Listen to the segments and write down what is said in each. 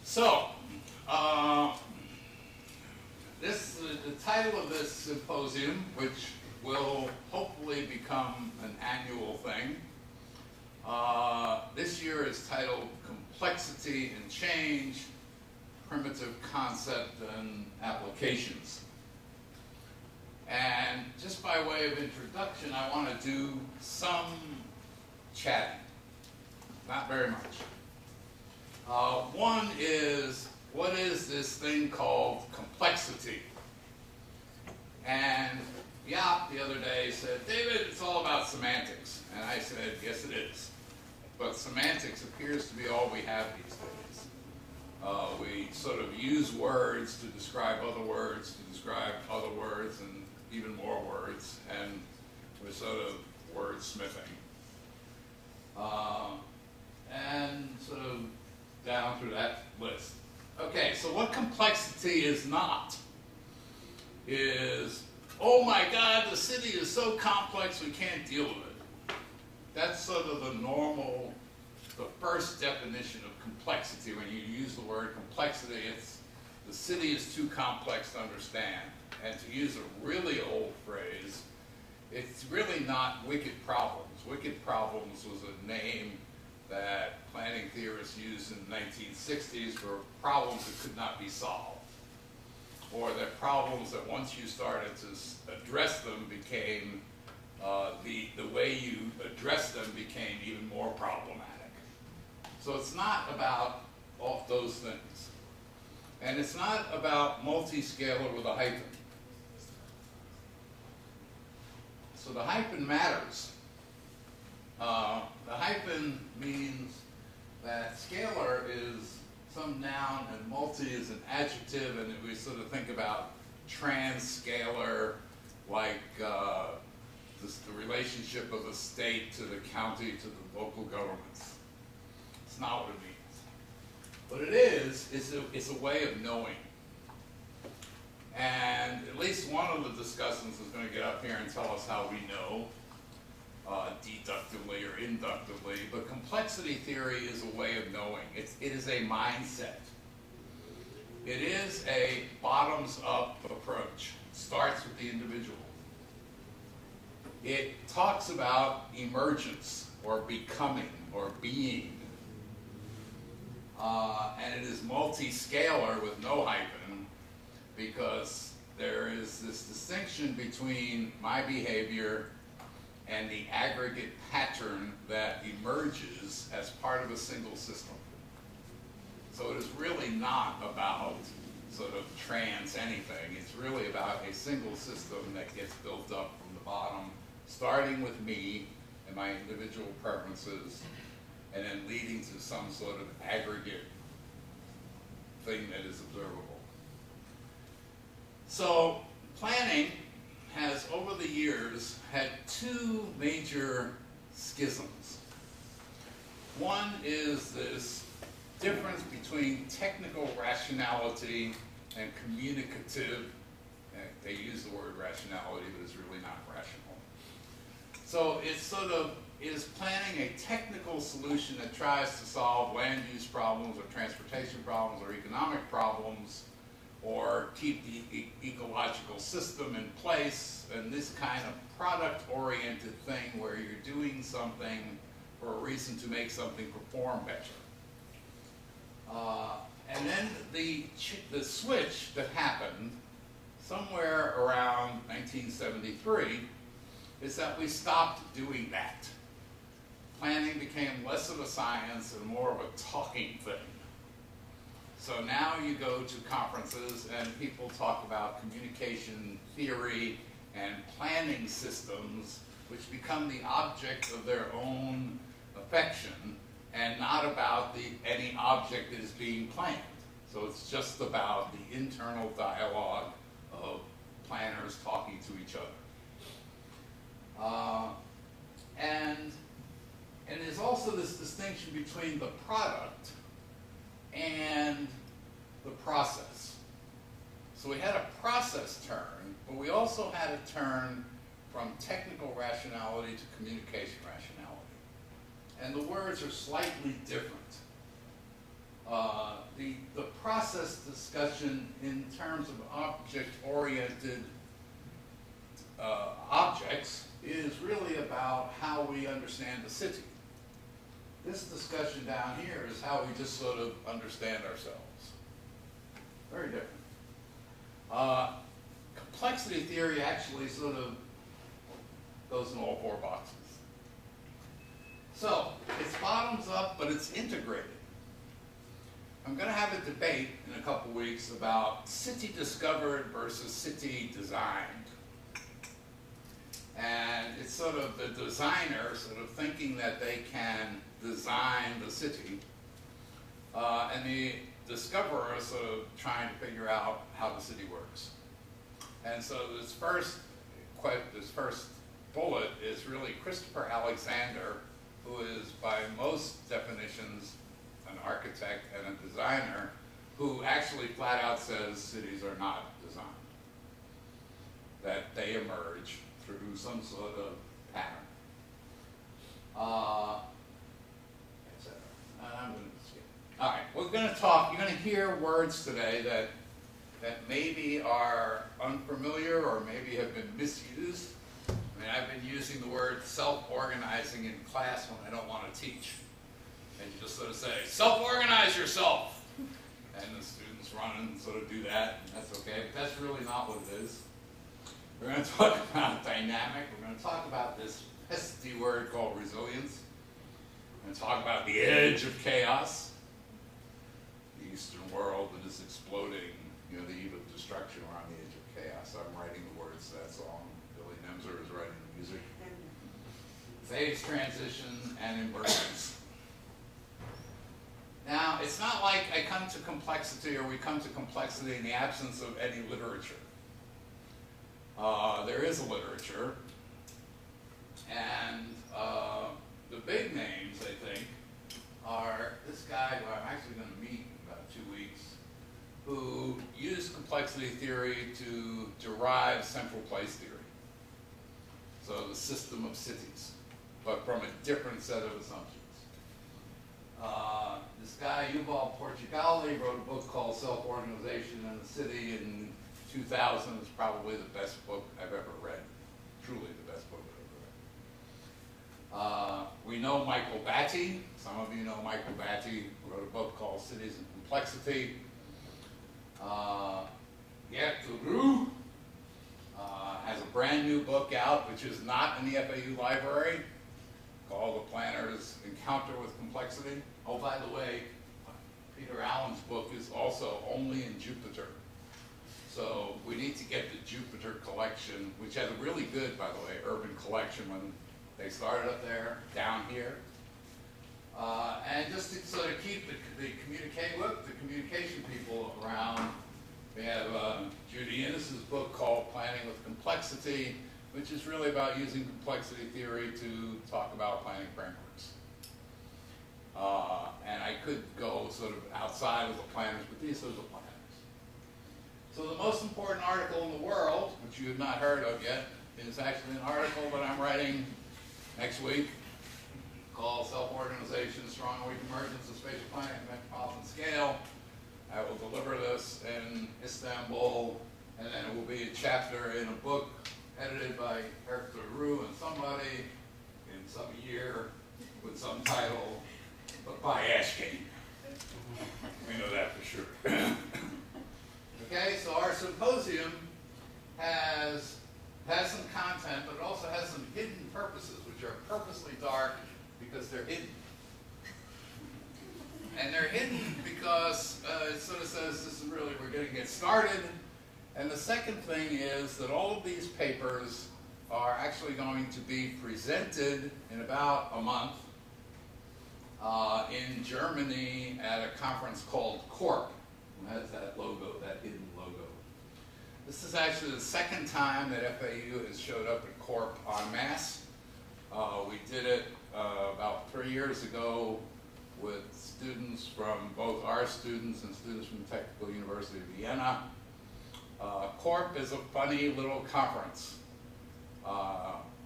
So, the title of this symposium, which will hopefully become an annual thing, this year is titled Complexity and Change, Primitive Concept and Applications. And just by way of introduction, I want to do some chatting, not very much. One is, what is this thing called complexity? And Yap the other day said, David, it's all about semantics. And I said, yes it is. But semantics appears to be all we have these days. We sort of use words to describe other words, to describe other words, and even more words, and we're sort of wordsmithing. And sort of down through that list. Okay, so what complexity is not is, oh my God, the city is so complex we can't deal with it. That's sort of the normal, the first definition of complexity. When you use the word complexity, it's the city is too complex to understand. And to use a really old phrase, it's really not wicked problems. Wicked problems was a name that planning theorists used in the 1960s for problems that could not be solved. Or that problems that once you started to address them became, the way you addressed them became even more problematic. So it's not about all those things. And it's not about multi-scalar with a hyphen. So the hyphen matters. The hyphen means that scalar is some noun and multi is an adjective, and we sort of think about trans-scalar, like the relationship of the state to the county to the local governments. It's not what it means. What it is it's a way of knowing. And at least one of the discussants is going to get up here and tell us how we know, deductively or inductively, but complexity theory is a way of knowing. It is a mindset. It is a bottoms-up approach. It starts with the individual. It talks about emergence or becoming or being. And it is multi-scalar with no hyphen, because there is this distinction between my behavior and the aggregate pattern that emerges as part of a single system. So it is really not about sort of trans anything. It's really about a single system that gets built up from the bottom, starting with me and my individual preferences, and then leading to some sort of aggregate thing that is observable. So planning has, over the years, had two major schisms. One is this difference between technical rationality and communicative. They use the word rationality, but it's really not rational. So it's sort of, is planning a technical solution that tries to solve land use problems or transportation problems or economic problems, or keep the ecological system in place, and this kind of product-oriented thing where you're doing something for a reason to make something perform better. And then the switch that happened somewhere around 1973 is that we stopped doing that. Planning became less of a science and more of a talking thing. So now you go to conferences and people talk about communication theory and planning systems, which become the object of their own affection and not about any object that is being planned. So it's just about the internal dialogue of planners talking to each other. And there's also this distinction between the product and the process. So we had a process turn, but we also had a turn from technical rationality to communication rationality. And the words are slightly different. The process discussion in terms of object-oriented objects is really about how we understand the city. This discussion down here is how we just sort of understand ourselves. Very different. Complexity theory actually sort of goes in all four boxes. So, it's bottoms up, but it's integrated. I'm going to have a debate in a couple weeks about city discovered versus city designed. And it's sort of the designer sort of thinking that they can design the city, and the discoverer sort of trying to figure out how the city works. And so this first bullet is really Christopher Alexander, who is by most definitions an architect and a designer, who actually flat out says cities are not designed, that they emerge through some sort of pattern. Etc. I'm going to skip. All right, we're going to talk, you're going to hear words today that maybe are unfamiliar or maybe have been misused. I mean, I've been using the word self-organizing in class when I don't want to teach. And you just sort of say, self-organize yourself. And the students run and sort of do that, and that's okay, but that's really not what it is. We're going to talk about dynamic. We're going to talk about this pesky word called resilience. We're going to talk about the edge of chaos, the Eastern world that is exploding, you know, the eve of destruction. We're on the edge of chaos. I'm writing the words to that song. Billy Nemser is writing the music. Phase transition and emergence. Now, it's not like I come to complexity or we come to complexity in the absence of any literature. There is a literature, and the big names, I think, are this guy who I'm actually going to meet in about 2 weeks, who used complexity theory to derive central place theory. So the system of cities, but from a different set of assumptions. This guy, Yuval Portugali, wrote a book called Self-Organization in the City in 2000. It's probably the best book I've ever read. Truly the best book I've ever read. We know Michael Batty. Some of you know Michael Batty, who wrote a book called Cities and Complexity. Gert Leroux has a brand new book out, which is not in the FAU library, called The Planner's Encounter with Complexity. Oh, by the way, Peter Allen's book is also only in Jupiter. So we need to get the Jupiter collection, which has a really good, by the way, urban collection when they started up there, down here. And just to sort of keep the communication people around, we have Judy Innes's book called Planning with Complexity, which is really about using complexity theory to talk about planning frameworks. And I could go sort of outside of the planners, but these are the planners. So the most important article in the world, which you have not heard of yet, is actually an article that I'm writing next week called Self-Organization, Strong and Weak Emergence of Spatial Planning at the Metropolitan Scale. I will deliver this in Istanbul, and then it will be a chapter in a book edited by Gert Leroux and somebody in some year with some title, but by Ashking. We know that for sure. Okay, so our symposium has some content, but it also has some hidden purposes, which are purposely dark because they're hidden. And they're hidden because it sort of says this is really, we're going to get started. And the second thing is that all of these papers are actually going to be presented in about a month in Germany at a conference called CORP. And that's that logo, that hidden logo. This is actually the second time that FAU has showed up at CORP en masse. We did it about 3 years ago with students from both our students and students from the Technical University of Vienna. CORP is a funny little conference.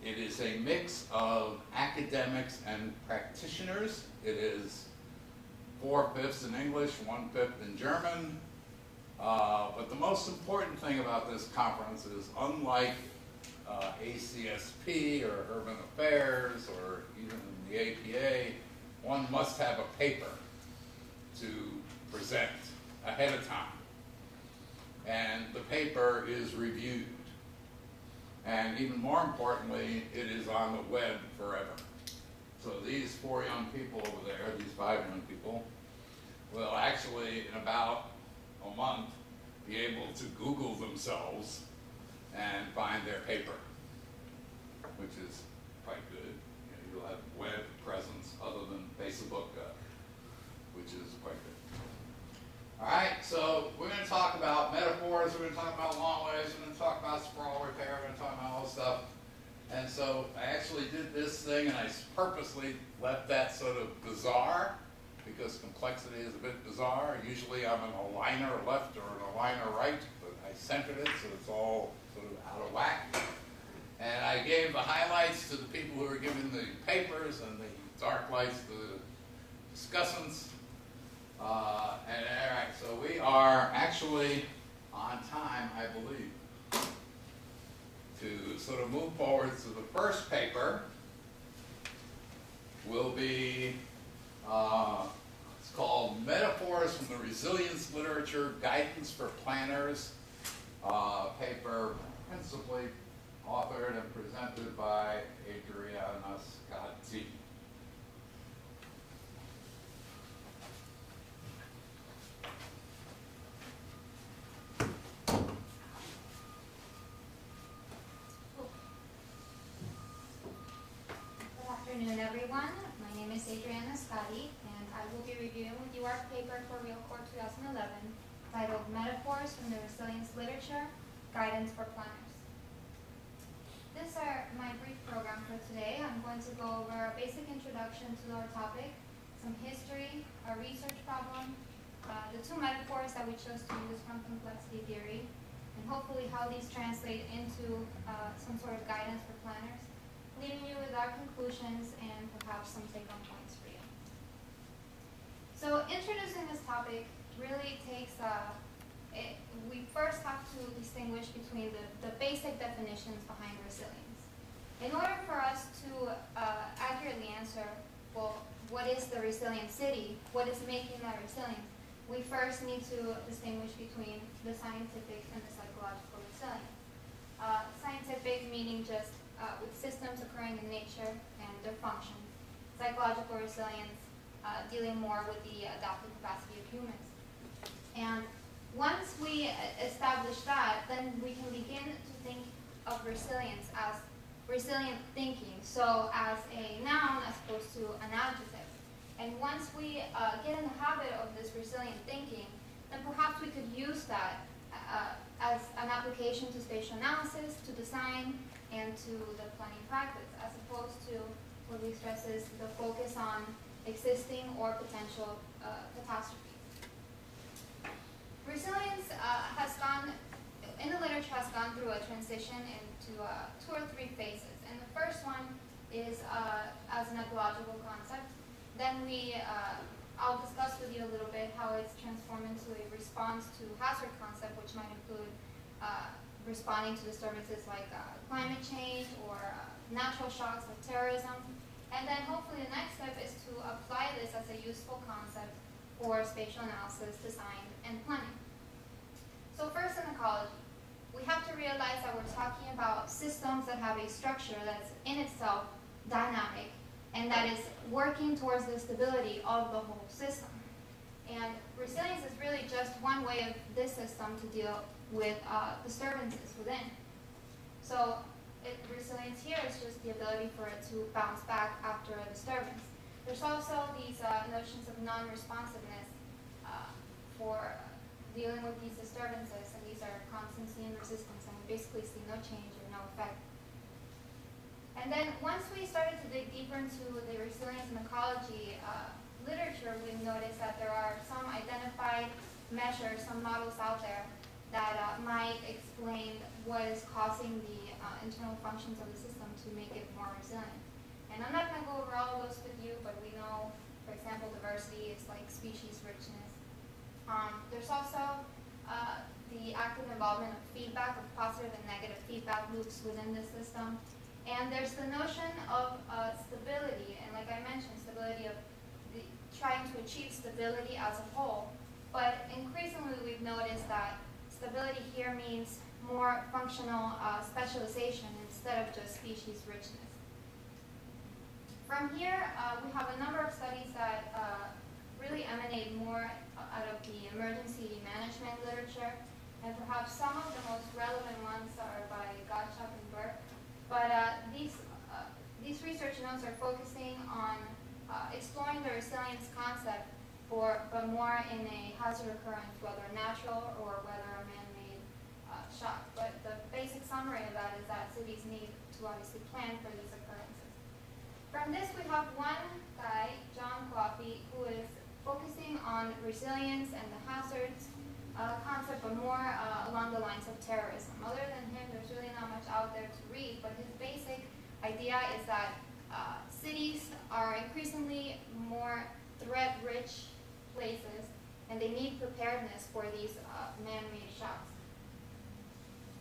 It is a mix of academics and practitioners. It is 4/5 in English, 1/5 in German. But the most important thing about this conference is, unlike ACSP or Urban Affairs or even the APA, one must have a paper to present ahead of time. And the paper is reviewed. And even more importantly, it is on the web forever. So these 4 young people over there, these 5 young people, will actually, in about a month, be able to Google themselves and find their paper, which is quite good. You know, you'll have web presence other than Facebook, which is quite good. All right, so we're going to talk about metaphors, we're going to talk about long ways, we're going to talk about sprawl repair, we're going to talk about all this stuff. And so I actually did this thing, and I purposely left that sort of bizarre, because complexity is a bit bizarre. Usually I'm an aligner left or an aligner right, but I centered it so it's all sort of out of whack. And I gave the highlights to the people who were giving the papers and the dark lights to the discussants. And all right, so we are actually on time, I believe, to sort of move forward. So the first paper will be, it's called Metaphors from the Resilience Literature, Guidance for Planners. Paper principally authored and presented by Adriana Scotti. Good afternoon, everyone. My name is Adriana Scotti, and I will be reviewing with you our paper for Real CORP 2011 titled Metaphors from the Resilience Literature, Guidance for Planners. This is my brief program for today. I'm going to go over a basic introduction to our topic, some history, a research problem, the 2 metaphors that we chose to use from complexity theory, and hopefully how these translate into some sort of guidance for planners, leaving you with our conclusions and perhaps some take-home points for you. So introducing this topic really takes, we first have to distinguish between the basic definitions behind resilience. In order for us to accurately answer, well, what is the resilient city? What is making that resilient? We first need to distinguish between the scientific and the psychological resilience. Scientific meaning just with systems occurring in nature and their functions. Psychological resilience dealing more with the adaptive capacity of humans. And once we establish that, then we can begin to think of resilience as resilient thinking, so as a noun as opposed to an adjective. And once we get in the habit of this resilient thinking, then perhaps we could use that as an application to spatial analysis, to design, and to the planning practice, as opposed to what we stress is the focus on existing or potential catastrophes. Resilience in the literature has gone through a transition into 2 or 3 phases. And the first one is as an ecological concept. Then I'll discuss with you a little bit how it's transformed into a response to hazard concept, which might include responding to disturbances like climate change or natural shocks like terrorism. And then hopefully the next step is to apply this as a useful concept for spatial analysis, design, and planning. So first, in ecology, we have to realize that we're talking about systems that have a structure that's in itself dynamic and that is working towards the stability of the whole system. And resilience is really just one way of this system to deal with disturbances within. So resilience here is just the ability for it to bounce back after a disturbance. There's also these notions of non-responsiveness for dealing with these disturbances, and these are constancy and resistance, and we basically see no change or no effect. And then once we started to dig deeper into the resilience and ecology literature, we've noticed that there are some identified measures, some models out there that might explain what is causing the internal functions of the system to make it more resilient. And I'm not going to go over all of those with you, but we know, for For example, diversity is like species richness. There's also the active involvement of feedback, of positive and negative feedback loops within the system. And there's the notion of stability, and like I mentioned, stability of trying to achieve stability as a whole. But increasingly we've noticed that stability here means more functional specialization instead of just species richness. From here, we have a number of studies that really emanate more out of the emergency management literature, and perhaps some of the most relevant ones are by Gottschalk and Burke. But these research notes are focusing on exploring the resilience concept, but more in a hazard occurrence, whether natural or whether a man-made shock. But the basic summary of that is that cities need to obviously plan for these occurrences. From this, we have one guy, John Coffey, who is focusing on resilience and the hazards concept, but more along the lines of terrorism. Other than him, there's really not much out there to read, but his basic idea is that cities are increasingly more threat-rich places, and they need preparedness for these man-made shocks.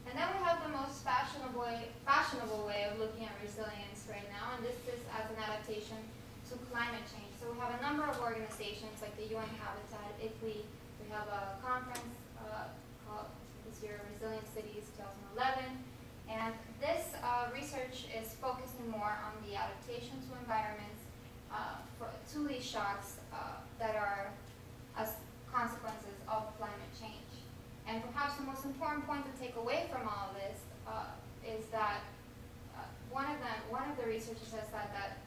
And then we have the most fashionable way of looking at resilience right now, and this is as an adaptation to climate change. So we have a number of organizations like the UN Habitat, ICLEI. We have a conference called this year Resilient Cities 2011. And this research is focusing more on the adaptation to environments to these shocks that are as consequences of climate change. And perhaps the most important point to take away from all of this is that one of the researchers says that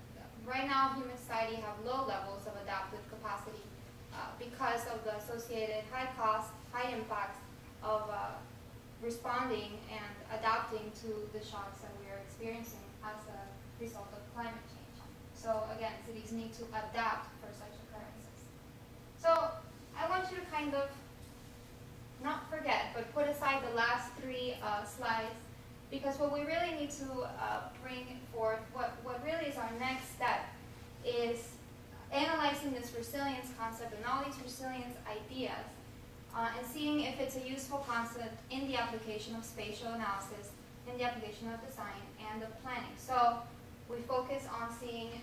right now human society have low levels of adaptive capacity because of the associated high cost, high impact of responding and adapting to the shocks that we are experiencing as a result of climate change. So again, cities need to adapt for such occurrences. So I want you to kind of not forget, but put aside the last three slides, because what we really need to bring forth, what really is our next step, is analyzing this resilience concept and all these resilience ideas, and seeing if it's a useful concept in the application of spatial analysis, in the application of design, and of planning. So we focus on seeing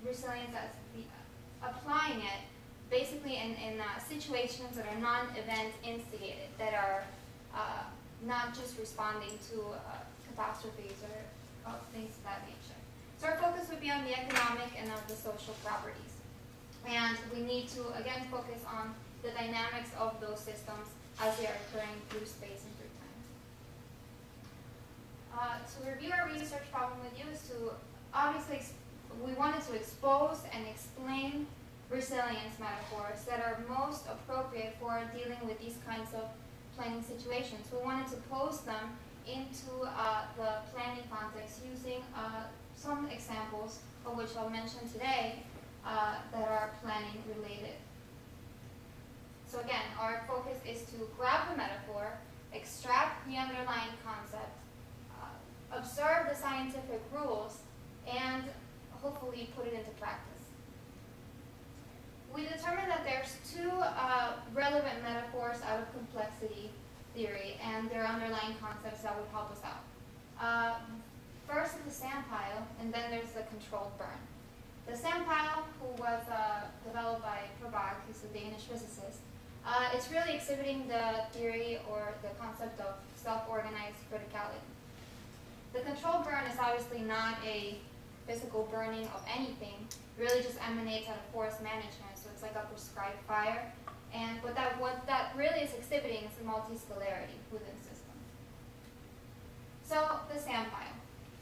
resilience as applying it basically in situations that are non-event instigated, that are not just responding to catastrophes or things of that nature. So our focus would be on the economic and of the social properties. And we need to, again, focus on the dynamics of those systems as they are occurring through space and through time. To review our research problem with you is to, obviously, we wanted to expose and explain resilience metaphors that are most appropriate for dealing with these kinds of planning situations. We wanted to pose them into the planning context using some examples, of which I'll mention today, that are planning related. So again, our focus is to grab the metaphor, extract the underlying concept, observe the scientific rules, and hopefully put it into practice. We determined that there's two relevant metaphors out of complexity theory and their underlying concepts that would help us out. First is the sand pile, and then there's the controlled burn. The sand pile, who was developed by Probak, who's a Danish physicist, it's really exhibiting the theory or the concept of self-organized criticality. The controlled burn is obviously not a physical burning of anything. It really just emanates out of forest management, so it's like a prescribed fire. And what that really is exhibiting is the multiscalarity within systems. So the sand pile.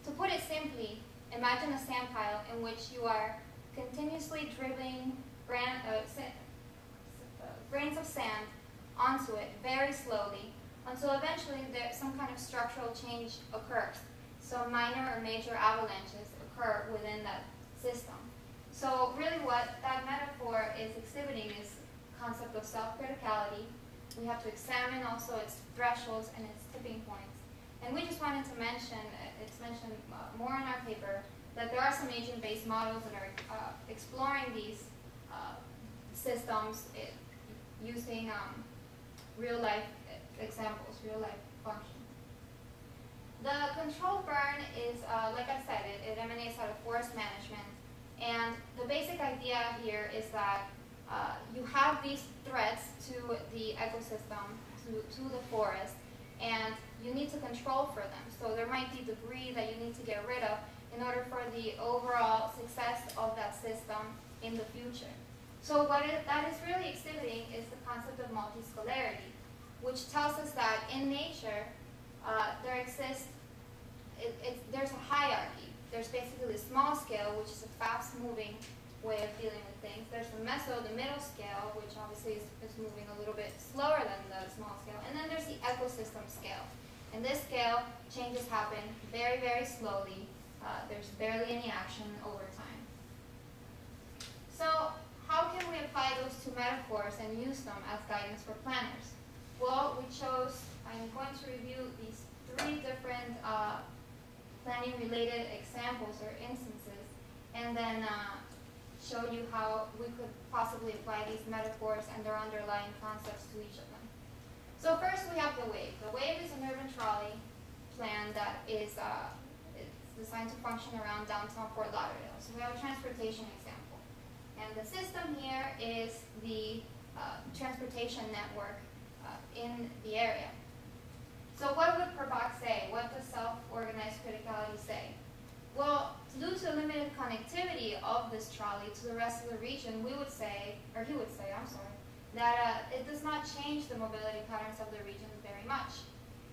To put it simply, imagine a sand pile in which you are continuously dribbling grains of sand onto it very slowly until eventually some kind of structural change occurs. So minor or major avalanches occur within that system. So really what that metaphor is exhibiting is the concept of self-criticality. We have to examine also its thresholds and its tipping points. And we just wanted to mention, it's mentioned more in our paper, that there are some agent-based models that are exploring these systems using real-life examples, real-life functions. The controlled burn is, like I said, it emanates out of forest management. And the basic idea here is that you have these threats to the ecosystem, to the forest, and you need to control for them. So there might be debris that you need to get rid of in order for the overall success of that system in the future. So what that is really exhibiting is the concept of multiscalarity, which tells us that in nature there exists, there's a hierarchy. There's basically the small scale, which is a fast-moving way of dealing with things. There's the middle scale, which obviously is moving a little bit slower than the small scale. And then there's the ecosystem scale. In this scale, changes happen very, very slowly. There's barely any action over time. So how can we apply those two metaphors and use them as guidance for planners? Well, I'm going to review these three different planning-related examples or instances, and then show you how we could possibly apply these metaphors and their underlying concepts to each of them. So first we have the wave. The wave is an urban trolley plan that is it's designed to function around downtown Fort Lauderdale. So we have a transportation example. And the system here is the transportation network in the area. So what would Prabhat say? What does self-organized criticality say? Well, due to limited connectivity of this trolley to the rest of the region, we would say, or he would say, I'm sorry, that it does not change the mobility patterns of the region very much.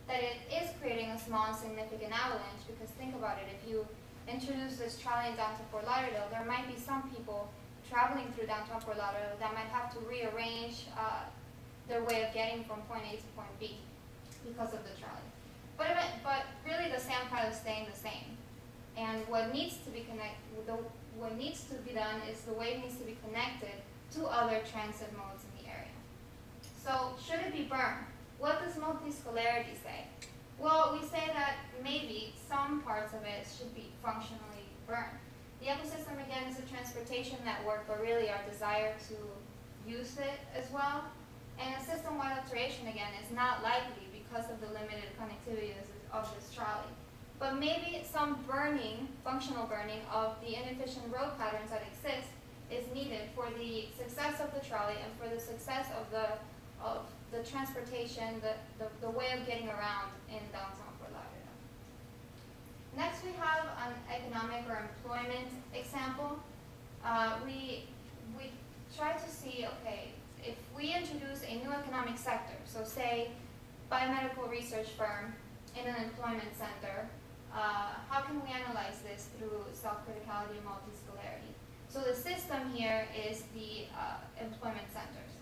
That it is creating a small and significant avalanche, because think about it, if you introduce this trolley down to Fort Lauderdale, there might be some people traveling through downtown Fort Lauderdale that might have to rearrange their way of getting from point A to point B because of the trolley. But really the sand pile is staying the same. And what needs to be done is the wave needs to be connected to other transit modes in the area. So should it be burned? What does multiscalarity say? Well, we say that maybe some parts of it should be functionally burned. The ecosystem, again, is a transportation network, but really our desire to use it as well. And a system-wide alteration, again, is not likely because of the limited connectivity of this trolley. But maybe some burning, functional burning of the inefficient road patterns that exist is needed for the success of the trolley and for the success of the transportation, the way of getting around in downtown Fort Lauderdale. Next we have an economic or employment example. We try to see, okay, if we introduce a new economic sector, so say biomedical research firm in an employment center, how can we analyze this through self-criticality and multiscalarity? So the system here is the employment centers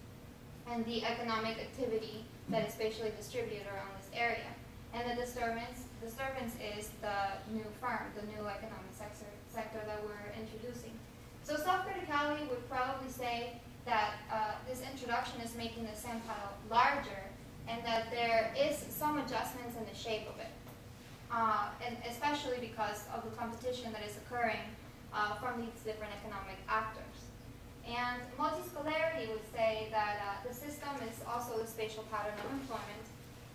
and the economic activity that is spatially distributed around this area. And the disturbance is the new firm, the new economic sector that we're introducing. So self-criticality would probably say that this introduction is making the sand pile larger, and that there is some adjustments in the shape of it, and especially because of the competition that is occurring from these different economic actors. And multiscalarity would say that the system is also the spatial pattern of employment,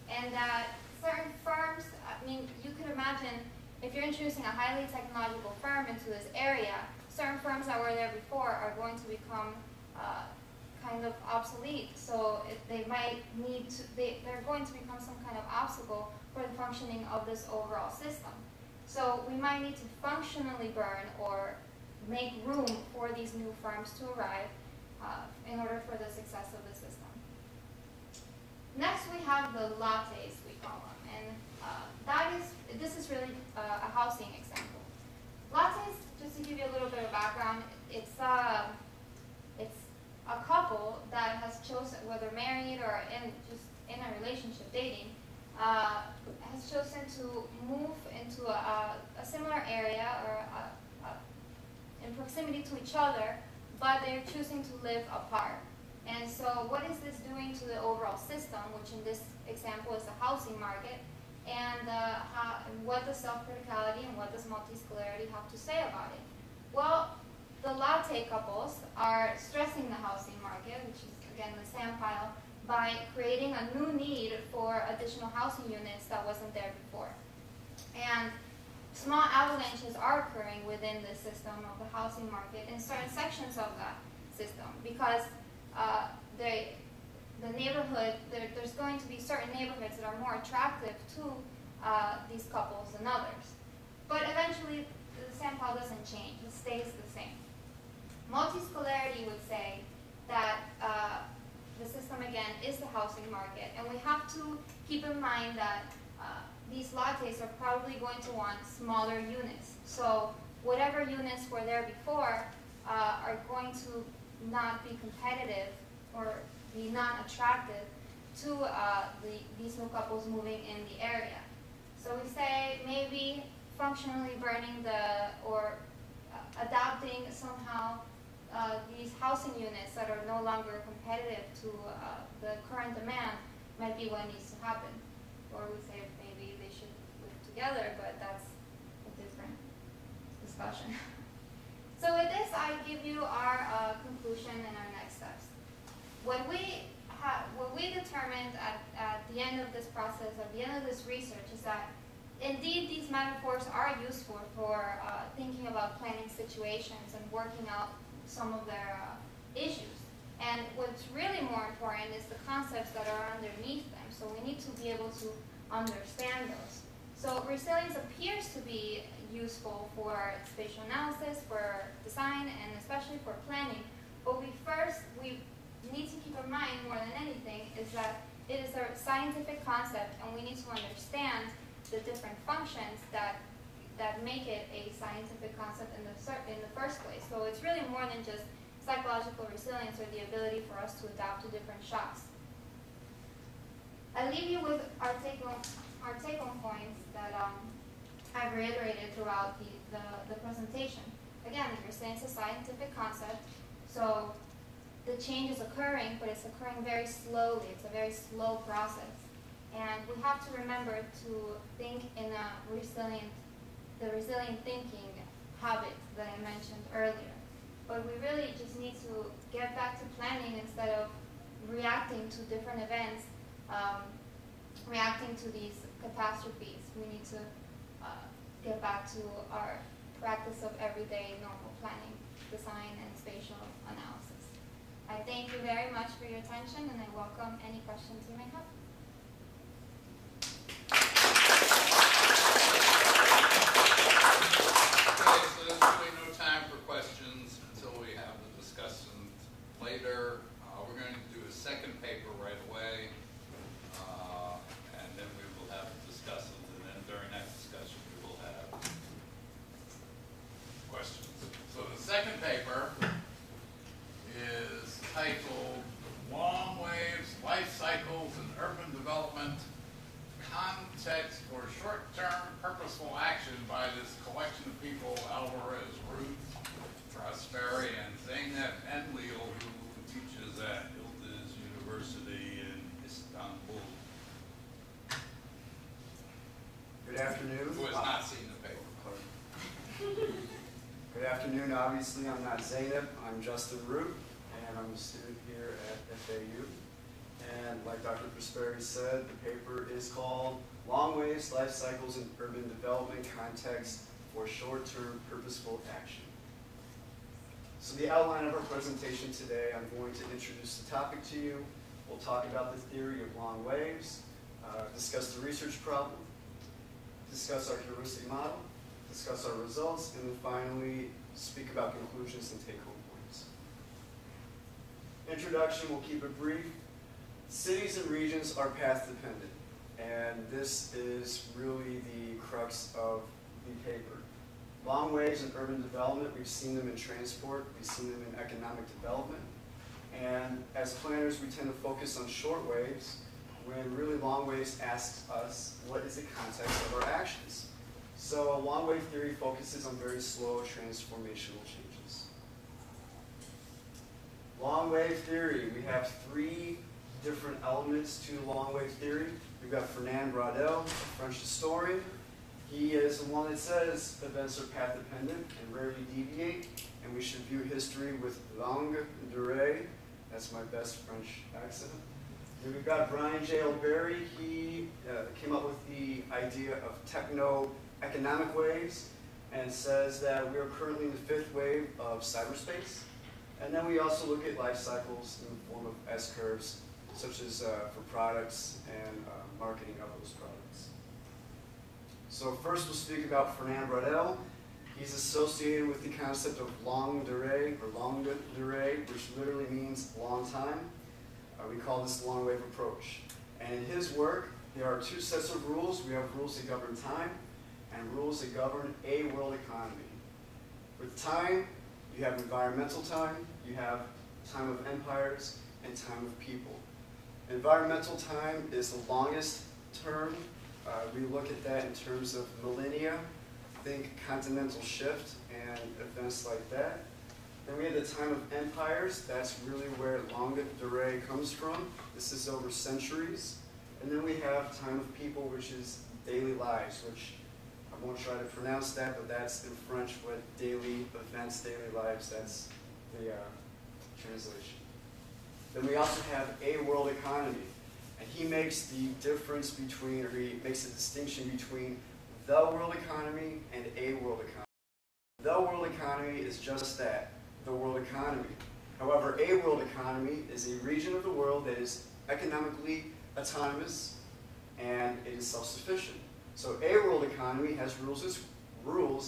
and that certain firms, I mean, you could imagine if you're introducing a highly technological firm into this area, certain firms that were there before are going to become kind of obsolete. So they're going to become some kind of obstacle for the functioning of this overall system. So we might need to functionally burn or make room for these new firms to arrive in order for the success of the system. Next we have the lattes, we call them, and this is really a housing example. Lattes, just to give you a little bit of background, it's a couple that has chosen, whether married or just in a relationship, dating, has chosen to move into a similar area or in proximity to each other, but they're choosing to live apart. And so what is this doing to the overall system, which in this example is the housing market, and what does self-criticality and what does multiscalarity have to say about it? Well, the latte couples are stressing the housing market, which is again the sand pile, by creating a new need for additional housing units that wasn't there before. And small avalanches are occurring within the system of the housing market in certain sections of that system because the neighborhood, there's going to be certain neighborhoods that are more attractive to these couples than others. But eventually, the sand pile doesn't change. It stays the same. Multiscalarity would say that the system, again, is the housing market, and we have to keep in mind that these lattes are probably going to want smaller units. So whatever units were there before are going to not be competitive or be not attractive to these new couples moving in the area. So we say maybe functionally burning or adapting somehow these housing units that are no longer competitive to the current demand might be what needs to happen. Or we say maybe they should live together, but that's a different discussion. So with this, I give you our conclusion and our next steps. What we determined at the end of this process, at the end of this research, is that indeed these metaphors are useful for thinking about planning situations and working out some of their issues. And what's really more important is the concepts that are underneath them. So we need to be able to understand those. So resilience appears to be useful for spatial analysis, for design, and especially for planning. But we need to keep in mind more than anything is that it is a scientific concept, and we need to understand the different functions that make it a scientific concept in the first place. So it's really more than just psychological resilience or the ability for us to adapt to different shocks. I leave you with our take-home points that I've reiterated throughout the presentation. Again, resilience is a scientific concept, so the change is occurring, but it's occurring very slowly. It's a very slow process. And we have to remember to think in the resilient thinking habit that I mentioned earlier. But we really just need to get back to planning instead of reacting to different events, reacting to these catastrophes. We need to get back to our practice of everyday normal planning, design, and spatial analysis. I thank you very much for your attention, and I welcome any questions you may have. Okay, so there's really no time for questions until we have the discussion later. We're going to do a second paper right away, and then we will have discussions, and then during that discussion we will have questions. So the second paper is titled Long Waves, Life Cycles and Urban Development, Context for Short-Term Purposeful Action by this collection of people, Alvarez, Ruth, Prosperi, and Zeynep Enlil, who teaches at Yıldız University in Istanbul. Good afternoon. Who has not seen the paper? Good afternoon. Obviously, I'm not Zeynep. I'm Justin Root, and I'm a student here at FAU. And like Dr. Prosperi said, the paper is called Long Waves, Life Cycles and Urban Development Context for Short-Term Purposeful Action. So the outline of our presentation today, I'm going to introduce the topic to you. We'll talk about the theory of long waves, discuss the research problem, discuss our heuristic model, discuss our results, and then finally speak about conclusions and take-home points. Introduction, we'll keep it brief. Cities and regions are path dependent, and this is really the crux of the paper. Long waves in urban development, we've seen them in transport, we've seen them in economic development, and as planners we tend to focus on short waves when really long waves asks us what is the context of our actions. So a long wave theory focuses on very slow transformational changes. Long wave theory, we have three different elements to long wave theory. We've got Fernand Braudel, a French historian. He is the one that says events are path dependent and rarely deviate, and we should view history with longue durée. That's my best French accent. And we've got Brian J. L. Berry. He came up with the idea of techno-economic waves and says that we are currently in the 5th wave of cyberspace. And then we also look at life cycles in the form of S-curves, such as for products and marketing of those products. So first we'll speak about Fernand Braudel. He's associated with the concept of longue durée, which literally means long time. We call this the long wave approach. And in his work, there are 2 sets of rules. We have rules that govern time and rules that govern a world economy. With time, you have environmental time, you have time of empires, and time of people. Environmental time is the longest term. We look at that in terms of millennia. Think continental shift and events like that. Then we have the time of empires. That's really where longue durée comes from. This is over centuries. And then we have time of people, which is daily lives, which I won't try to pronounce that, but that's in French what daily events, daily lives, that's the translation. Then we also have a world economy. And he makes the difference between, or he makes a distinction between the world economy and a world economy. The world economy is just that, the world economy. However, a world economy is a region of the world that is economically autonomous and it is self-sufficient. So a world economy has rules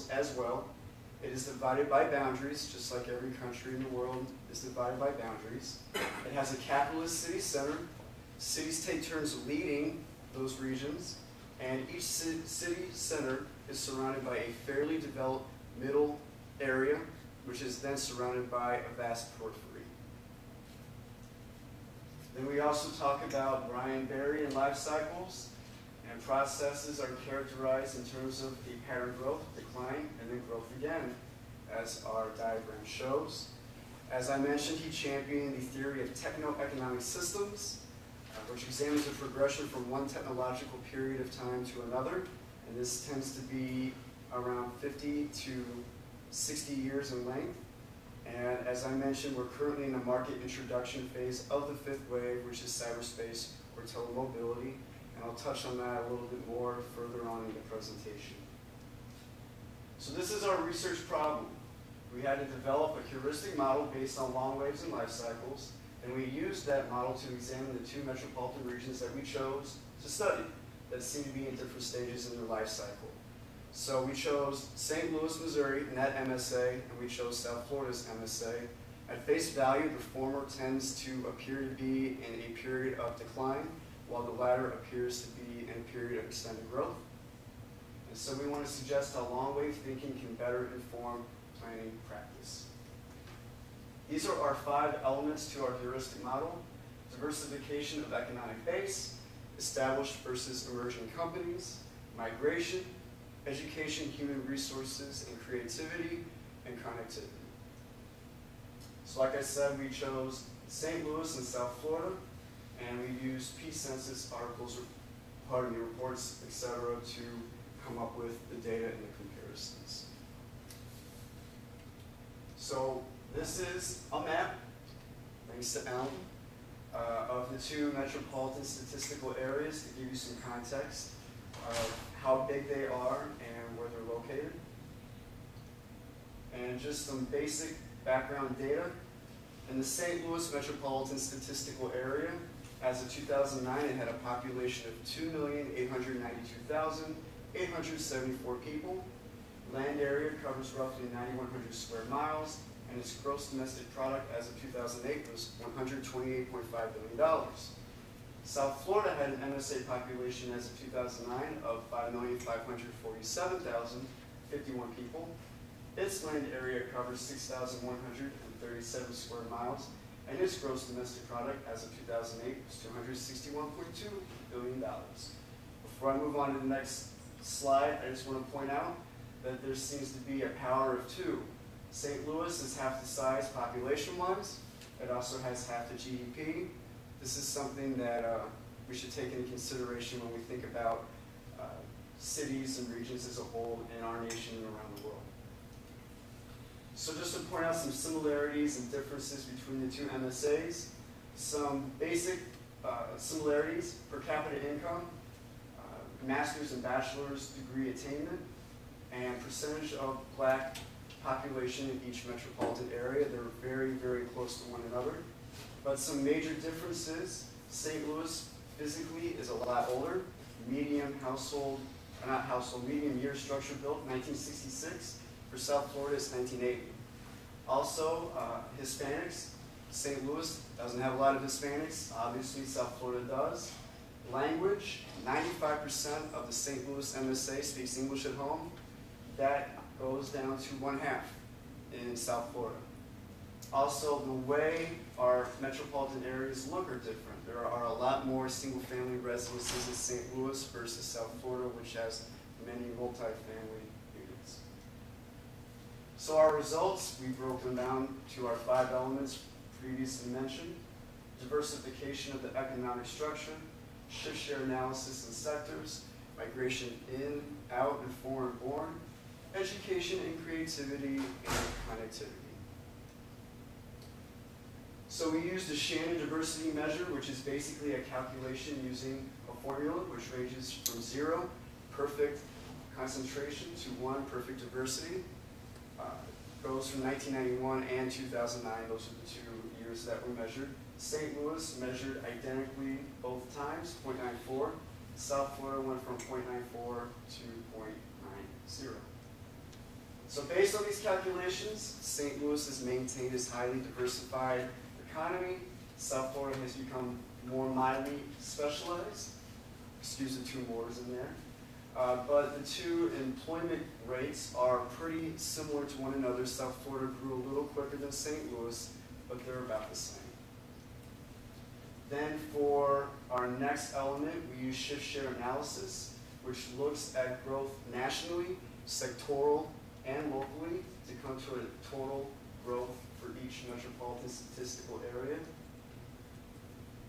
as well. It is divided by boundaries, just like every country in the world is divided by boundaries. It has a capitalist city center. Cities take turns leading those regions, and each city center is surrounded by a fairly developed middle area, which is then surrounded by a vast periphery. Then we also talk about Brian Berry and life cycles, and processes are characterized in terms of the pattern growth, decline, and then growth again, as our diagram shows. As I mentioned, he championed the theory of techno-economic systems, which examines the progression from one technological period of time to another, and this tends to be around 50 to 60 years in length. And as I mentioned, we're currently in the market introduction phase of the 5th wave, which is cyberspace or telemobility, and I'll touch on that a little bit more further on in the presentation. So this is our research problem. We had to develop a heuristic model based on long waves and life cycles, and we used that model to examine the 2 metropolitan regions that we chose to study that seem to be in different stages in their life cycle. So we chose St. Louis, Missouri, in that MSA, and we chose South Florida's MSA. At face value, the former tends to appear to be in a period of decline, while the latter appears to be in a period of extended growth. And so we want to suggest how long-wave thinking can better inform planning practice. These are our 5 elements to our heuristic model: diversification of economic base, established versus emerging companies, migration, education, human resources, and creativity, and connectivity. So like I said, we chose St. Louis and South Florida, and we used P-Census articles, reports, etc. to come up with the data and the comparisons. So this is a map, thanks to Ellen, of the 2 metropolitan statistical areas to give you some context of how big they are and where they're located. And just some basic background data. In the St. Louis metropolitan statistical area, as of 2009, it had a population of 2,892,874 people. Land area covers roughly 9,100 square miles, and its gross domestic product as of 2008 was $128.5 billion. South Florida had an MSA population as of 2009 of 5,547,051 people. Its land area covers 6,137 square miles, and its gross domestic product as of 2008 was $261.2 billion. Before I move on to the next slide, I just want to point out that there seems to be a power of 2. St. Louis is half the size population-wise. It also has half the GDP. This is something that we should take into consideration when we think about cities and regions as a whole in our nation and around the world. So just to point out some similarities and differences between the two MSAs, some basic similarities: per capita income, master's and bachelor's degree attainment, and percentage of black population in each metropolitan area. They're very, very close to one another. But some major differences: St. Louis physically is a lot older, medium medium year structure built, 1966. For South Florida, it's 1980. Also, Hispanics. St. Louis doesn't have a lot of Hispanics. Obviously, South Florida does. Language: 95% of the St. Louis MSA speaks English at home. That goes down to 1/2 in South Florida. Also, the way our metropolitan areas look are different. There are a lot more single-family residences in St. Louis versus South Florida, which has many multi-family units. So our results, we broke them down to our 5 elements previously mentioned: diversification of the economic structure, shift share analysis in sectors, migration in, out, and foreign born, education and creativity, and connectivity. So we used the Shannon diversity measure, which is basically a calculation using a formula which ranges from 0, perfect concentration, to 1, perfect diversity. Goes from 1991 and 2009. Those are the 2 years that we measured. St. Louis measured identically both times, 0.94. South Florida went from 0.94 to 0.90. So based on these calculations, St. Louis has maintained its highly diversified economy. South Florida has become more mildly specialized. Excuse the 2 mores in there. But the 2 employment rates are pretty similar to one another. South Florida grew a little quicker than St. Louis, but they're about the same. Then for our next element, we use shift share analysis, which looks at growth nationally, sectoral, and locally to come to a total growth for each metropolitan statistical area.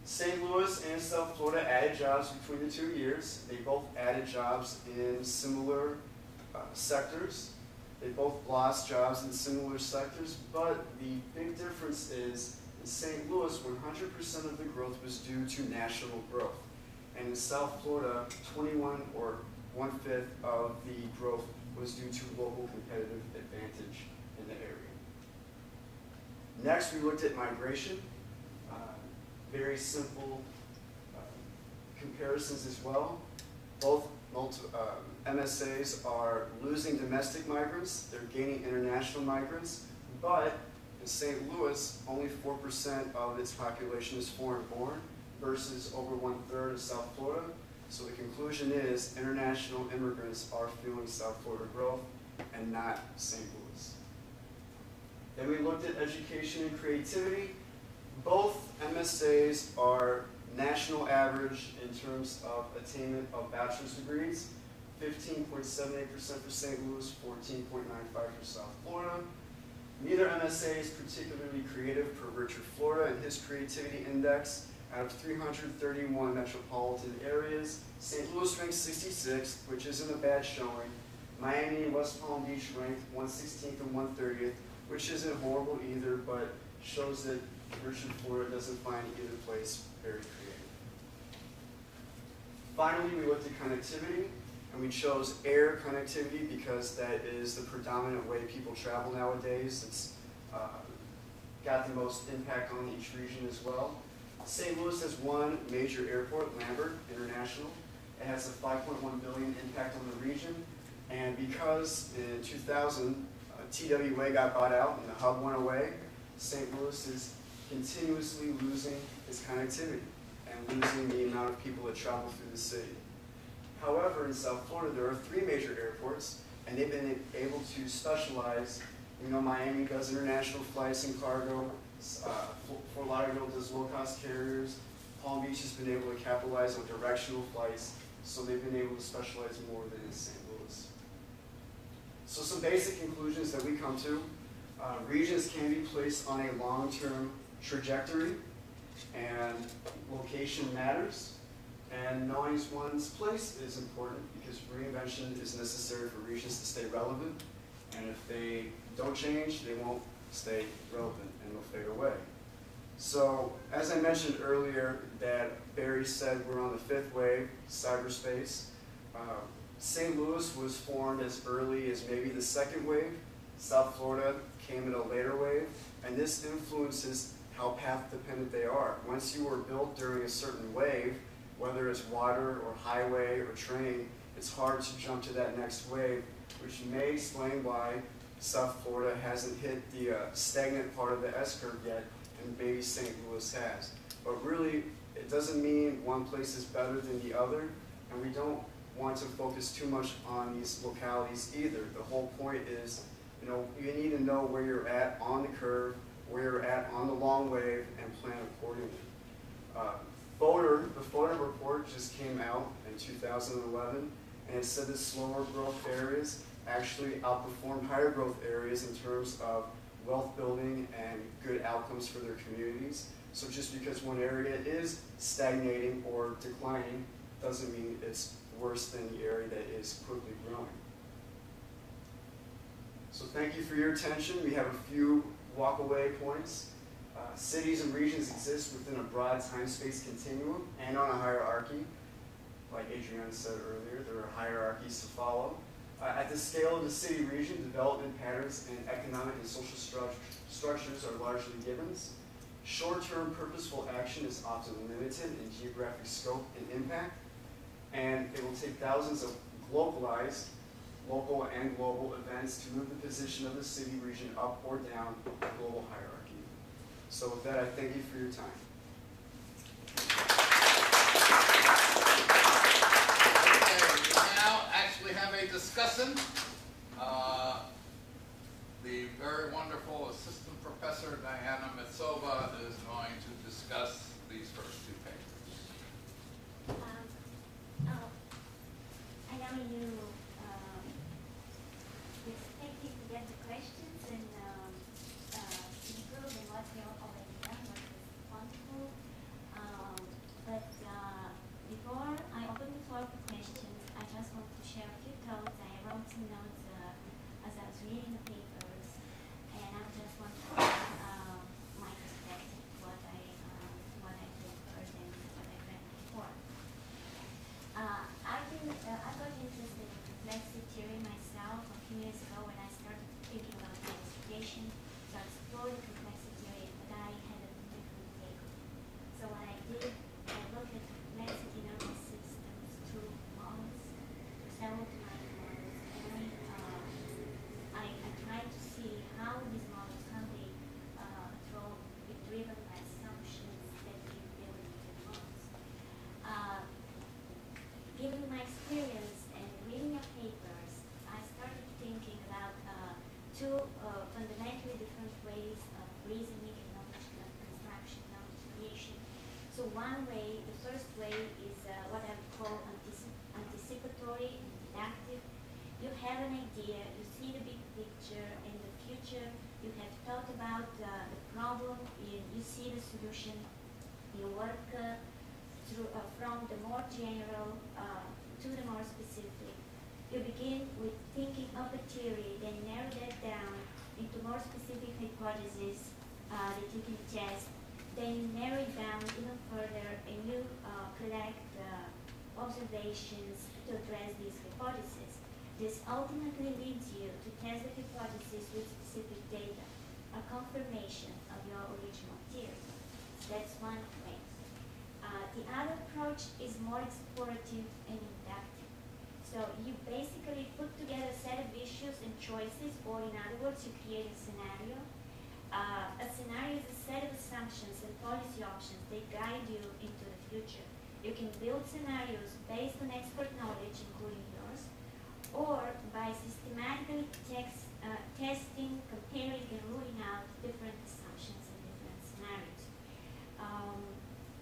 St. Louis and South Florida added jobs between the 2 years. They both added jobs in similar sectors. They both lost jobs in similar sectors, but the big difference is in St. Louis, 100% of the growth was due to national growth. And in South Florida, 21 or 1/5 of the growth was due to local competitive advantage in the area. Next, we looked at migration. Very simple comparisons as well. Both MSAs are losing domestic migrants. They're gaining international migrants. But in St. Louis, only 4% of its population is foreign born versus over 1/3 of South Florida. So the conclusion is international immigrants are fueling South Florida growth and not St. Louis. Then we looked at education and creativity. Both MSAs are national average in terms of attainment of bachelor's degrees, 15.78% for St. Louis, 14.95% for South Florida. Neither MSA is particularly creative per Richard Florida and his creativity index. Out of 331 metropolitan areas, St. Louis ranks 66th, which isn't a bad showing. Miami and West Palm Beach ranked 116th and 130th, which isn't horrible either, but shows that Richard Florida doesn't find either place very creative. Finally, we looked at connectivity, and we chose air connectivity because that is the predominant way people travel nowadays. It's got the most impact on each region as well. St. Louis has 1 major airport, Lambert International. It has a $5.1 billion impact on the region, and because in 2000, TWA got bought out and the hub went away, St. Louis is continuously losing its connectivity and losing the amount of people that travel through the city. However, in South Florida, there are 3 major airports, and they've been able to specialize. You know, Miami does international flights and cargo. Fort Lauderdale does low-cost carriers. Palm Beach has been able to capitalize on directional flights, so they've been able to specialize more than in St. Louis. So some basic conclusions that we come to. Regions can be placed on a long-term trajectory, and location matters. And knowing one's place is important because reinvention is necessary for regions to stay relevant. And if they don't change, they won't stay relevant and they'll fade away. So, as I mentioned earlier, that Barry said we're on the 5th wave, cyberspace. St. Louis was formed as early as maybe the 2nd wave. South Florida came in a later wave, and this influences how path-dependent they are. Once you were built during a certain wave, whether it's water or highway or train, it's hard to jump to that next wave, which may explain why South Florida hasn't hit the stagnant part of the S-curve yet, and maybe St. Louis has. But really, it doesn't mean one place is better than the other, and we don't want to focus too much on these localities either. The whole point is, you need to know where you're at on the curve, where you're at on the long wave, and plan accordingly. The FODA report just came out in 2011, and it said that slower growth areas actually outperformed higher growth areas in terms of wealth building and good outcomes for their communities. So just because one area is stagnating or declining doesn't mean it's worse than the area that is quickly growing. So thank you for your attention. We have a few walk-away points. Cities and regions exist within a broad time-space continuum and on a hierarchy. Like Adriana said earlier, there are hierarchies to follow. At the scale of the city-region, development patterns and economic and social structures are largely givens. Short-term purposeful action is often limited in geographic scope and impact, and it will take thousands of localized, local and global events to move the position of the city-region up or down the global hierarchy. So with that, I thank you for your time. Okay, we now actually have a discussion. The very wonderful assistant professor Diana Mitsova is going to discuss these first two papers. I know you expected to get the questions and improve on what you already done, which is wonderful. But before I open the floor for questions, I just want to share a few thoughts. I wrote some notes as I was reading the papers, and I just want to my perspective, what I think heard and what I read before. I got interested in complexity theory myself a few years ago when I started thinking about my dissertation. So I explored the complexity theory, but I had a different take on it. So what I did, I looked at complexity nervous systems through models, several different models, and I tried to see how these models, how they be driven by assumptions that we build into the models. Given my experience and reading your papers, I started thinking about two fundamentally different ways of reasoning and knowledge construction, knowledge creation. So one way, the first way is what I would call anticipatory and deductive. You have an idea, you see the big picture, in the future you have thought about the problem, you see the solution, you work from the more general to the more specific. You begin with thinking of the theory, then narrow that down into more specific hypotheses that you can test. Then you narrow it down even further and you collect observations to address these hypotheses. This ultimately leads you to test the hypothesis with specific data, a confirmation of your original theory. That's one way. The other approach is more explorative and inductive. So you basically put together a set of issues and choices, or in other words, you create a scenario. A scenario is a set of assumptions and policy options that guide you into the future. You can build scenarios based on expert knowledge, including yours, or by systematically testing, comparing, and ruling out different assumptions and different scenarios.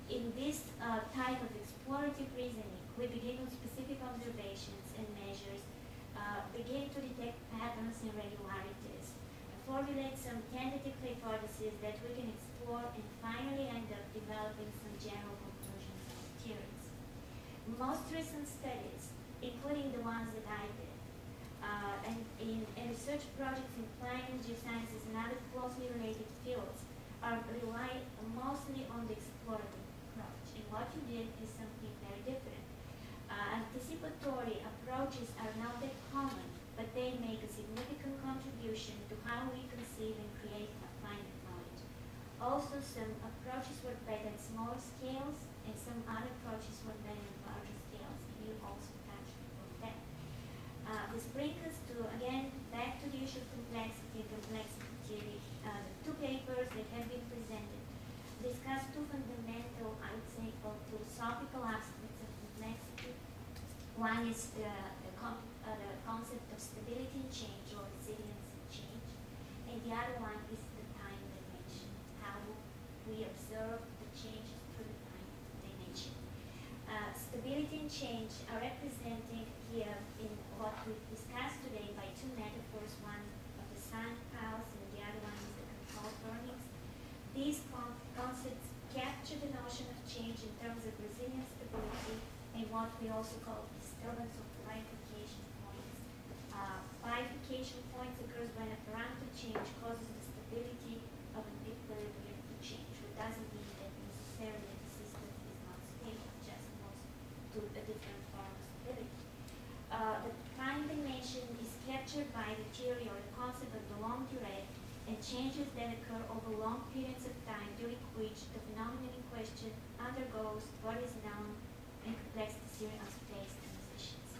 In this type of explorative reasoning, we begin with specific observations and measures, begin to detect patterns and regularities, formulate some tentative hypotheses that we can explore, and finally end up developing some general conclusions and theories. most recent studies, including the ones that I did, and in research projects in climate, geosciences, and other closely related fields, rely mostly on the explorative approach. And what you did is something very different. Anticipatory approaches are not that common, but they make a significant contribution to how we conceive and create a climate knowledge. Also, some approaches were better at smaller scales, and some other approaches were better at larger scales, and you also touched on that. This brings us to, again, back to the issue of complexity and complexity theory. The two papers that have been presented discuss two fundamental, I would say, philosophical aspects of complexity. One is the concept of stability and change, or resilience and change, and the other one is the time dimension, how we observe the changes through the time dimension. Stability and change are represented here in what we've discussed today by two metaphors, one of the sun house and the other one is the controlled burnings. These concepts capture the notion of change in terms of resilience, stability, and what we also call disturbance of bifurcation points. Bifurcation points occurs when a parameter change causes the stability of an equilibrium to change, which doesn't mean that necessarily the system is not stable, just moves to a different form of stability. The time dimension is captured by the theory or the concept of the long durée and changes that occur over long periods of time during which the phenomenon in question undergoes what is known in complexity theory of space transitions.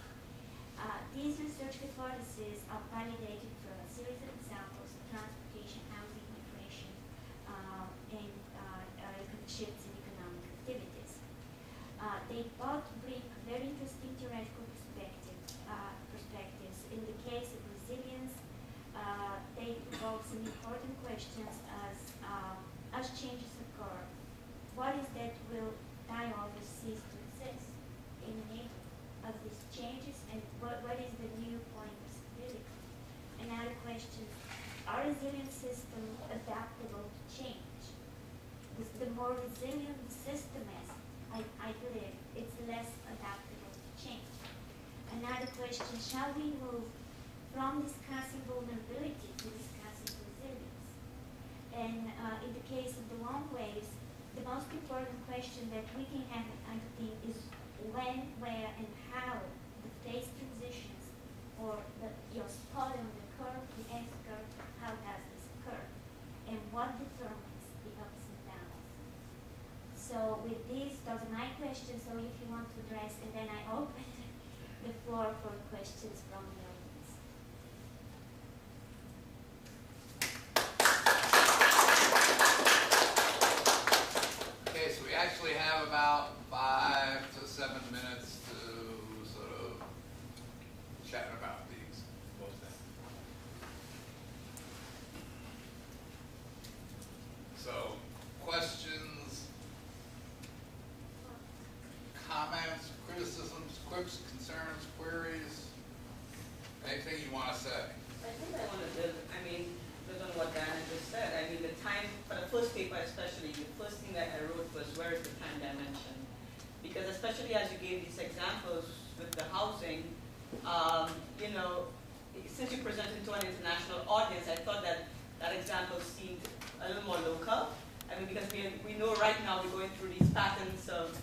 These research hypotheses are validated through a series of examples of transportation, housing, migration, and shifts in economic activities. They both bring very interesting theoretical perspectives. In the case of resilience, they involve some important questions as changes occur. What is that will die off or cease to exist in the need of these changes, and what is the new point of stability? Another question, are resilient systems adaptable to change? The more resilient the system is, I believe, it's less adaptable to change. Another question, shall we move from discussing vulnerability to discussing resilience? And in the case of the long waves, the most important question that we can have, I think, is when, where, and how the phase transitions, or your spot on the curve, the S-curve, how does this occur? And what determines the ups and downs? So with these, those are my questions, so if you want to address, and then I open the floor for questions from the audience. Okay, so we actually have about 5 to 7 minutes to sort of chat about these, both things. So, questions, comments, criticisms, quips, concerns, queries, anything you want to say? I think I want to build on what Diana just said. I mean, the time, for the first paper especially, the first thing that I wrote was, where is the time dimension? Because especially as you gave these examples with the housing, you know, since you presented to an international audience, I thought that that example seemed a little more local. I mean, because we know right now we're going through these patterns of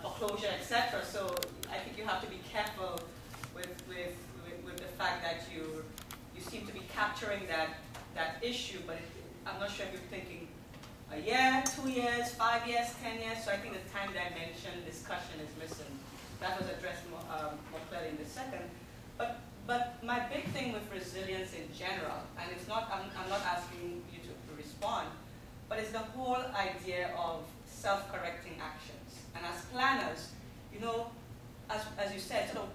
foreclosure, etc. So I think you have to be careful with the fact that you seem to be capturing that issue, but I'm not sure if you're thinking a year, 2 years, 5 years, 10 years. So I think the time dimension discussion is missing. That was addressed more clearly in the second. But my big thing with resilience in general, and it's not, I'm not asking you to respond, but it's the whole idea of self-correcting actions. And as planners, you know, as you said, sort of,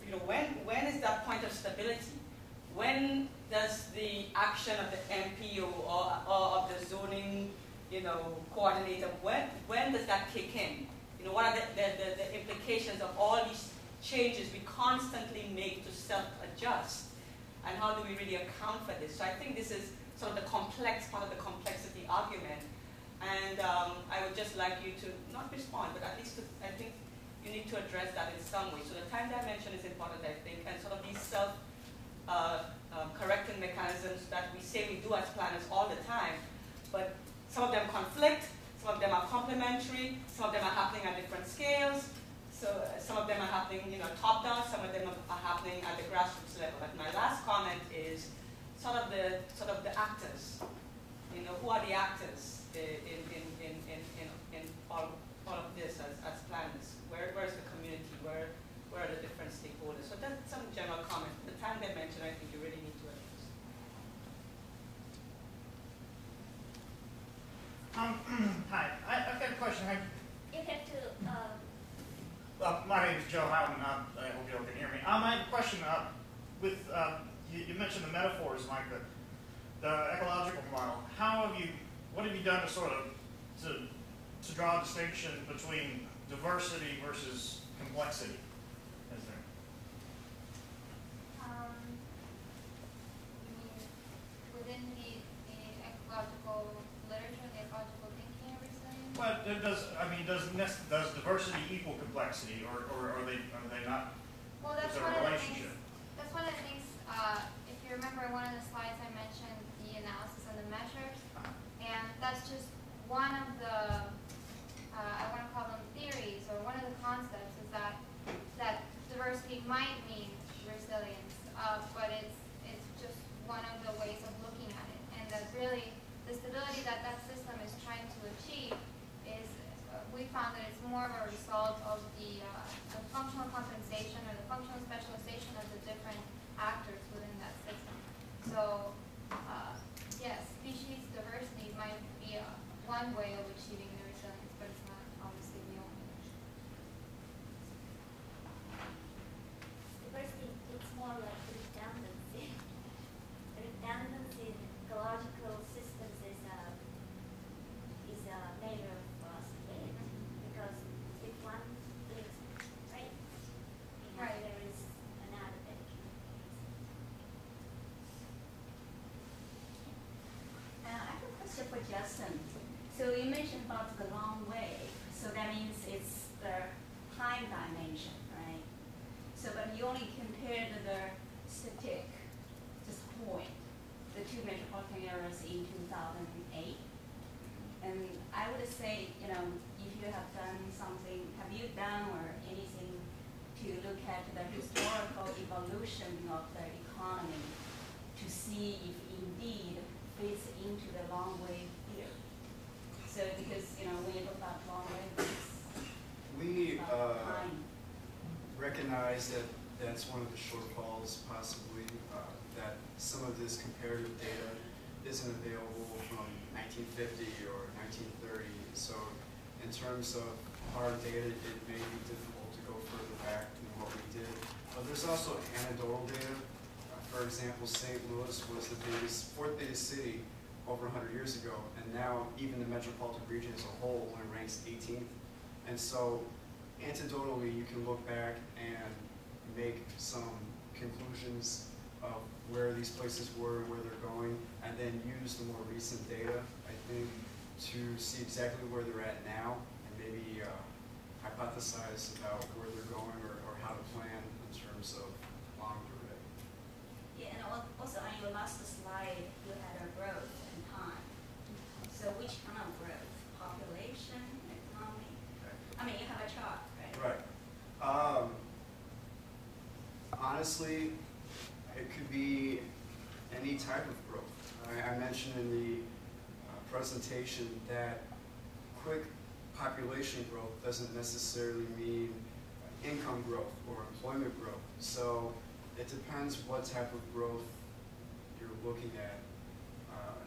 you know, when is that point of stability? When does the action of the MPO or of the zoning, you know, coordinator, when does that kick in? You know, what are the implications of all these changes we constantly make to self-adjust? And how do we really account for this? So I think this is sort of the complex part of the complexity argument. And I would just like you to not respond, but at least to, I think, you need to address that in some way. So the time dimension is important, I think, and sort of these correcting mechanisms that we say we do as planners all the time, but some of them conflict, some of them are complementary, some of them are happening at different scales, so some of them are happening, top down, some of them are happening at the grassroots level. But my last comment is sort of the actors. Who are the actors in all of this as planners? Where's the community? Where are the different stakeholders? So that's some general comment. The time dimension, I think you really need to address. Hi, I've got a question. You have to, My name is Joe Howden. I hope you all can hear me. I have a question. You mentioned the metaphors, like the ecological model. What have you done to draw a distinction between diversity versus complexity? Is there? You mean within the ecological literature, the ecological thinking and resilience? Well, does diversity equal complexity, or are they not? Well, that's is there one a of the relationship? things. That's one of the things. If you remember, one of the slides I mentioned the analysis and the measures, and that's just one of the. I want to call them theories, or one of the concepts is that diversity might mean resilience, but it's just one of the ways of looking at it, and that really the stability that system is trying to achieve is we found that it's more of a result of the functional compensation or the functional specialization of the different actors within that system. So yes, species diversity might be one way of achieving the resilience, but it's not obviously the only way. diversity, it's more like redundancy. Redundancy in ecological systems is a measure of stability, because if one leaves, right? Right. There is another that can replace it. I have a question for Justin. So you mentioned about the long way. So that means it's the time dimension, right? So, but you only compared the static, just point, the two metropolitan areas in 2008. And I would say, if you have done something, have you done or anything to look at the historical evolution of the economy to see if indeed fits into the long way theory? So because, when you talk about long way, We it's about time. recognize that that's one of the shortfalls, possibly, that some of this comparative data isn't available from 1950 or 1930. So in terms of hard data, it may be difficult to go further back than what we did. But there's also anecdotal data. For example, St. Louis was the fourth biggest city over 100 years ago, and now even the metropolitan region as a whole only ranks 18th. And so anecdotally, you can look back and make some conclusions of where these places were and where they're going, and then use the more recent data, I think, to see exactly where they're at now, and maybe hypothesize about where they're going or how to plan in terms of long duration. Yeah, and also on your last slide, you had a growth and time. So which kind of growth? Population, economy? I mean, you have a chart, right? Right. Honestly, it could be any type of growth. I mentioned in the presentation that quick population growth doesn't necessarily mean income growth or employment growth. So it depends what type of growth you're looking at.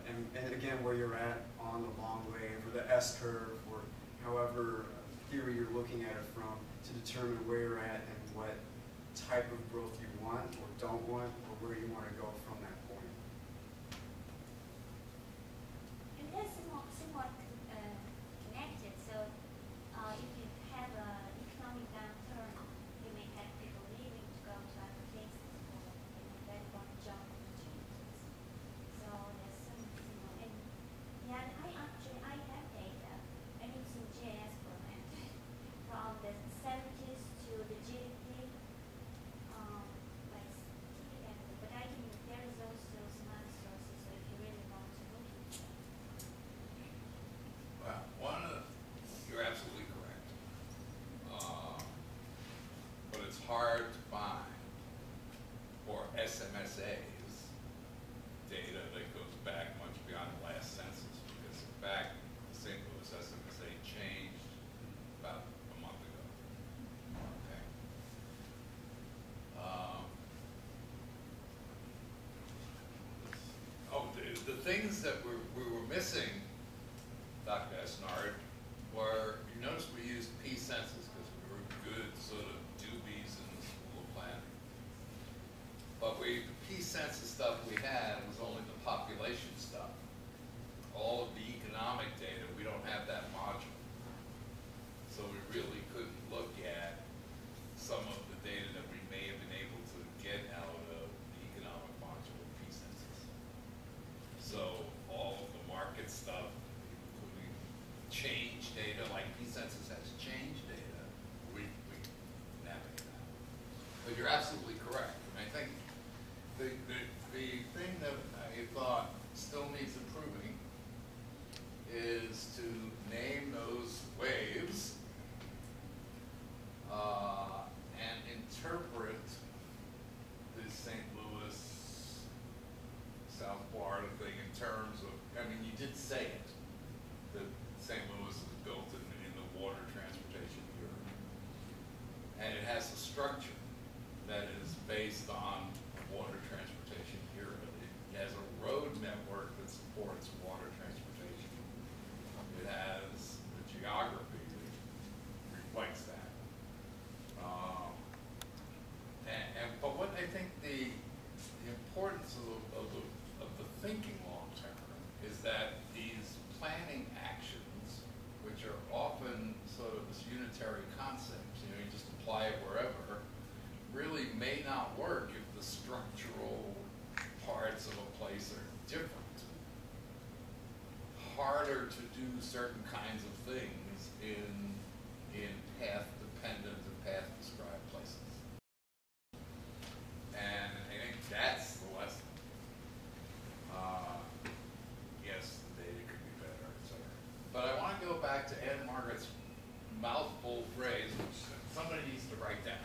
And again, where you're at on the long wave or the S curve, or however theory you're looking at it from, to determine where you're at and what type of growth you want or don't want, or where you want to go from that point. And that's somewhat connected. So if you have an economic downturn, you may have people leaving to go to other places for better job opportunities. So there's some similar. And yeah, I have data, and it's in JS format from the 70s the things that we were missing, Dr. Esnard, were, you notice we used P census because we were good sort of doobies in the School of Planning. But the P census stuff we had was only the population stuff. All of the economic data, we don't have that module. So we really couldn't look at some of the data that we may have been able to get out of the economic module of P census. So all of the market stuff, including change data, like P census has change data, we navigate that. But you're absolutely correct. And I think the thing that I thought still needs improving is to name those waves and interpret the St. Louis, South Florida thing in terms of, I mean, you did say it, that St. Louis was built in the water transportation bureau. And it has a structure that is based on water transportation bureau. It has a road network that supports water transportation. It has the geography that reflects that. But what I think the importance of the thinking long term is that these planning actions, which are often sort of this unitary concepts, you know, you just apply it wherever, really may not work if the structural parts of a place are different. Harder to do certain kinds of things in path-dependent and path-described places. And I think that's the lesson. Yes, the data could be better, et cetera. But I want to go back to Anne Margaret's mouthful phrase, which somebody needs to write down.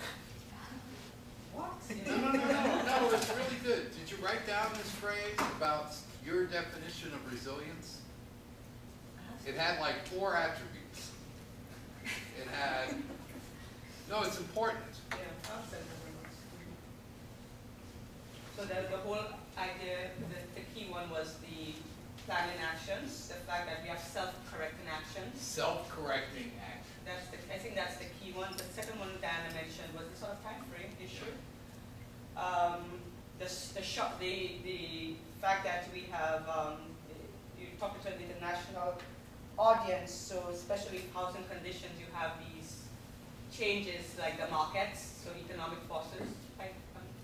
What? No, it's really good. Did you write down this phrase about your definition of resilience? It had like 4 attributes. It had, no, it's important. Yeah, I'll send them. So the whole idea, the key one was the planning actions, the fact that we have self-correcting actions. Self-correcting action. I think that's the key one. The second one Diana mentioned was the sort of time frame issue. The fact that we have, you talked to an international audience, so especially housing conditions, you have these changes like the markets, so economic forces.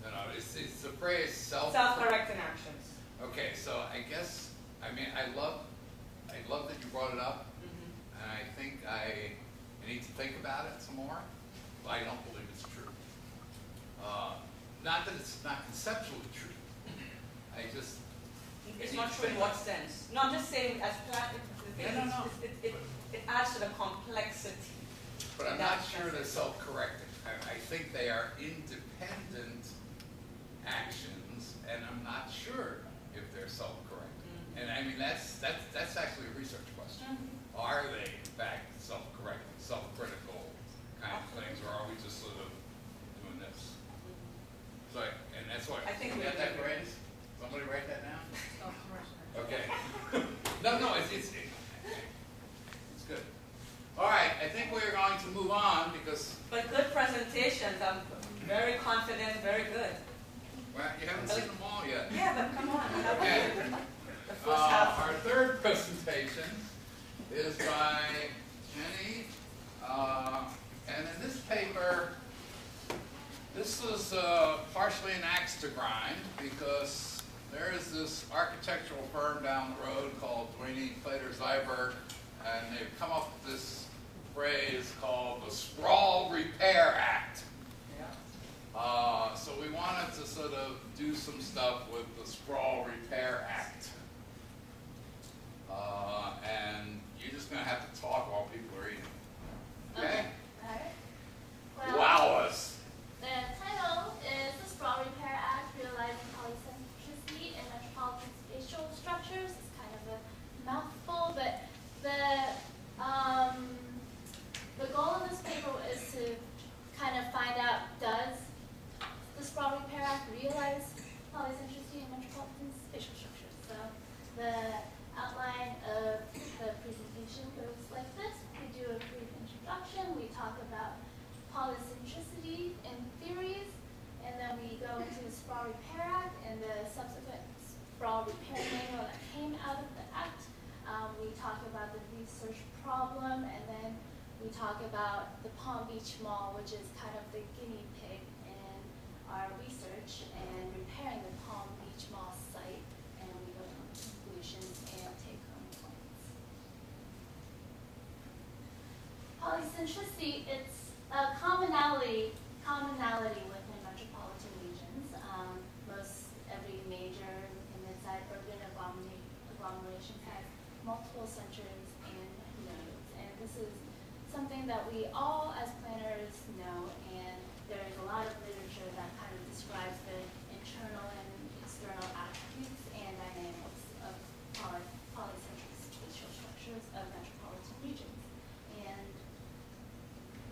No, it's the phrase self-correcting actions. Okay, so I guess, I mean, I love that you brought it up, and I think I need to think about it some more, but I don't believe it's true. Not that it's not conceptually true. It's not true in what sense? Not just saying as No. It adds to the complexity. But I'm not sure they're self-correcting. I think they are independent actions, and I'm not sure if they're self-correcting. And I mean, that's actually a research question. Are they, in fact, self-correcting, self-critical kind of things, or are we just sort of doing this? So, and that's why. I think you got that phrase? Somebody write that down? Okay. No, it's good. All right, I think we're going to move on because. But good presentations. I'm very confident, very good. Well, you haven't seen them all yet. Yeah, but come on. Okay. The first half. Our third presentation is by Jenny, and in this paper, this is partially an axe to grind because there is this architectural firm down the road called Duane Plater Zyberg, and they've come up with this phrase called the Sprawl Repair Act. So we wanted to sort of do some stuff with the Sprawl Repair Act. And you're just going to have to talk while people are eating. Okay? Alright. Well, Wow us. The title is The Sprawl Repair Act, Realizing Polycentricity in Metropolitan Spatial Structures. It's kind of a mouthful, but the goal of this paper is to kind of find out, does the Sprawl Repair Act realize polycentricity in metropolitan spatial structures? So The outline of the presentation goes like this. We do a brief introduction. We talk about polycentricity and theories, and then we go into the Sprawl Repair Act and the subsequent Sprawl Repair Manual that came out of the act. We talk about the research problem, and then we talk about the Palm Beach Mall, which is kind of the guinea pig in our research and repairing the Palm Beach Mall site, and we go to conclusions and take-home points. Polycentricity, it's a commonality within metropolitan regions. Most every major and mid-sized urban agglomeration has multiple centers and nodes, and this is something that we all as planners know, and there's a lot of literature that kind of describes the internal and external attributes and dynamics of polycentric spatial structures of metropolitan regions. And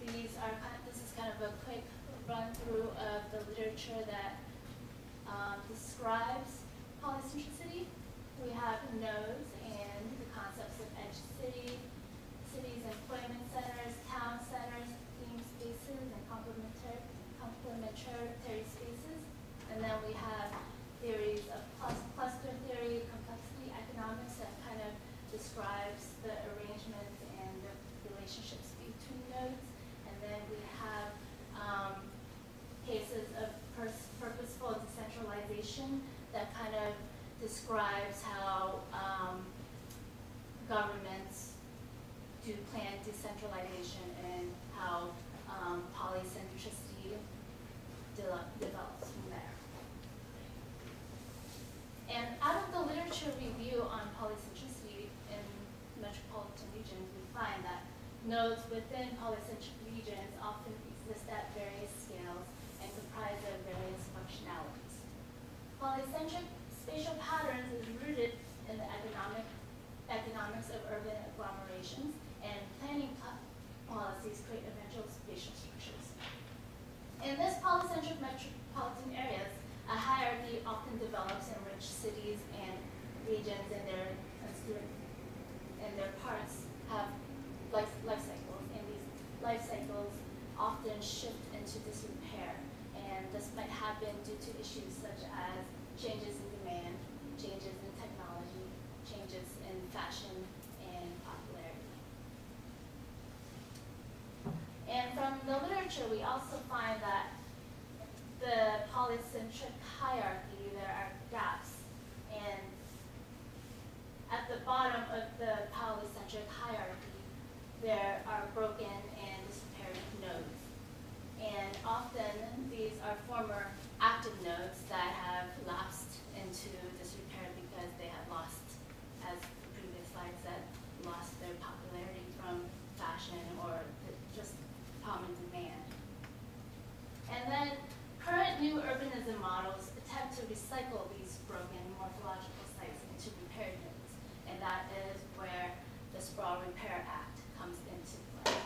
this is kind of a quick run through of the literature that describes polycentricity. We have nodes and the concepts of edge city, cities, employment centers, town centers, theme spaces, and complementary spaces. And then we have theories of cluster theory, complexity economics that kind of describes the arrangements and the relationships between nodes. And then we have cases of purposeful decentralization that kind of describes how governments do plan decentralization and how polycentricity develops from there. And out of the literature review on polycentricity in metropolitan regions, we find that nodes within polycentric regions often exist at various scales and comprise of various functionalities. Polycentric spatial patterns is rooted in the economics of urban agglomerations, and planning policies create eventual spatial structures. In this polycentric metropolitan areas, a hierarchy often develops in which cities and regions and their parts have life cycles, and these life cycles often shift into disrepair, and this might happen due to issues such as changes in demand, changes in technology, changes in fashion and popularity. And from the literature, we also find that the polycentric hierarchy, there are gaps, and at the bottom of the polycentric hierarchy, there are broken and disrepaired nodes. And often these are former active nodes that have lapsed into disrepair because they have lost, as the previous slide said, lost their popularity from fashion or just common demand. And then current new urbanism models attempt to recycle these broken morphological sites into repaired nodes, and that is where the Sprawl Repair Act comes into play.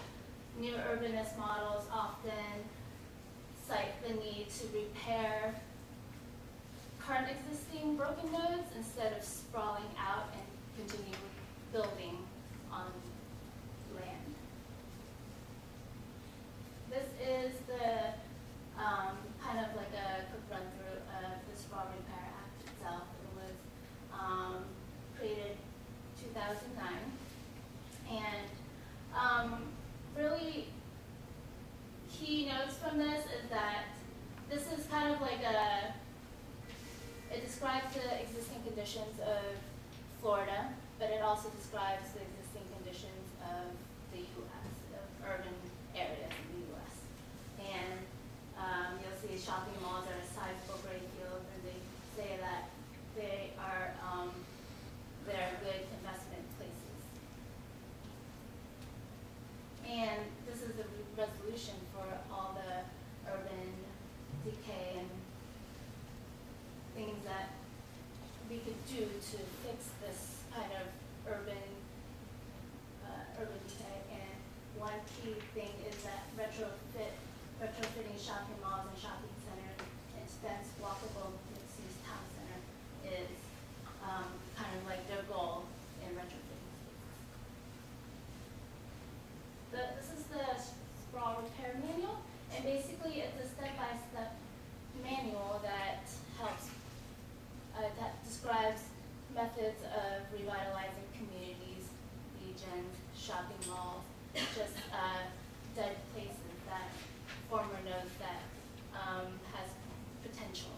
New urbanist models often cite the need to repair current existing broken nodes instead of sprawling out and continue building on land. This is the kind of like a quick run through of the Sprawl Repair Act itself. It was created 2009, and really key notes from this is that this is kind of like it describes the existing conditions of Florida, but it also describes the existing conditions of the U.S., of urban areas in the U.S. And you'll see shopping malls are a sizable gray field, and they say that they're good investment places. And this is the resolution for all the urban decay and things that we could do to fix this kind of urban decay. And one key thing is that And basically, it's a step-by-step manual that helps, that describes methods of revitalizing communities, regions, shopping malls, just dead places that former knows that has potential.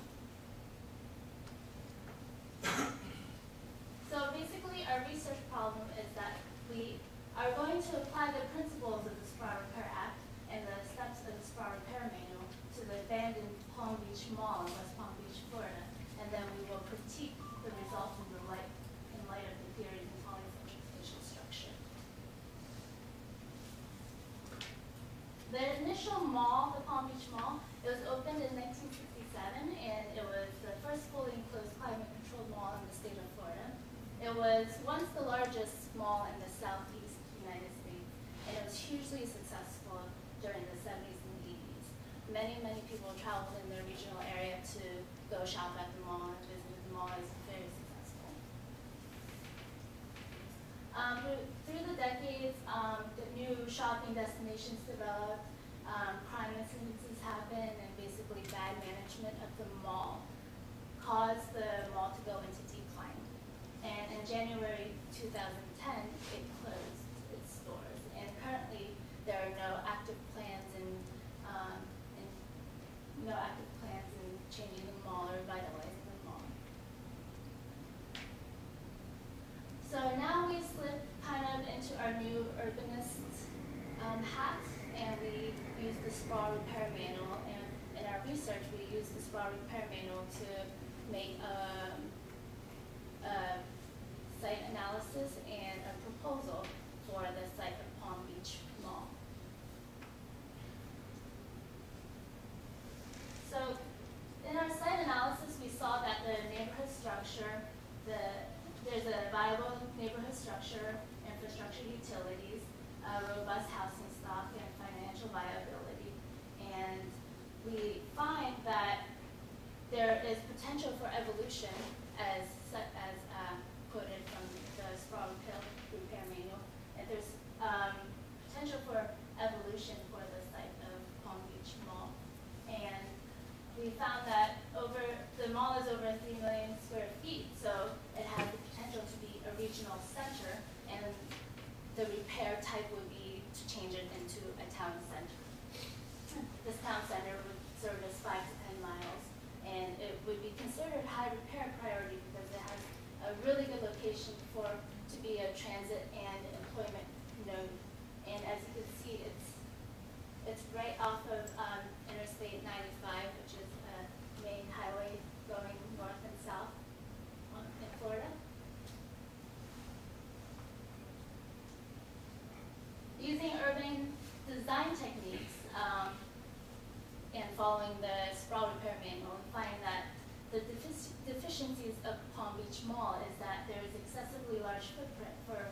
So basically, our research problem is that we are going to apply the principles of the Sprawl Repair Act and the steps of the Sprawl Repair Manual to the abandoned Palm Beach Mall in West Palm Beach, Florida, and then we will critique the results in light of the theories in polycentric spatial structure. The initial mall, the Palm Beach Mall, it was opened in 1967, and it was the first fully enclosed climate-controlled mall in the state of Florida. It was once the largest mall in the southeast United States, and it was hugely successful during the 70s and 80s. Many, many people traveled in the regional area to go shop at the mall and visited the mall. It was very successful. Through the decades, the new shopping destinations developed, crime incidences happened, and basically bad management of the mall caused the mall to go into decline. And in January 2010, it closed its doors. And currently, there are no active plans in changing the mall or revitalizing the mall. So now we slip kind of into our new urbanist hat, and we use the Sprawl Repair Manual. And in our research, we use the Sprawl Repair Manual to make site analysis and a proposal for the site of Palm Beach Mall. So in our site analysis, we saw that the neighborhood structure, there's a viable neighborhood structure, infrastructure utilities, robust housing stock, and financial viability. And we find that there is potential for evolution as quoted from the Sprawl Repair Manual, and there's potential for evolution for the site of Palm Beach Mall. And we found that the mall is over 3 million square feet, so it has the potential to be a regional center, and the repair type would be to change it into a town center. This town center would service 5 to 10 miles, and it would be considered high repair priority because it has a really good location to be a transit and employment node. And as you can see, it's right off of Interstate 95, which is a main highway going north and south in Florida. Using urban design techniques and following the Sprawl Repair Manual, we find that the deficiencies of Palm Beach Mall is that there is excessively large footprint for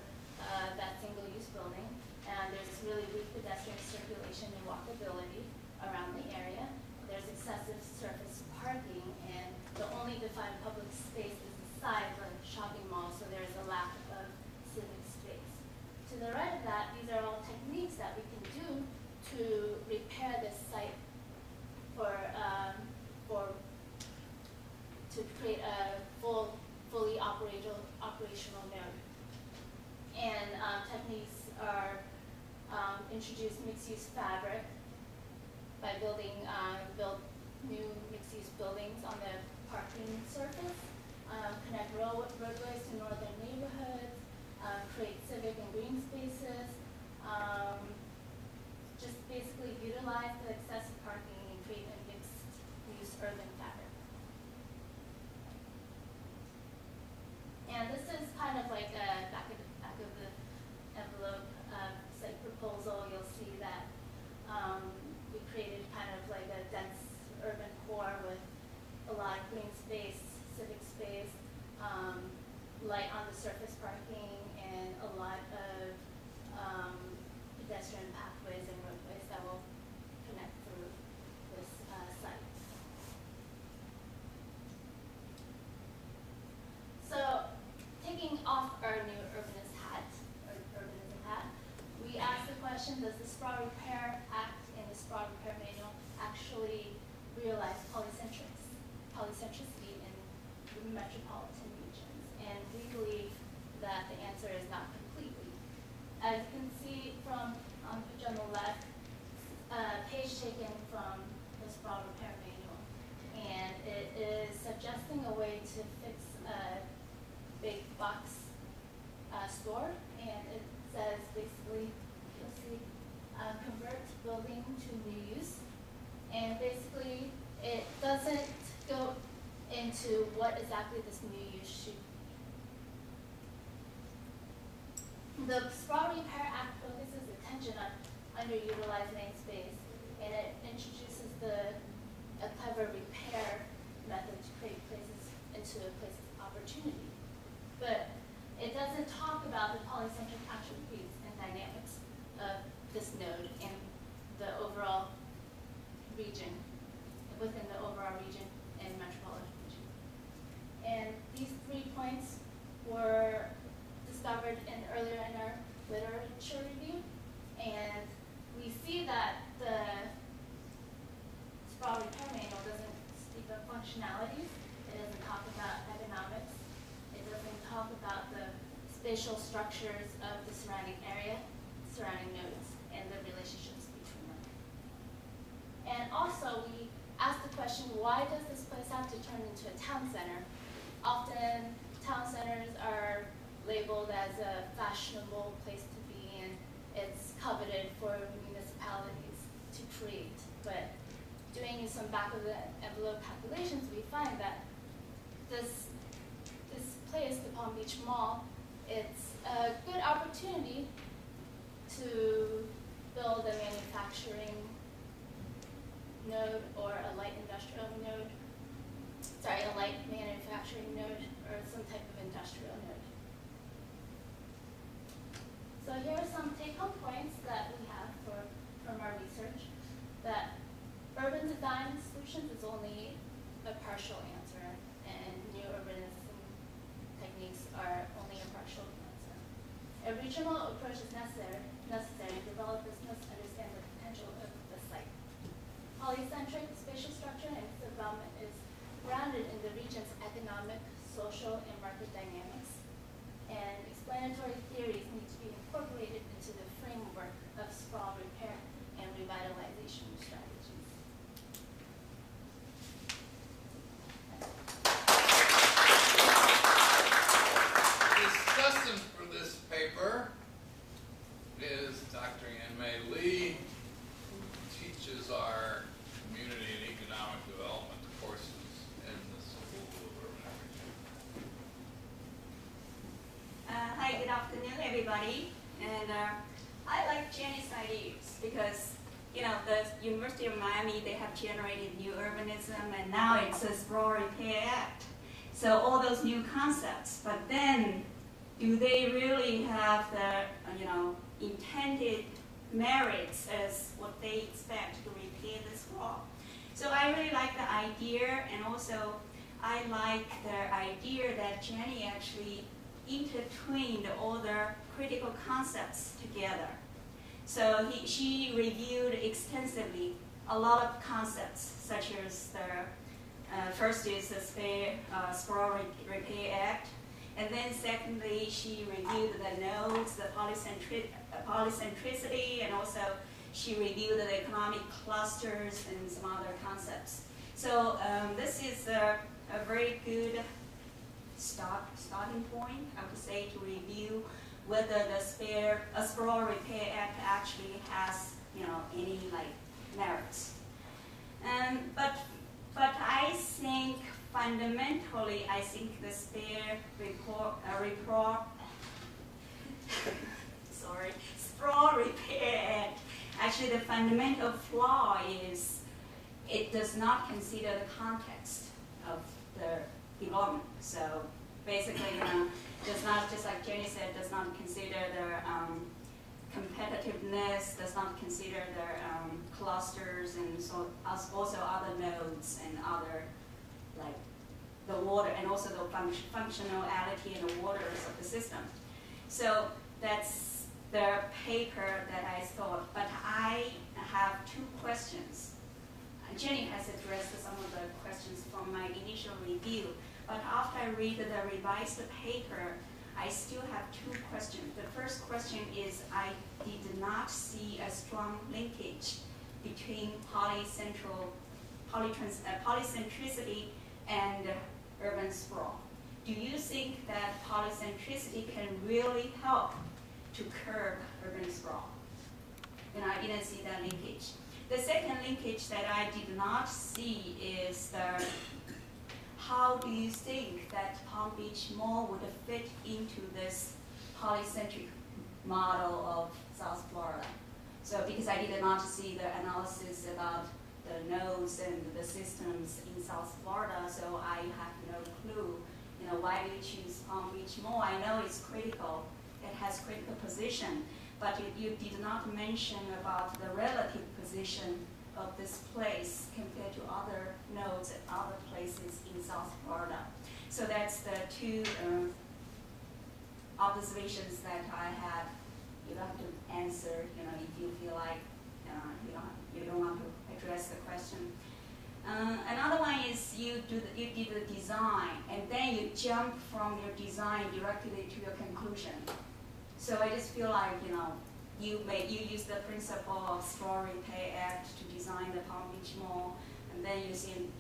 that single-use building, and there's really weak pedestrian circulation and walkability around the area. There's excessive surface parking, and the only defined public space is inside the shopping mall, so there's a lack of civic space. To the right of that, these are all techniques that we can do to repair this site to create a fully operational node. And techniques are introduce mixed-use fabric by build new mixed-use buildings on the parking surface, connect roadways to northern neighborhoods, create civic and green spaces, just basically utilize the excessive parking and create a mixed-use urban fabric. And this is kind of like a back of the envelope site proposal. You'll see that we created kind of like a dense urban core with a lot of green space, civic space, light on the surface parking, and a lot of pedestrian pathways and roadways that will metropolitan regions, and we believe that the answer is not completely. As you can see from on the left, page taken from the Sprawl Repair Manual, and it is suggesting a way to fix a big box store, and it says basically, you'll see, convert building to new use, and basically it doesn't go into what exactly this new use should be. The Sprawl Repair Act focuses attention on underutilized main space, and it introduces a clever repair method to create places into a place of opportunity. But it doesn't talk about the polycentric attributes and dynamics of this node and the overall region, within the overall region and metropolitan region. And these 3 points were discovered earlier in our literature review, and we see that the Sprawl Repair Manual doesn't speak of functionalities, it doesn't talk about economics, it doesn't talk about the spatial structures of the surrounding area, surrounding nodes, and the relationships between them. And also, we asked the question, why does this place have to turn into a town center? Often, town centers are labeled as a fashionable place to be, and it's coveted for municipalities to create. But doing some back of the envelope calculations, we find that this place, the Palm Beach Mall, it's a good opportunity to build a manufacturing node or a light industrial node, a light manufacturing node or some type of industrial node. So here are some take-home points that we have from our research, that urban design solutions is only a partial answer, and new urbanism techniques are only a partial answer. A regional approach is necessary. Developers must understand the potential of the site. Polycentric spatial structure and development is grounded in the region's economic, social, and market dynamics. And explanatory theories need to be incorporated into the framework of sprawl repair and revitalization strategies. Discussant for this paper is Dr. Ann-May Lee, who teaches our community and economic development courses in the School of Urban Energy. Hi, good afternoon, everybody. And I like Jenny's ideas because, you know, the University of Miami, they have generated new urbanism, and now it's a Sprawl Repair Act. So all those new concepts, but then do they really have the, intended merits as what they expect to repair the sprawl? So I really like the idea, and also I like the idea that Jenny actually intertwined all the critical concepts together. So she reviewed extensively a lot of concepts, such as the first is the Sprawl Repair Act, and then secondly, she reviewed the nodes, the polycentricity, and also she reviewed the economic clusters and some other concepts. So this is a very good starting point, I would say, to review whether the Sprawl Repair Act actually has, any merits. But I think fundamentally, the Sprawl Repair Act, actually the fundamental flaw is it does not consider the context of the development. So basically, does not, just like Jenny said, does not consider the competitiveness, does not consider the clusters, and so also other nodes and other, like the water, and also the functionality and the waters of the system. So that's the paper that I thought, but I have 2 questions. Jenny has addressed some of the questions from my initial review, But after I read the revised paper, I still have two questions. The first question is I did not see a strong linkage between polycentricity and urban sprawl. Do you think that polycentricity can really help to curb urban sprawl? And I didn't see that linkage. The second linkage that I did not see is how do you think that Palm Beach Mall would fit into this polycentric model of South Florida? So because I did not see the analysis about the nodes and the systems in South Florida, so I have no clue. Why do you choose Palm Beach Mall? I know it's critical. It has critical position, but you did not mention about the relative position of this place compared to other nodes and other places in South Florida. So that's the two observations that I have. You don't have to answer, if you feel like you don't want to address the question. Another one is you did the design, and then you jump from your design directly to your conclusion. So I just feel like you use the principle of Sprawl Repair Act to design the Palm Beach Mall, and then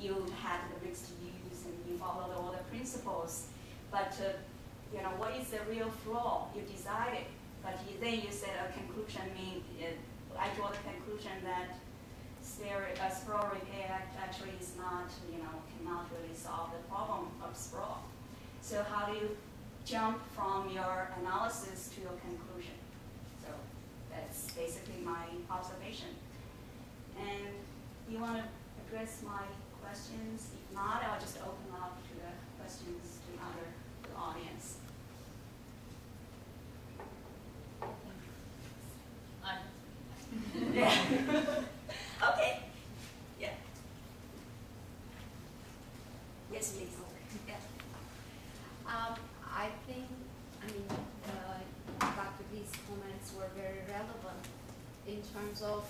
you had the mixed use and you followed all the principles. But what is the real flaw? You decided, but then you said a conclusion. I draw the conclusion that Sprawl Repair Act actually is not, cannot really solve the problem of sprawl. So how do you jump from your analysis to your conclusion? So that's basically my observation. And you want to address my questions? If not, I'll just open up to the questions to the audience. Yeah. Okay. Yeah. Yes, please. Yeah. I think, Dr. Lee's comments were very relevant in terms of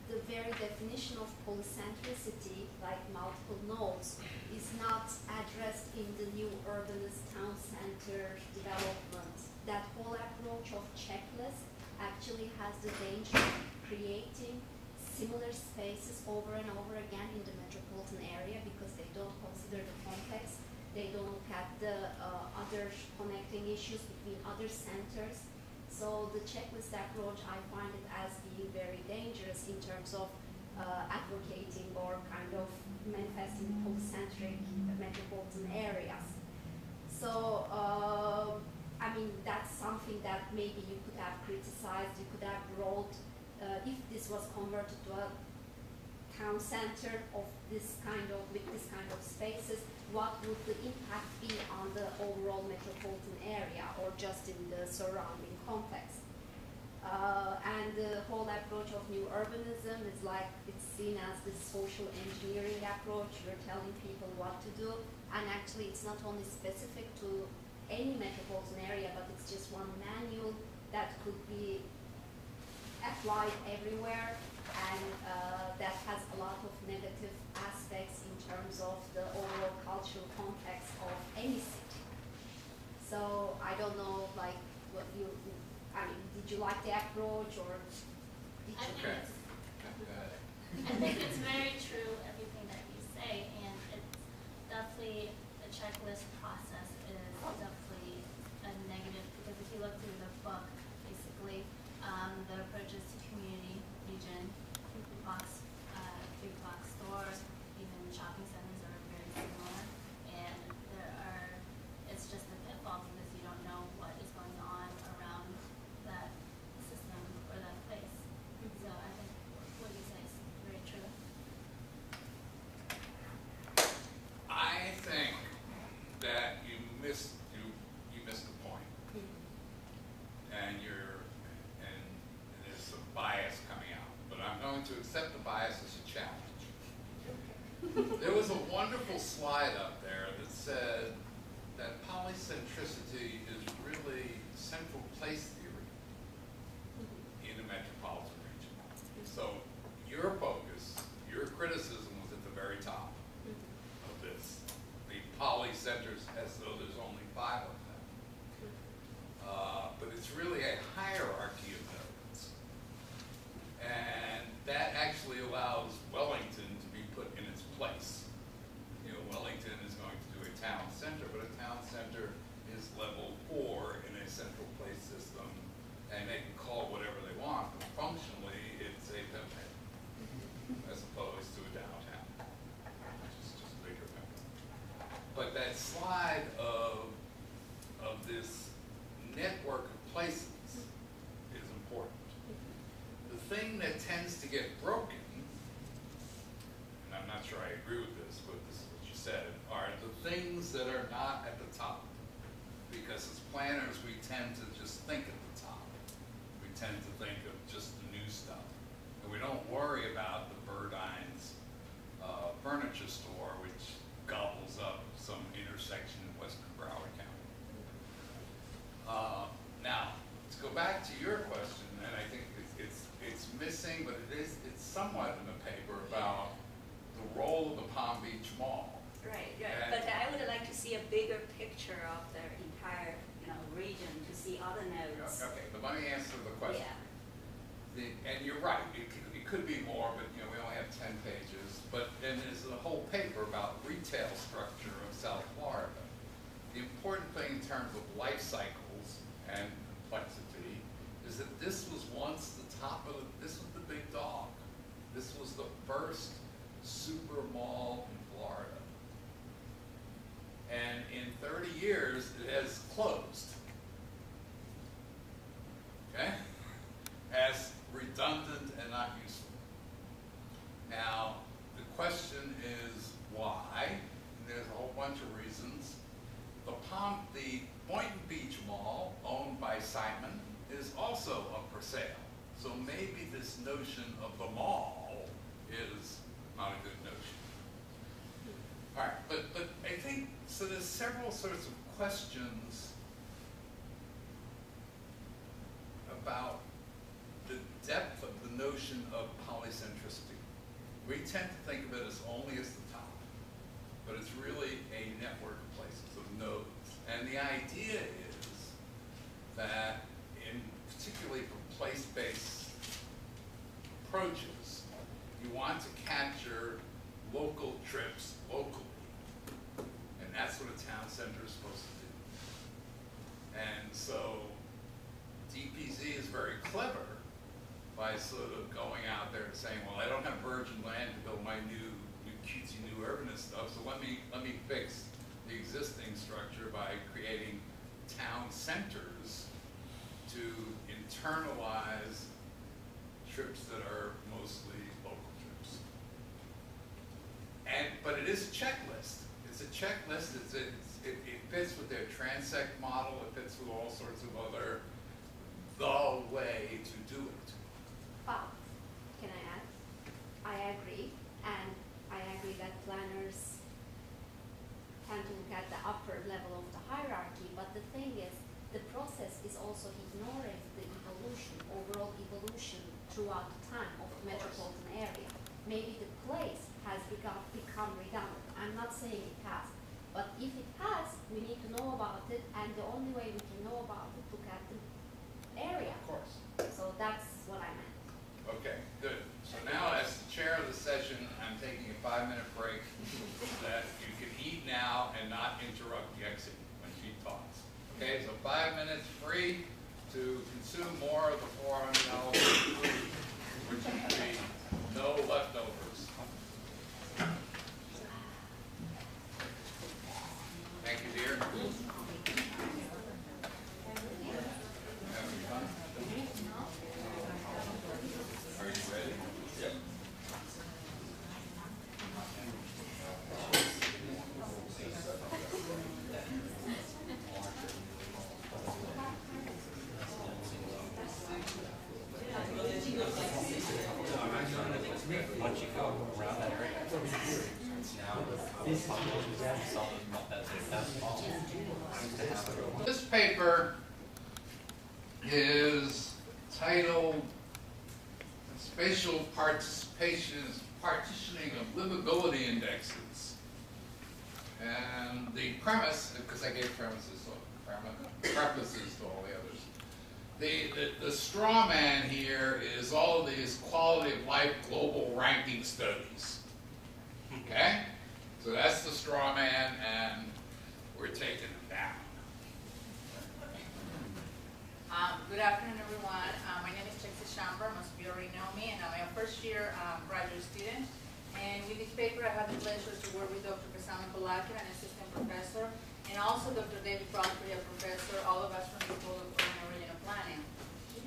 the very definition of polycentricity, like multiple nodes, is not addressed in the new urbanist town center development. That whole approach of checklist actually has the danger of creating similar spaces over and over again in the metropolitan area because they don't consider the context. They don't look at the other connecting issues between other centers. So the checklist approach, I find it as being very dangerous in terms of advocating or kind of manifesting polycentric metropolitan areas. So, that's something that maybe you could have criticized, you could have wrote, if this was converted to a town center of with this kind of spaces, what would the impact be on the overall metropolitan area or just in the surrounding context? And the whole approach of new urbanism is like, it's seen as this social engineering approach. You're telling people what to do, and actually it's not only specific to any metropolitan area, but it's just one manual that could be applied everywhere, and that has a lot of negative aspects in terms of the overall cultural context of any city. So I don't know, like, did you like the approach, or did you? Okay. I think it's very true, everything that you say, and it's definitely, the checklist process is definitely a negative, because if you look through the book, basically, the approaches to community, region, big box store, even shopping centers are very similar, and it's just a pitfall because you don't know what is going on around that system or that place. So I think what you say is very true. I think that you missed the point, and there's some bias coming out. But I'm going to accept the bias as a challenge. There was a wonderful slide up there that said that polycentricity is really central place theory in the metropolitan region. So your focus, your criticism was at the very top of this. The poly centers that slide of this network of places is important. The thing that tends to get broken, and I'm not sure I agree with this, but this is what you said, are the things that are not at the top. Because as planners, we tend to just think at the top. We tend to think of just the new stuff. And we don't worry about the Burdine's furniture store, which gobbles up some intersection in western Broward County. Now, to go back to your question, and I think it's missing, but it's somewhat in the paper about the role of the Palm Beach Mall. Right, And- but I would like to see a bigger picture of the entire, region, to see other nodes. Okay, but let me answer the question. Yeah. And you're right, it could be more, but we only have 10 pages. But then there's a whole paper about retail structure of South Florida. The important thing in terms of life cycles and complexity is that this was once the top of this was the big dog. This was the first super mall in Florida. And in 30 years, it has closed. Okay? As redundant and not useful. Now, the question is why? And there's a whole bunch of reasons. The Boynton Beach Mall, owned by Simon, is also up for sale. So maybe this notion of the mall is not a good notion. All right, but I think, so there's several sorts of questions about the depth of the notion of polycentricity. We tend to think of it as only as the top, but it's really a network of places, of nodes. And the idea is that, particularly for place-based approaches, you want to capture local trips locally. And that's what a town center is supposed to do. And so DPZ is very clever by sort of going out there and saying, well, I don't have virgin land to build my new cutesy new urbanist stuff, so let me fix the existing structure by creating town centers to internalize trips that are mostly local trips. But it is a checklist. It's a checklist. It fits with their transect model. It fits with all sorts of other the way to do it. But, can I add? I agree, and I agree that planners tend to look at the upper level of the hierarchy, but the thing is, the process is also ignoring the evolution, overall evolution throughout the time of the metropolitan area. Maybe the place has become redundant. I'm not saying it has, but if it has, we need to know about it, and the only way we can know about it, look at the area. Of course. So that's what I meant. Okay, good. So now, as the chair of the session, I'm taking a 5-minute break that you can eat now and not interrupt the exit when she talks. Okay, so 5 minutes free to consume more of the $400 food, which would be no leftovers. Thank you, dear. Having fun? Are you ready? Yep. Once you go around that area, This paper is titled Spatial Partitioning of Livability Indexes. And the premise, because I gave prefaces to all the others, the straw man here is all of these quality of life global ranking studies. Okay? So that's the straw man, and we're taking it down. Good afternoon, everyone. My name is Shamber. Most of you already know me, and I'm a first-year graduate student. And with this paper, I have the pleasure to work with Dr. Kasama Kolakin, an assistant professor and also Dr. David Bradbury, a professor, all of us from the School of Urban and Regional Planning.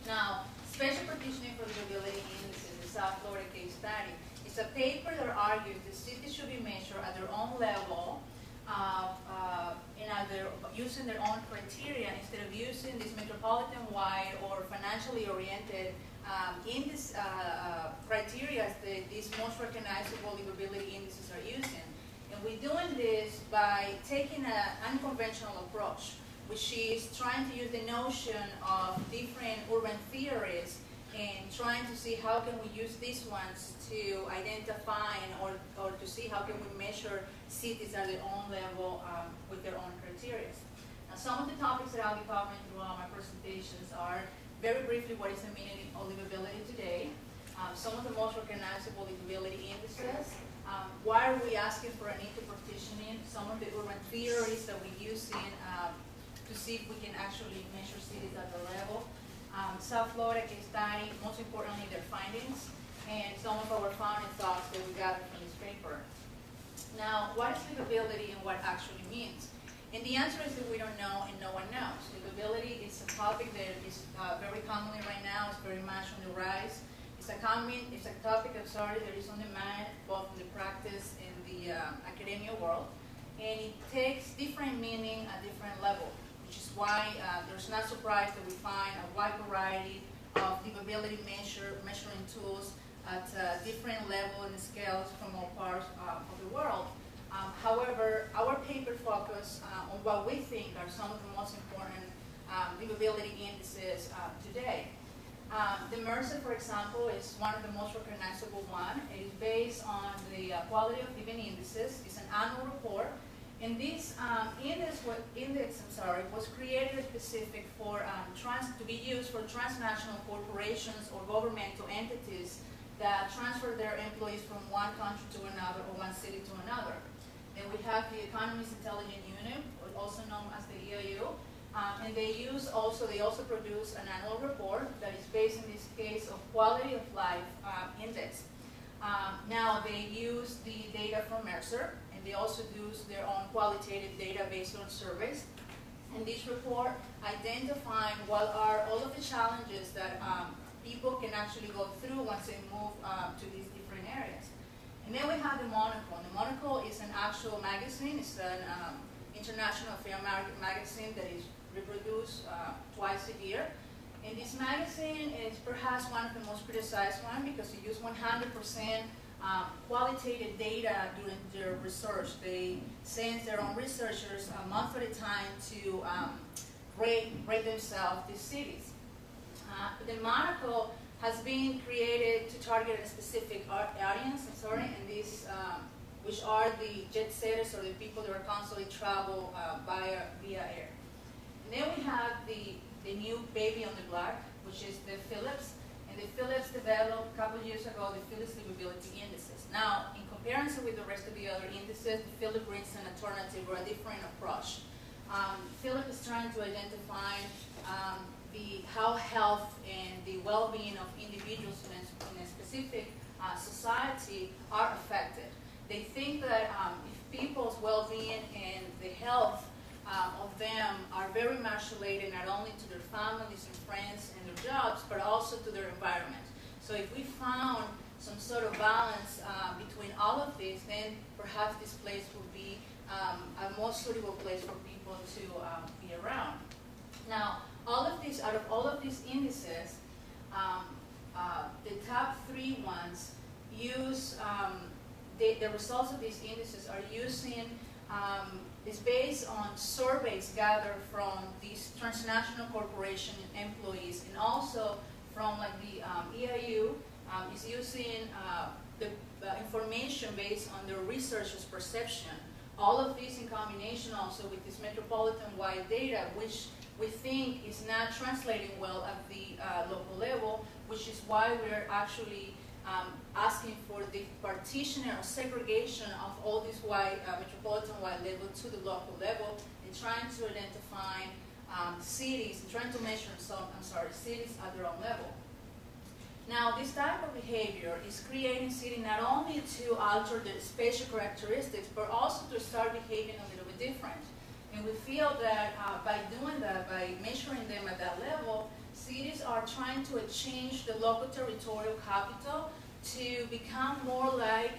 Now, Special Partitioning for Livability Indices, the South Florida case study, is a paper that argues that cities should be measured at their own level using their own criteria instead of using this metropolitan-wide or financially oriented index criteria that these most recognizable livability indices are using. And we're doing this by taking an unconventional approach, which is trying to use the notion of different urban theories and trying to see how can we use these ones to identify or to see how can we measure cities at their own level with their own criteria. Now, some of the topics that I'll be covering throughout my presentations are very briefly what is the meaning of livability today, some of the most recognizable livability indices, why are we asking for an interpartitioning, some of the urban theories that we use to see if we can actually measure cities at the level, South Florida case study, most importantly their findings, and some of our founding thoughts that we gathered from this paper. Now, what is livability and what actually means? And the answer is that we don't know and no one knows. Livability is a topic that is very commonly right now, it's very much on the rise. It's a topic, that is on demand both in the practice and the academia world. And it takes different meaning at different levels, which is why there's not surprise that we find a wide variety of livability measuring tools at different levels and scales from all parts of the world. However, our paper focus on what we think are some of the most important livability indices today. The Mercer, for example, is one of the most recognizable one. It is based on the quality of living indices. It's an annual report. And this index was created specific for to be used for transnational corporations or governmental entities that transfer their employees from one country to another or one city to another. Then we have the Economist Intelligence Unit, also known as the EIU, and they also produce an annual report that is based in this case of quality of life index. Now they use the data from Mercer, and they also use their own qualitative data based on surveys. And this report identifying what are all of the challenges that people can actually go through once they move to these different areas. And then we have the Monocle. The Monocle is an actual magazine. It's an international affair magazine that is reproduced twice a year. And this magazine is perhaps one of the most criticized ones because it uses 100% qualitative data during their research. They send their own researchers a month at a time to rate themselves these cities. The Monocle has been created to target a specific audience, and these, which are the jet setters or the people that are constantly travel via air. And then we have the new baby on the block, which is the Phillips. And the Phillips developed a couple of years ago the Phillips livability indices. Now, in comparison with the rest of the other indices, the Phillips brings an alternative or a different approach. Phillips is trying to identify how health and the well-being of individuals in a specific society are affected. They think that if people's well-being and the health of them are very much related not only to their families and friends and their jobs, but also to their environment. So if we found some sort of balance between all of these, then perhaps this place would be a more suitable place for people to be around. Now, out of all of these indices, the top 3 ones use, the results of these indices are using, is based on surveys gathered from these transnational corporation employees, and also from like the EIU is using the information based on their researchers' perception. All of these in combination also with this metropolitan-wide data, which we think is not translating well at the local level, which is why we're actually asking for the partition or segregation of all this metropolitan-wide level to the local level, and trying to identify cities, and trying to measure cities at their own level. Now, this type of behavior is creating cities not only to alter the spatial characteristics, but also to start behaving a little bit different. And we feel that by doing that, by measuring them at that level, cities are trying to change the local territorial capital to become more like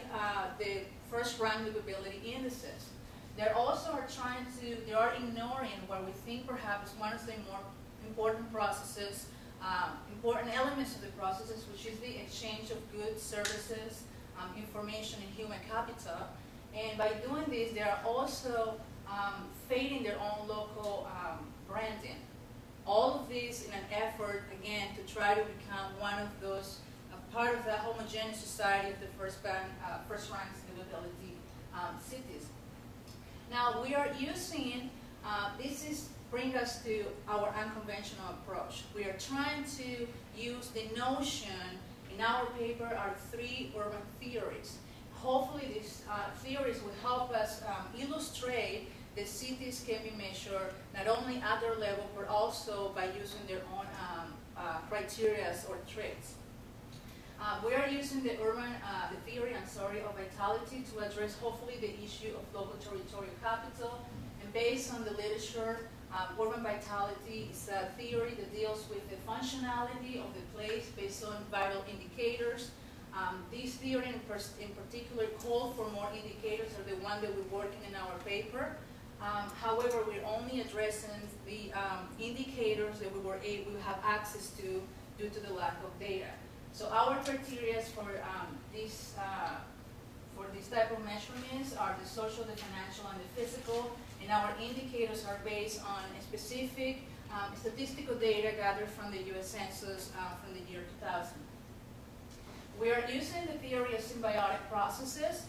the first-rank livability indices. They also are they are ignoring what we think perhaps is one of the more important processes, important elements of the processes, which is the exchange of goods, services, information, and human capital. And by doing this, they are also fading their own local branding. All of this in an effort, again, to try to become one of those, part of that homogeneous society of the first-rank livability cities. Now, we are using, bring us to our unconventional approach. We are trying to use the notion, in our paper are 3 urban theories. Hopefully these theories will help us illustrate that cities can be measured not only at their level, but also by using their own criteria or traits. We are using the theory of vitality to address hopefully the issue of local territorial capital. And based on the literature, urban vitality is a theory that deals with the functionality of the place based on vital indicators. This theory in particular called for more indicators are the one that we're working in our paper. However, we're only addressing the indicators that we have access to due to the lack of data. So our criteria for this type of measurements are the social, the financial, and the physical, and our indicators are based on a specific statistical data gathered from the U.S. Census from the year 2000. We are using the theory of symbiotic processes,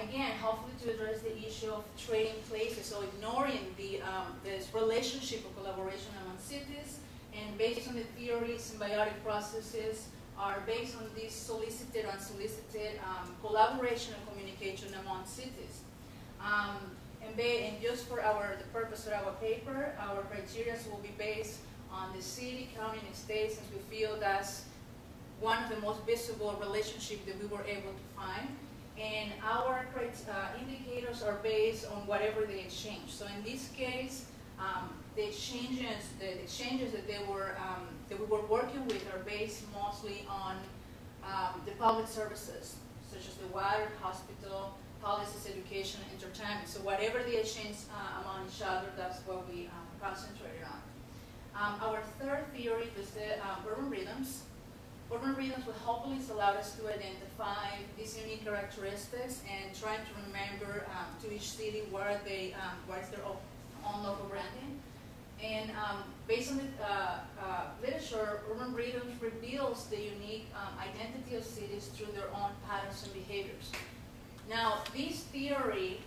again, hopefully to address the issue of trading places, so ignoring this relationship of collaboration among cities, and based on the theory, symbiotic processes are based on this solicited and unsolicited collaboration and communication among cities. And just for the purpose of our paper, our criteria will be based on the city, county, and state, since we feel that's one of the most visible relationships that we were able to find. And our indicators are based on whatever they exchange. So in this case, the exchanges that we were working with are based mostly on the public services, such as the water, hospital, policies, education, entertainment. So whatever they exchange among each other, that's what we concentrated on. Our third theory is the urban rhythms. Urban rhythms will hopefully allow us to identify these unique characteristics and try to remember to each city what is their own local branding. And based on the literature, urban rhythms reveals the unique identity of cities through their own patterns and behaviors. Now, this theory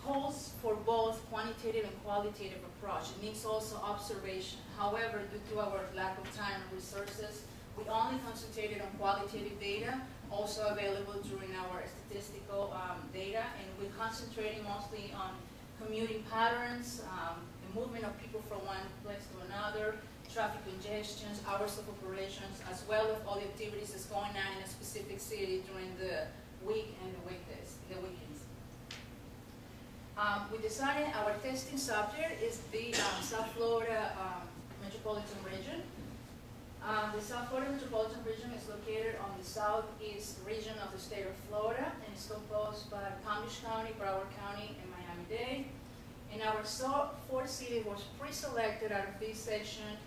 calls for both quantitative and qualitative approach. It needs also observation. However, due to our lack of time and resources, we only concentrated on qualitative data, also available during our statistical data, and we're concentrating mostly on commuting patterns, the movement of people from one place to another, traffic congestions, hours of operations, as well as all the activities that's going on in a specific city during the week and the weekdays, the weekends. We decided our testing subject is the South Florida metropolitan region. The South Florida metropolitan region is located on the southeast region of the state of Florida, and is composed by Palm Beach County, Broward County, and Miami-Dade. And our fourth city was pre-selected out of this section,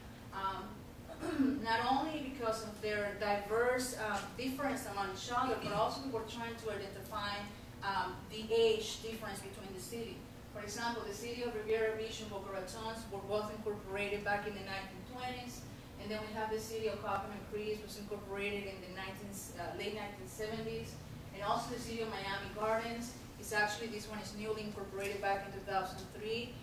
not only because of their diverse difference among each other, but also we were trying to identify the age difference between the city. For example, the city of Riviera Beach and Boca Raton were both incorporated back in the 1920s. And then we have the city of Coconut Creek, was incorporated in the late 1970s. And also the city of Miami Gardens. This one is newly incorporated back in 2003.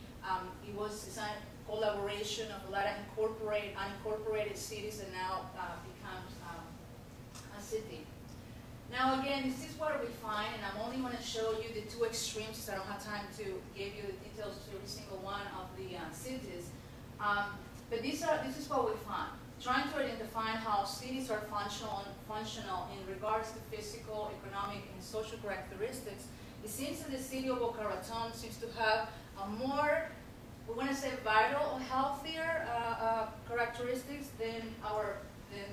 It was a collaboration of a lot of unincorporated cities that now becomes a city. Now again, this is what we find, and I'm only going to show you the two extremes because I don't have time to give you the details of every single one of the cities. But this is what we found. Trying to identify how cities are functional in regards to physical, economic, and social characteristics. It seems that the city of Boca Raton seems to have more, we want to say, vital or healthier characteristics than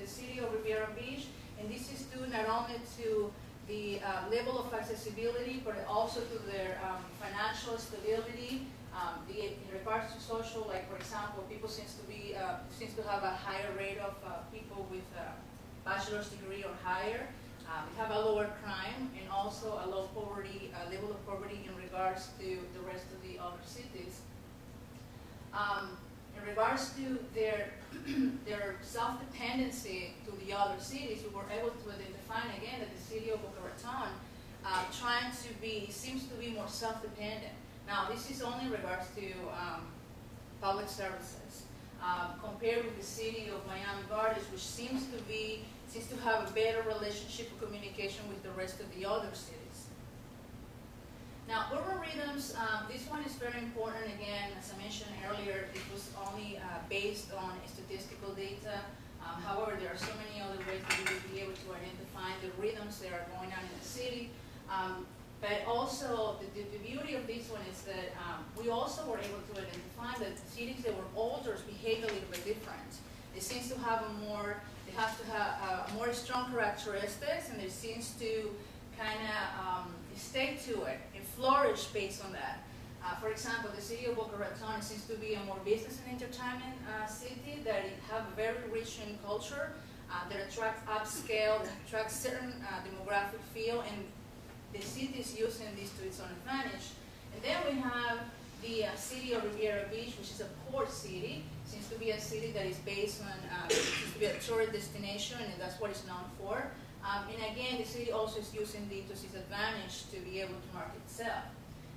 the city of Riviera Beach. And this is due not only to the level of accessibility, but also to their financial stability. In regards to social, like for example, people seems to have a higher rate of people with a bachelor's degree or higher. We have a lower crime and also a low poverty level of poverty in regards to the rest of the other cities. In regards to their self-dependency to the other cities, we were able to identify again that the city of Boca Raton seems to be more self-dependent. Now, this is only in regards to public services, compared with the city of Miami Gardens, which seems to have a better relationship of communication with the rest of the other cities. Now, urban rhythms, this one is very important. Again, as I mentioned earlier, it was only based on statistical data. However, there are so many other ways that we would be able to identify the rhythms that are going on in the city. But also, the beauty of this one is that we also were able to identify that cities that were older behave a little bit different. They seem to have they have to have more strong characteristics, and they seems to kind of stay to it and flourish based on that. For example, the city of Boca Raton seems to be a more business and entertainment city that have a very rich in culture, that attracts upscale, that attracts certain demographic feel, and the city is using this to its own advantage. And then we have the city of Riviera Beach, which is a port city. Seems to be a city that is based on, seems to be a tourist destination, and that's what it's known for. And again, the city also is using this to its advantage to be able to market itself.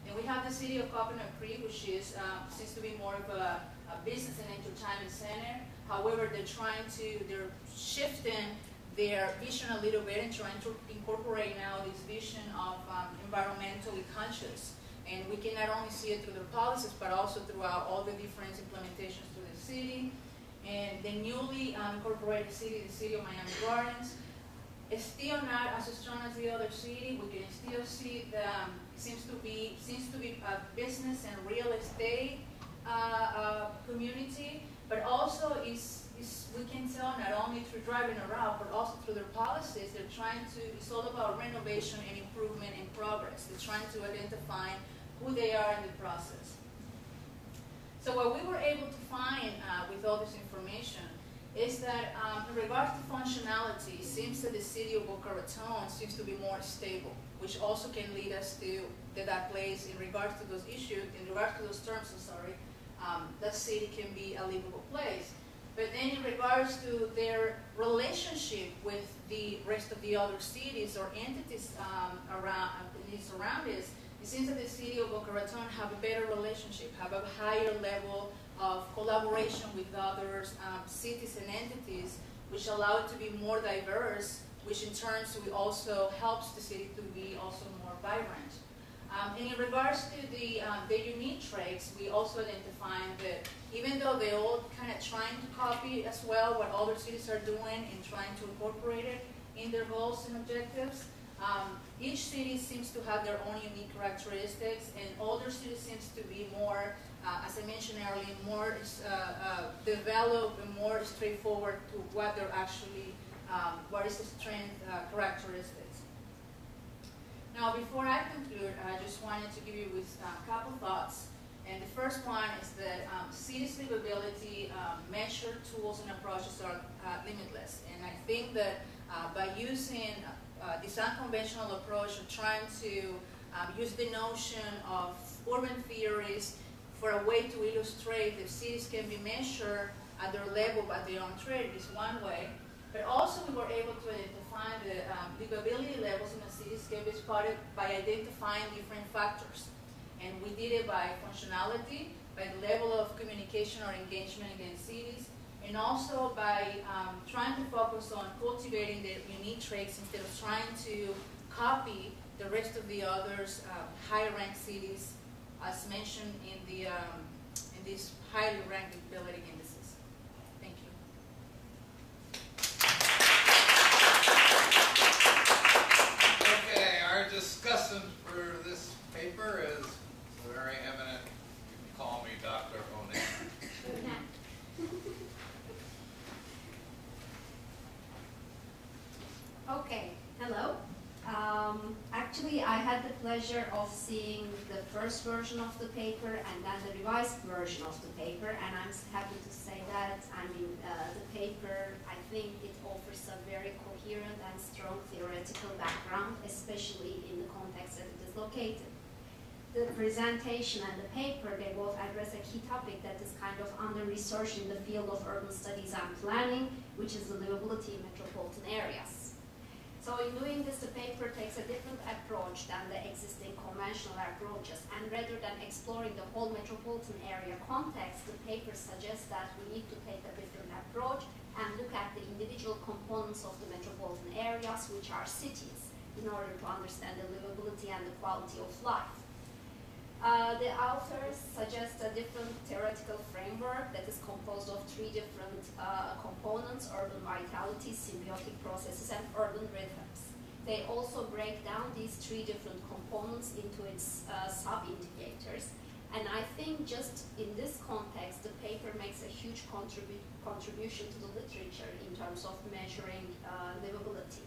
And we have the city of Coconut Creek, which is seems to be more of a business and entertainment center. However, they're shifting their vision a little bit and trying to incorporate now this vision of environmentally conscious. And we can not only see it through their policies, but also throughout all the different implementations through the city. And the newly incorporated city, the city of Miami Gardens, is still not as strong as the other city. We can still see that seems to be a business and real estate community, but also we can tell not only through driving around, but also through their policies. They're trying to. It's all about renovation and improvement and progress. They're trying to identify who they are in the process. So what we were able to find with all this information is that in regards to functionality, it seems that the city of Boca Raton seems to be more stable, which also can lead us to that place in regards to those issues, in regards to those terms, that city can be a livable place. But then in regards to their relationship with the rest of the other cities or entities around it, it seems that the city of Boca Raton have a better relationship, have a higher level of collaboration with other cities and entities, which allow it to be more diverse, which in turn also helps the city to be also more vibrant. And in regards to the unique traits, we also identify that even though they're all kind of trying to copy as well what other cities are doing and trying to incorporate it in their goals and objectives, each city seems to have their own unique characteristics, and older cities seems to be more, as I mentioned earlier, more developed and more straightforward to what they're actually, what is the strength characteristics. Now, before I conclude, I just wanted to give you with a couple thoughts. And the first one is that cities' livability measure tools and approaches are limitless. And I think that by using this unconventional approach of trying to use the notion of urban theories for a way to illustrate that cities can be measured at their level by their own trade is one way. But also we were able to identify the livability levels in the cities can be spotted by identifying different factors. And we did it by functionality, by the level of communication or engagement against cities, and also by trying to focus on cultivating their unique traits instead of trying to copy the rest of the others higher ranked cities as mentioned in these highly ranked livability indices. Thank you. Okay, our discussant for this paper is very eminent call me Dr. Onan. Okay, hello. Actually, I had the pleasure of seeing the first version of the paper and then the revised version of the paper, and I'm happy to say that, the paper, I think it offers a very coherent and strong theoretical background, especially in the context that it is located. The presentation and the paper, they both address a key topic that is kind of under-researched in the field of urban studies and planning, which is the livability in metropolitan areas. So in doing this, the paper takes a different approach than the existing conventional approaches, and rather than exploring the whole metropolitan area context, the paper suggests that we need to take a different approach and look at the individual components of the metropolitan areas, which are cities, in order to understand the livability and the quality of life. The authors suggest a different theoretical framework that is composed of three different components: urban vitality, symbiotic processes, and urban rhythms. They also break down these three different components into its sub-indicators. And I think just in this context, the paper makes a huge contribution to the literature in terms of measuring livability.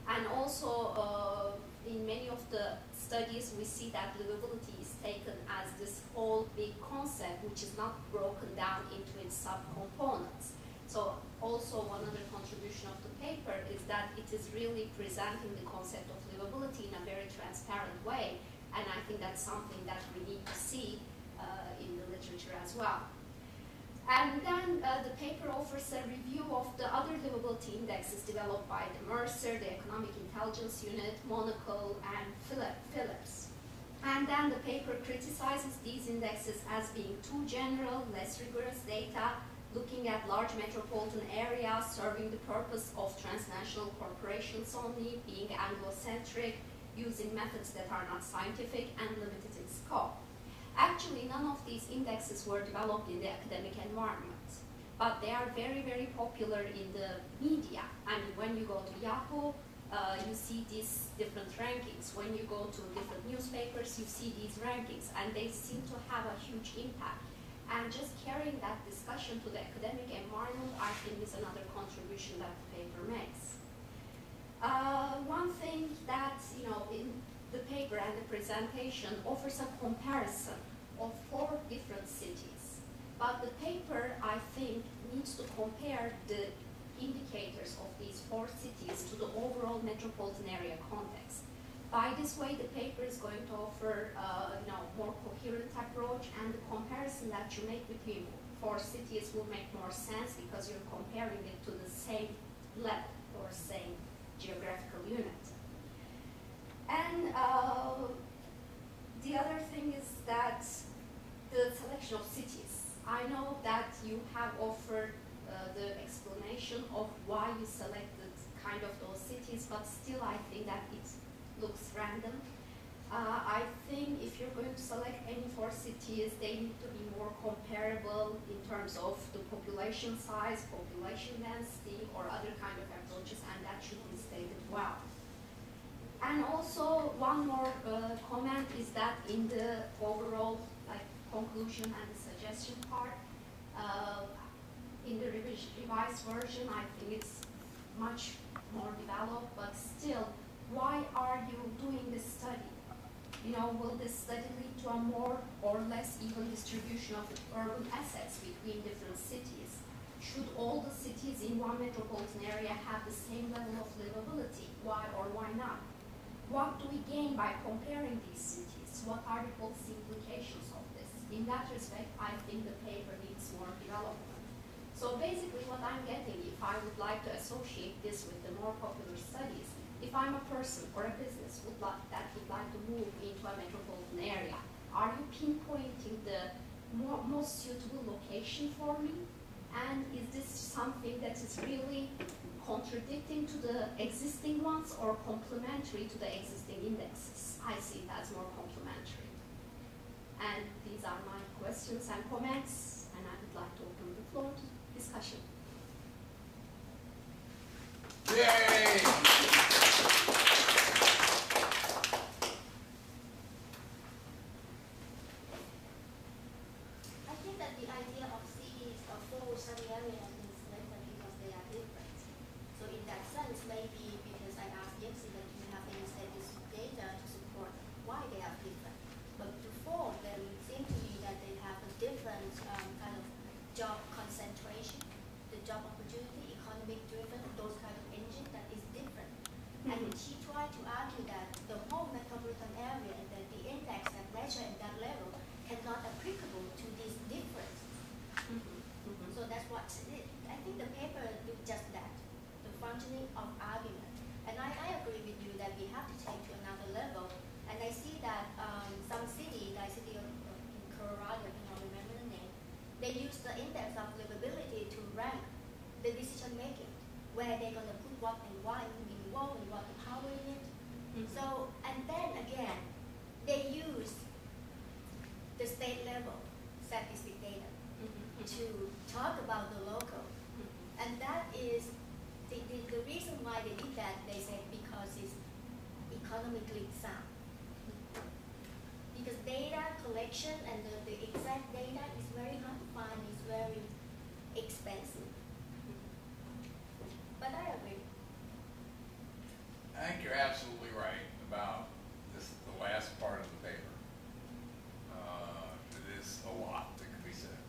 And also, in many of the studies, we see that livability is taken as this whole big concept, which is not broken down into its subcomponents. So also one other contribution of the paper is that it is really presenting the concept of livability in a very transparent way, and I think that's something that we need to see in the literature as well. And then the paper offers a review of the other livability indexes developed by the Mercer, the Economic Intelligence Unit, Monocle, and Phillips. And then the paper criticizes these indexes as being too general, less rigorous data, looking at large metropolitan areas, serving the purpose of transnational corporations only, being Anglo-centric, using methods that are not scientific, and limited in scope. Actually, none of these indexes were developed in the academic environment, but they are very, very popular in the media. I mean, when you go to Yahoo, you see these different rankings. When you go to different newspapers, you see these rankings, and they seem to have a huge impact. And just carrying that discussion to the academic environment, I think, is another contribution that the paper makes. One thing that, in the paper and the presentation offers a comparison of 4 different cities. But the paper, I think, needs to compare the indicators of these 4 cities to the overall metropolitan area context. By this way, the paper is going to offer more coherent approach, and the comparison that you make between 4 cities will make more sense because you're comparing it to the same level or same geographical unit. And the other thing is that the selection of cities. I know that you have offered the explanation of why you selected kind of those cities, but still I think that it looks random. I think if you're going to select any 4 cities, they need to be more comparable in terms of the population size, population density, or other kind of approaches, and that should be stated well. And also, one more comment is that in the overall conclusion and the suggestion part, in the revised version, I think it's much more developed, but still, why are you doing this study? Will this study lead to a more or less even distribution of urban assets between different cities? Should all the cities in one metropolitan area have the same level of livability? Why or why not? What do we gain by comparing these cities? What are the policy implications of this? In that respect, I think the paper needs more development. So basically what I'm getting, if I would like to associate this with the more popular studies, if I'm a person or a business that would like to move into a metropolitan area, are you pinpointing the most suitable location for me? And is this something that is really contradicting to the existing ones or complementary to the existing indexes? I see it as more complementary. And these are my questions and comments, and I would like to open the floor to discussion. Yay! measure at that level cannot applicable to these differences. So that's what I think the paper did just that, the functioning of argument. And I agree with you that we have to take to another level. And I see that some city, like city of in Colorado, I cannot remember the name, they use the index of livability to rank the decision making, where they're going to put what they want involved and what the power in it. So, and then again, they use the state level statistic data to talk about the local. And that is the reason why they did that, they say because it's economically sound. Because data collection and the exact data is very hard to find, it's very expensive. But I agree. I think you're absolutely right about this, the last part of the paper. It is a lot that can be said.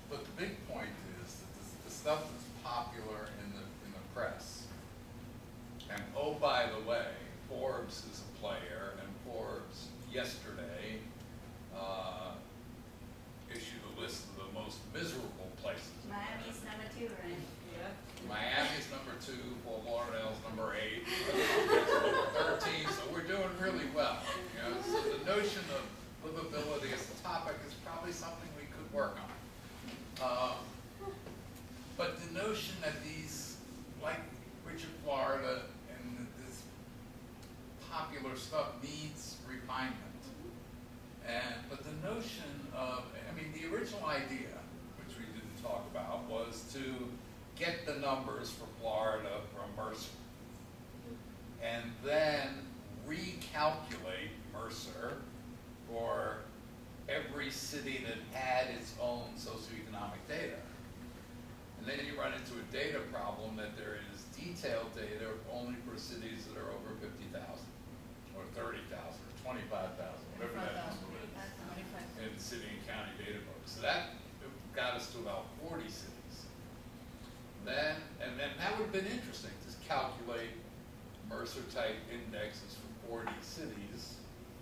But the big point is that the stuff that's popular in the press, and oh, by the way, Forbes is a player, and Forbes yesterday issued a list of the most miserable places. Miami's number 2, right? Yeah. Miami's number 2, Fort Lauderdale's number 8, 13, so we're doing really well. You know, so the notion of livability as a topic is probably something we could work on. But the notion that these, like Richard Florida and this popular stuff needs refinement. But the notion of, I mean, the original idea, which we didn't talk about, was to get the numbers for Florida from Mercer, and then recalculate Mercer for every city that had its own socioeconomic data. And then you run into a data problem that there is detailed data only for cities that are over 50,000, or 30,000, or 25,000, whatever that number is, in city and county data books. So that got us to about 40 cities. And then that would have been interesting, to calculate Mercer-type indexes for 40 cities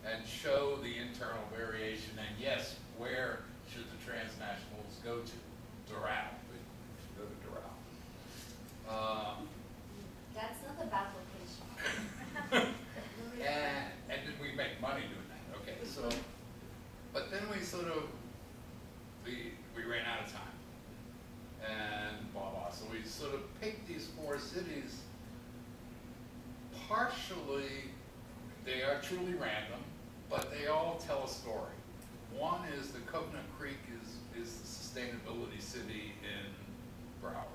and show the internal variation, and yes, where should the transnationals go to? Doral. They should go to Doral. That's not a bad location. and then we make money doing that. Okay, so, but then we sort of, we ran out of time. And blah, blah. So we sort of picked these 4 cities. Partially, they are truly random, but they all tell a story. One is the Coconut Creek is the sustainability city in Broward.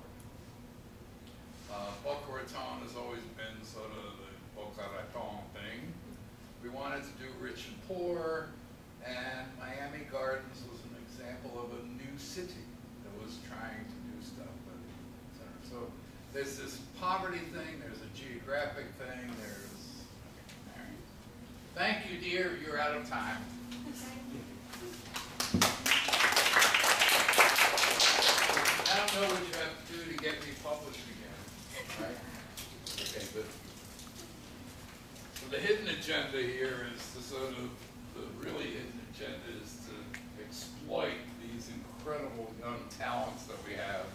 Boca Raton has always been sort of the Boca Raton thing. We wanted to do rich and poor, and Miami Gardens was an example of a new city that was trying to do stuff. So there's this poverty thing, there's a geographic thing, there's... All right. Thank you, dear. You're out of time. I don't know what you have to do to get me published again, right? Okay, but so the hidden agenda here is to sort of, the really hidden agenda is to exploit these incredible young talents that we have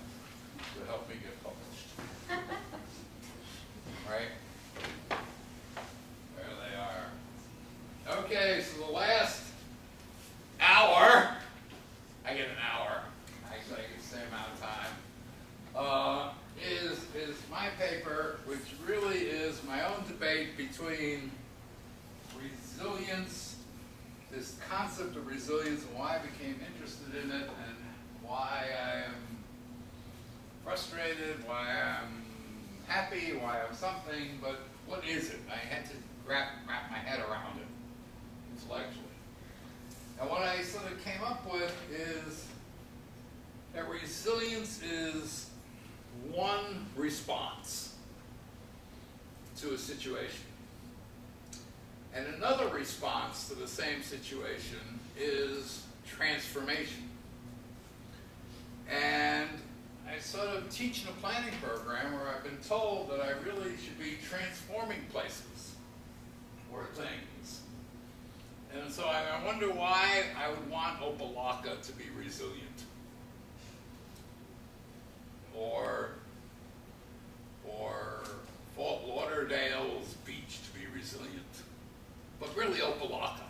to help me get published. Right? There they are. Okay, so the last hour, I get an hour, actually I get the same amount of time, is my paper, which really is my own debate between resilience, this concept of resilience, and why I became interested in it, and why I am frustrated, why I'm happy, why I'm something, but what is it? I had to wrap my head around it intellectually. And what I sort of came up with is that resilience is one response to a situation. And another response to the same situation is transformation. And I sort of teach in a planning program where I've been told that I really should be transforming places or things wonder why I would want Opelika to be resilient. Or Fort Lauderdale's beach to be resilient. But really Opelika,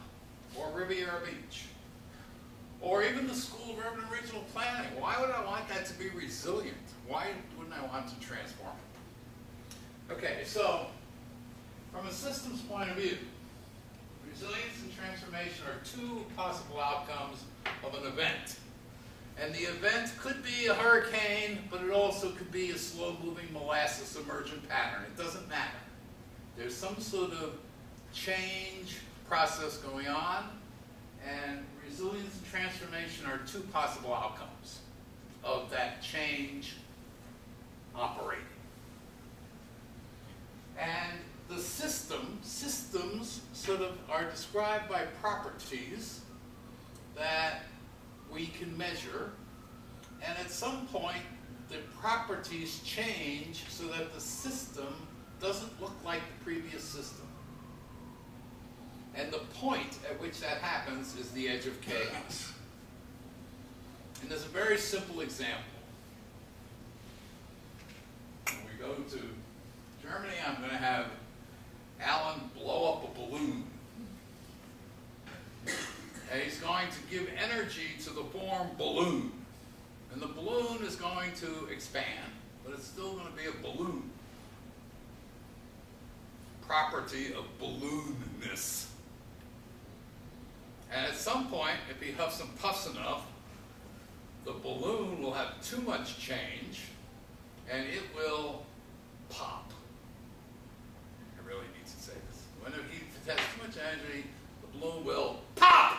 or Riviera Beach, or even the School of Urban and Regional Planning. Why would I want that to be resilient? Why wouldn't I want to transform it? Okay, so from a systems point of view, resilience and transformation are two possible outcomes of an event. And the event could be a hurricane, but it also could be a slow-moving molasses emergent pattern. It doesn't matter. There's some sort of change process going on, and resilience and transformation are two possible outcomes of that change operating. And the systems sort of are described by properties that we can measure, and at some point the properties change so that the system doesn't look like the previous system. And the point at which that happens is the edge of chaos. And there's a very simple example. When we go to Germany, I'm going to have Alan blow up a balloon. And he's going to give energy to the form balloon. And the balloon is going to expand, but it's still going to be a balloon. Property of balloonness. And at some point, if he huffs and puffs enough, the balloon will have too much change, and it will pop. I really need to say this. When he has too much energy, the balloon will pop!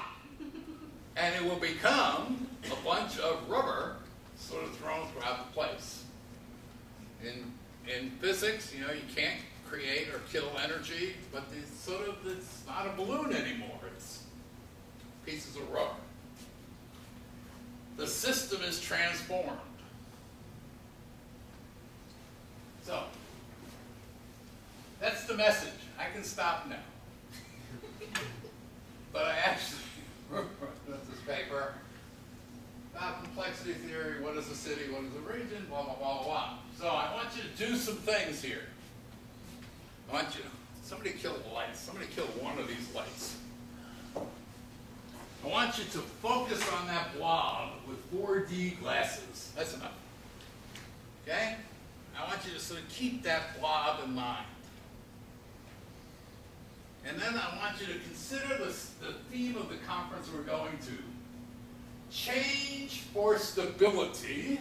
And it will become a bunch of rubber sort of thrown throughout the place. In physics, you know, you can't create or kill energy, but it's not a balloon anymore. It's pieces of rubber. The system is transformed. So, that's the message. I can stop now. But I actually wrote this paper about complexity theory, what is a city, what is a region, blah, blah, blah, blah. So I want you to do some things here. I want you, somebody kill the lights. Somebody kill one of these lights. I want you to focus on that blob with 4D glasses. That's enough. Okay? I want you to sort of keep that blob in mind. And then I want you to consider the theme of the conference we're going to. Change for stability,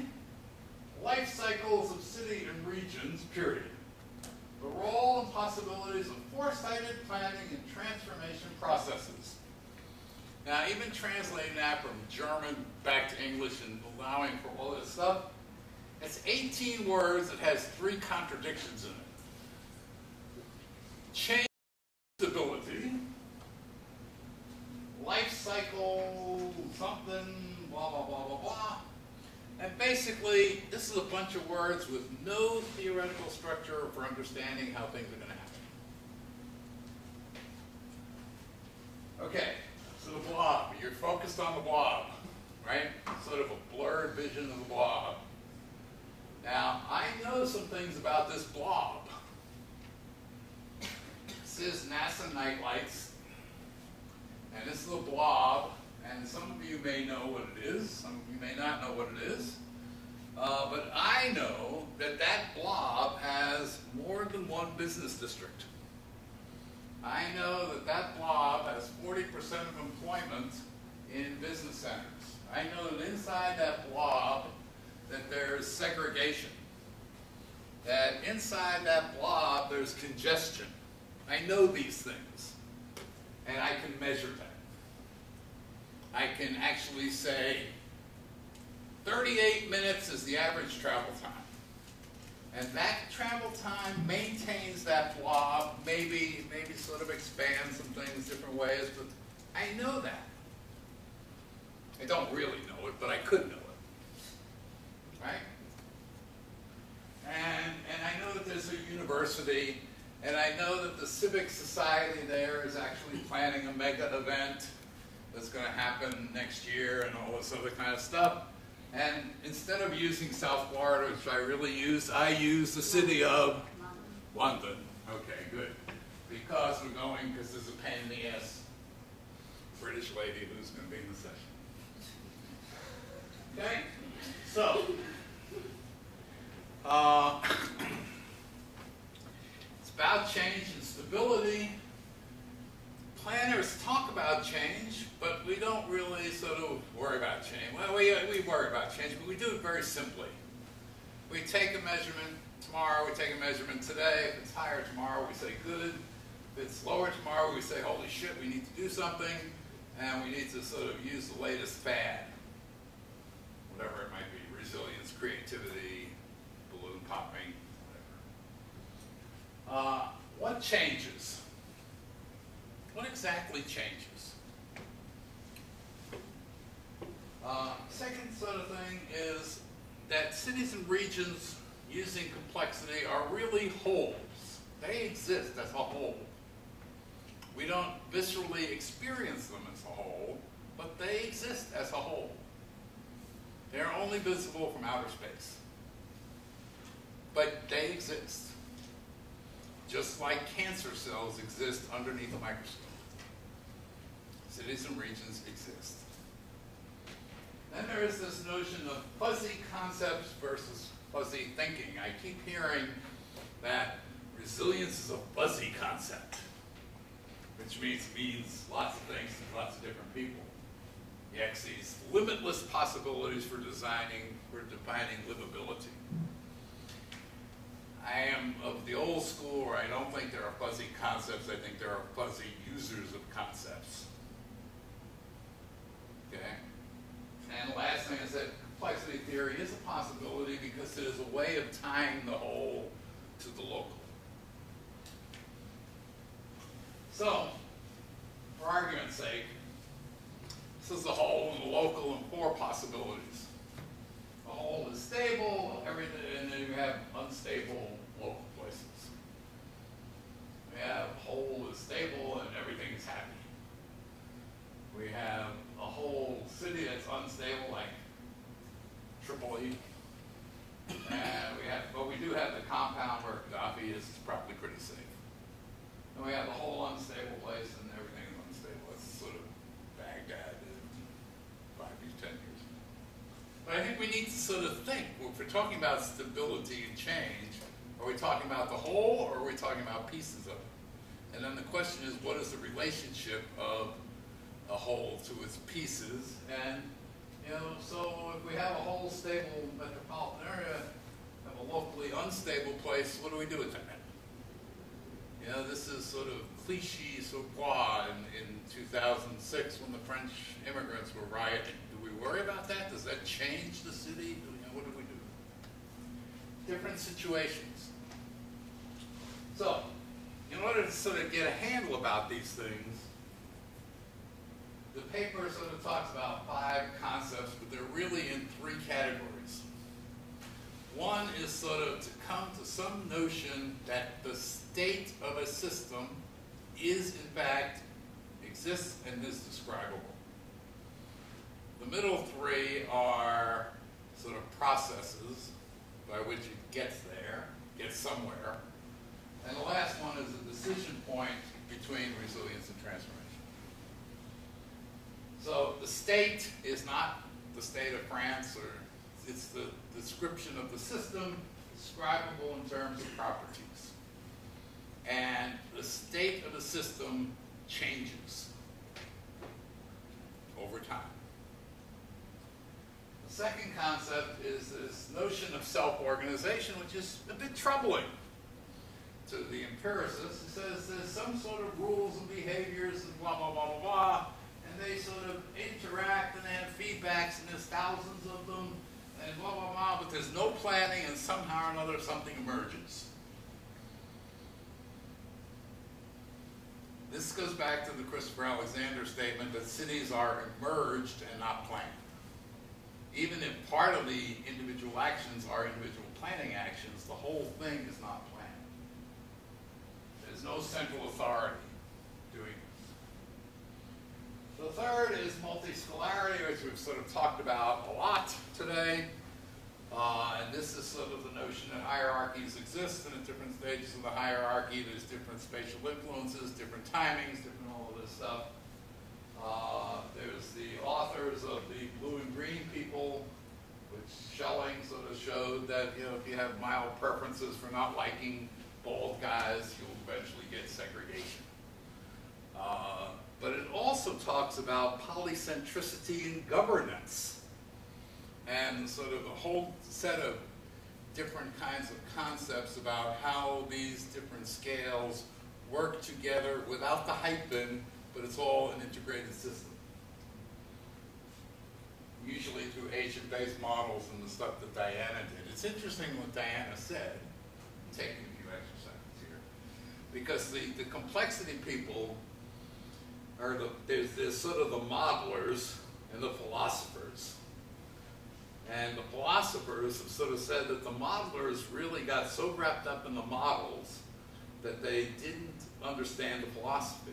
life cycles of city and regions, period. The role and possibilities of foresighted planning and transformation processes. Now, even translating that from German back to English and allowing for all this stuff, it's 18 words that has 3 contradictions in it. Change stability, life cycle, something, blah, blah, blah, blah, blah. And basically, this is a bunch of words with no theoretical structure for understanding how things are going to happen. Okay, so the blob. You're focused on the blob, right? Sort of a blurred vision of the blob. Now, I know some things about this blob. This is NASA nightlights, and this is a blob, and some of you may know what it is, some of you may not know what it is, but I know that that blob has more than one business district. I know that that blob has 40% of employment in business centers. I know that inside that blob that there's segregation, that inside that blob there's congestion. I know these things, and I can measure that. I can actually say 38 minutes is the average travel time. And that travel time maintains that blob, maybe sort of expands some things different ways, but I know that. I don't really know it, but I could know it. Right? And I know that there's a university, and I know that the civic society there is actually planning a mega event, that's going to happen next year and all this other kind of stuff. And instead of using South Florida, which I really use, I use the city of London. Okay, good. Because we're going, because there's a pain in the ass British lady who's going to be in the session. Okay? So, it's about change and stability. Planners talk about change, but we don't really sort of worry about change. Well, we worry about change, but we do it very simply. We take a measurement tomorrow, we take a measurement today. If it's higher tomorrow, we say good. If it's lower tomorrow, we say, holy shit, we need to do something, and we need to sort of use the latest fad. Whatever it might be, resilience, creativity, balloon popping, whatever. What changes? What exactly changes? Second sort of thing is that cities and regions using complexity are really wholes. They exist as a whole. We don't viscerally experience them as a whole, but they exist as a whole. They're only visible from outer space. But they exist. Just like cancer cells exist underneath a microscope. Cities and regions exist. Then there is this notion of fuzzy concepts versus fuzzy thinking. I keep hearing that resilience is a fuzzy concept, which means lots of things to lots of different people. He actually sees limitless possibilities for defining livability. I am of the old school where I don't think there are fuzzy concepts, I think there are fuzzy users of concepts. Okay? And the last thing is that complexity theory is a possibility because it is a way of tying the whole to the local. So, for argument's sake, this is the whole and the local and four possibilities. The whole is stable, everything, and then you have unstable local places. We have whole is stable and everything is happy. We have a whole city that's unstable, like Tripoli. And but we do have the compound where Gaddafi is probably pretty safe. And we have the whole unstable place and everything is unstable. It's sort of Baghdad in 5 years, 10 years. But I think we need to sort of think, if we're talking about stability and change, are we talking about the whole or are we talking about pieces of it? And then the question is, what is the relationship of a whole to its pieces? And, so if we have a whole stable metropolitan area, have a locally unstable place, what do we do with that? This is sort of cliché sur quoi in 2006 when the French immigrants were rioting. Do we worry about that? Does that change the city? What do we do? Different situations. So, in order to sort of get a handle about these things, the paper sort of talks about 5 concepts, but they're really in 3 categories. One is sort of to come to some notion that the state of a system is, in fact, exists and is describable. The middle 3 are sort of processes by which it gets there, gets somewhere. And the last one is a decision point between resilience and transformation. So the state is not the state of France, or it's the description of the system, describable in terms of properties. And the state of the system changes over time. The second concept is this notion of self-organization, which is a bit troubling to the empiricist. It says there's some sort of rules and behaviors and blah, blah, blah, blah, blah, and they sort of interact and they have feedbacks and there's thousands of them and blah, blah, blah, but there's no planning and somehow or another something emerges. This goes back to the Christopher Alexander statement that cities are emerged and not planned. Even if part of the individual actions are individual planning actions, the whole thing is not planned. There's no central authority doing this. The third is we've sort of talked about a lot today. And this is sort of the notion that hierarchies exist, and at different stages of the hierarchy, there's different spatial influences, different timings, different all of this stuff. There's the authors of the blue and green people, which Schelling sort of showed that, you know, if you have mild preferences for not liking bald guys, you'll eventually get segregation. But it also talks about polycentricity in governance, and sort of a whole set of different kinds of concepts about how these different scales work together without the hyphen, but it's all an integrated system. Usually through agent-based models and the stuff that Diana did. It's interesting what Diana said. I'm taking a few extra seconds here. Because the complexity people are there's sort of the modelers and the philosophers. And the philosophers have sort of said that the modelers really got so wrapped up in the models that they didn't understand the philosophy.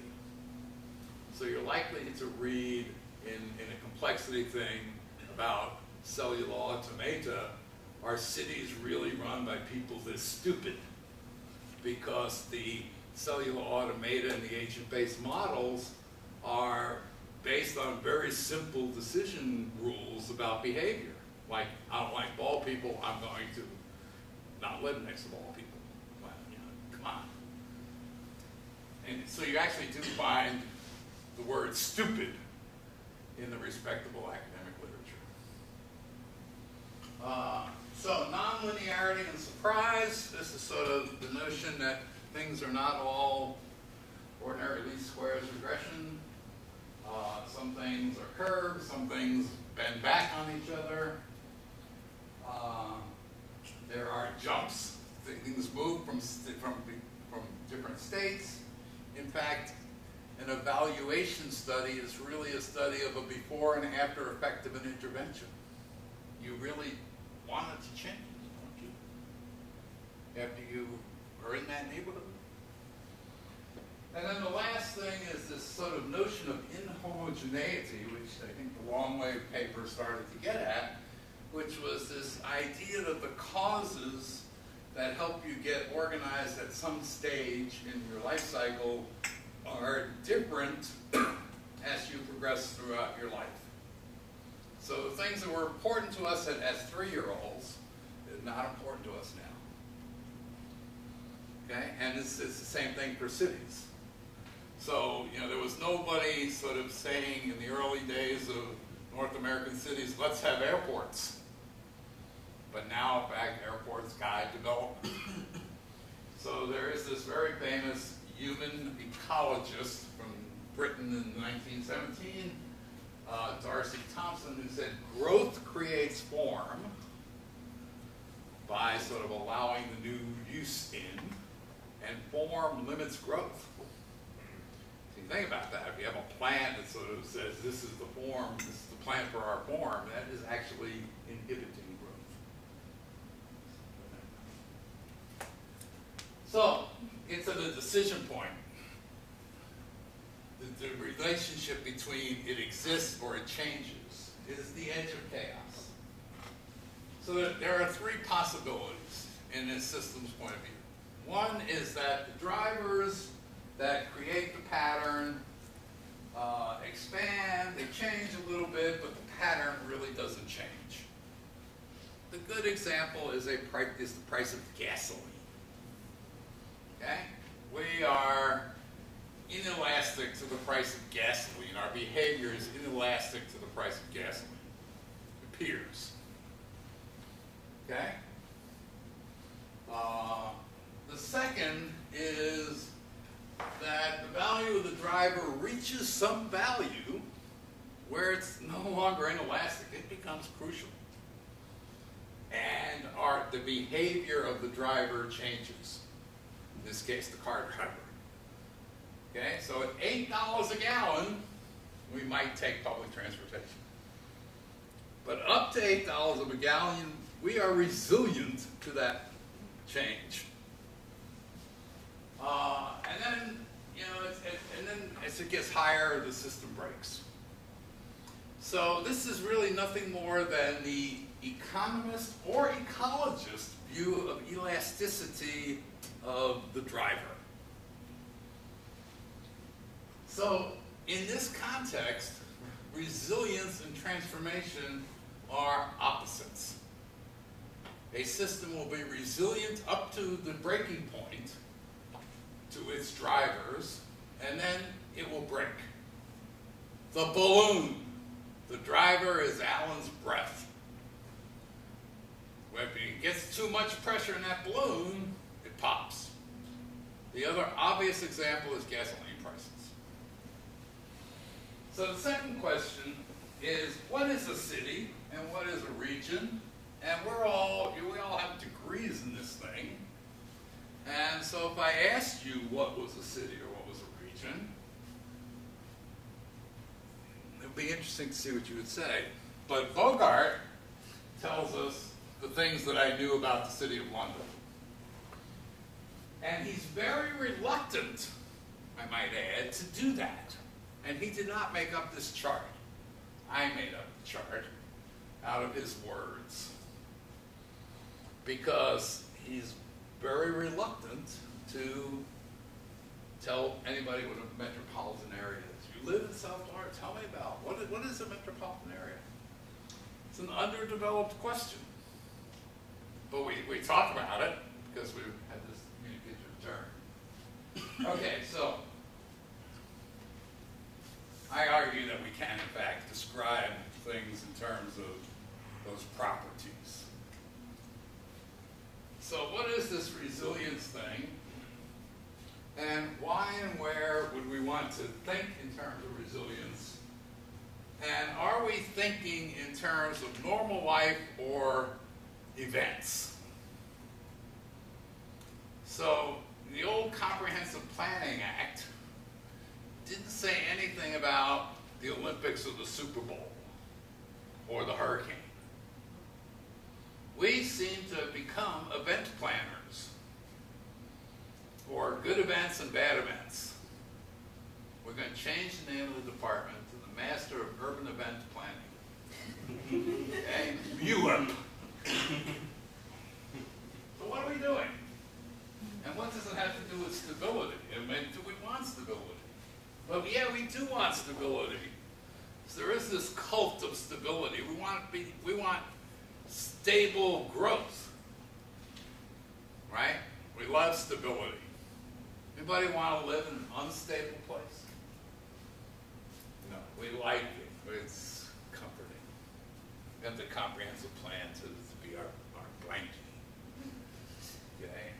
So you're likely to read in a complexity thing about cellular automata, are cities really run by people this stupid? Because the cellular automata and the agent-based models are based on very simple decision rules about behavior. Like, I don't like bald people, I'm going to not live next to bald people. Well, you know, come on. And so you actually do find the word stupid in the respectable academic literature. So nonlinearity and surprise, this is sort of the notion that things are not all ordinary least squares regression. Some things are curved, some things bend back on each other. There are jumps, things move from different states. In fact, an evaluation study is really a study of a before and after effect of an intervention. You really want it to change, don't you? After you are in that neighborhood. And then the last thing is this sort of notion of inhomogeneity, which I think the long wave paper started to get at, which was this idea that the causes that help you get organized at some stage in your life cycle are different as you progress throughout your life. So the things that were important to us as 3-year-olds are not important to us now. Okay? And it's the same thing for cities. So, you know, there was nobody sort of saying in the early days of North American cities, let's have airports. But now, in fact, airports guide development. So there is this very famous human ecologist from Britain in 1917, Darcy Thompson, who said, growth creates form by sort of allowing the new use in, and form limits growth. So you think about that. If you have a plant that sort of says, this is the form, this is the plant for our form, that is actually inhibiting growth. So, it's at a decision point. The relationship between it exists or it changes is the edge of chaos. So there are 3 possibilities in this system's point of view. One is that the drivers that create the pattern expand, they change a little bit, but the pattern really doesn't change. The good example is the price of gasoline. Okay? We are inelastic to the price of gasoline. Our behavior is inelastic to the price of gasoline. It appears. Okay? The second is that the value of the driver reaches some value where it's no longer inelastic. It becomes crucial. And the behavior of the driver changes. In this case, the car driver. Okay, so at $8 a gallon, we might take public transportation. But up to $8 a gallon, we are resilient to that change. And then, you know, and then as it gets higher, the system breaks. So this is really nothing more than the economist or ecologist view of elasticity of the driver. So in this context, resilience and transformation are opposites. A system will be resilient up to the breaking point to its drivers, and then it will break. The balloon. The driver is Alan's breath. When it gets too much pressure in that balloon, it pops. The other obvious example is gasoline prices. So the second question is, what is a city and what is a region? And we all have degrees in this thing. And so if I asked you what was a city or what was a region, it would be interesting to see what you would say. But Bogart tells us the things that I knew about the City of London. And he's very reluctant, I might add, to do that. And he did not make up this chart. I made up the chart out of his words. Because he's very reluctant to tell anybody what a metropolitan area is. You live in South Florida, tell me about what is a metropolitan area? It's an underdeveloped question. But we talk about it because we've had this communicative term. Okay, so I argue that we can, in fact, describe things in terms of those properties. So what is this resilience thing? And why and where would we want to think in terms of resilience? And are we thinking in terms of normal life or events? So the old Comprehensive Planning Act didn't say anything about the Olympics or the Super Bowl or the hurricane. We seem to have become event planners for good events and bad events. We're going to change the name of the department to the Master of Urban Event Planning. Okay? MUEP. So what are we doing? And what does it have to do with stability? I mean, do we want stability? Well, yeah, we do want stability. So there is this cult of stability. We want stable growth, right? We love stability. Anybody want to live in an unstable place? No, we like it. It's comforting. We have the comprehensive plan to be our blanket. Okay?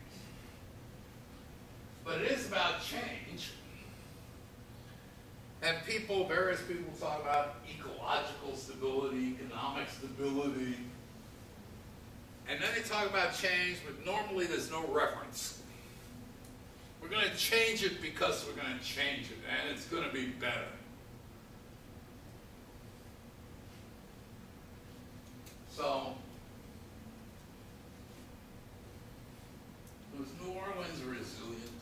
But it is about change. And various people talk about ecological stability, economic stability. And then they talk about change, but normally there's no reference. We're going to change it because we're going to change it, and it's going to be better. So, was New Orleans resilient?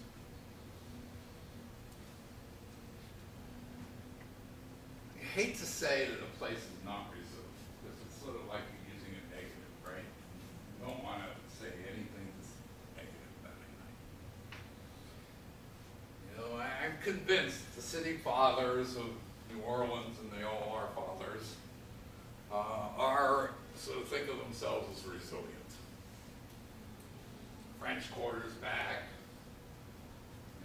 I hate to say that a place is not resilient, because it's sort of like you're using a negative, right? You don't want to say anything that's negative about anything. You know, I'm convinced the city fathers of New Orleans, and they all are fathers, sort of think of themselves as resilient. French Quarter's back.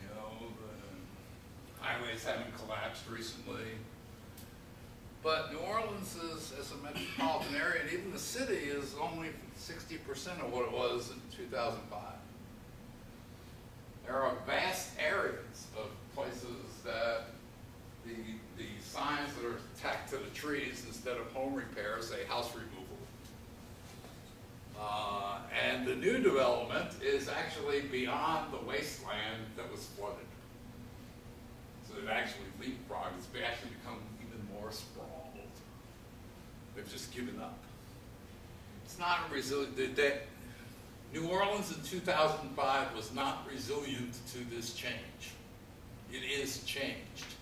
You know, the highways haven't collapsed recently. But New Orleans is, as a metropolitan area, and even the city, is only 60% of what it was in 2005. There are vast areas of places that the signs that are tacked to the trees instead of home repair say house removal. And the new development is actually beyond the wasteland that was flooded. So they've actually leapfrogged. It's actually become even more sprawled. They've just given up. It's not a resilient. New Orleans in 2005 was not resilient to this change. It is changed.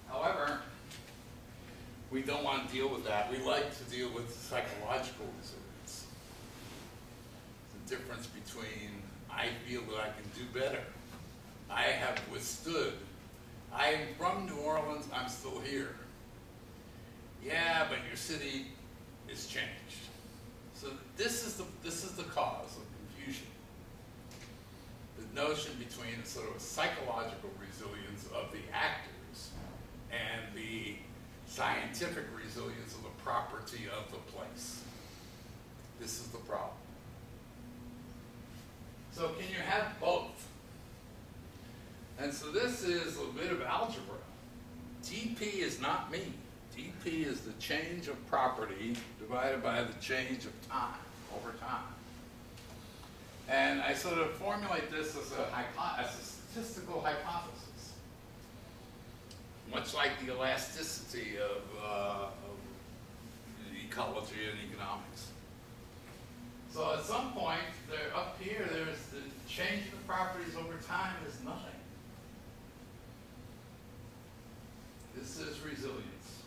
However, we don't want to deal with that. We like to deal with psychological resilience. The difference between I feel that I can do better. I have withstood. I'm from New Orleans, I'm still here. Yeah, but your city is changed. So this is the cause of confusion. The notion between sort of a psychological resilience of the actors and the scientific resilience of the property of the place. This is the problem. So can you have both? And so this is a bit of algebra. dP is not me. dP is the change of property divided by the change of time, over time. And I sort of formulate this as a statistical hypothesis, much like the elasticity of ecology and economics. So at some point, up here, there's the change in the properties over time is nothing. This is resilience.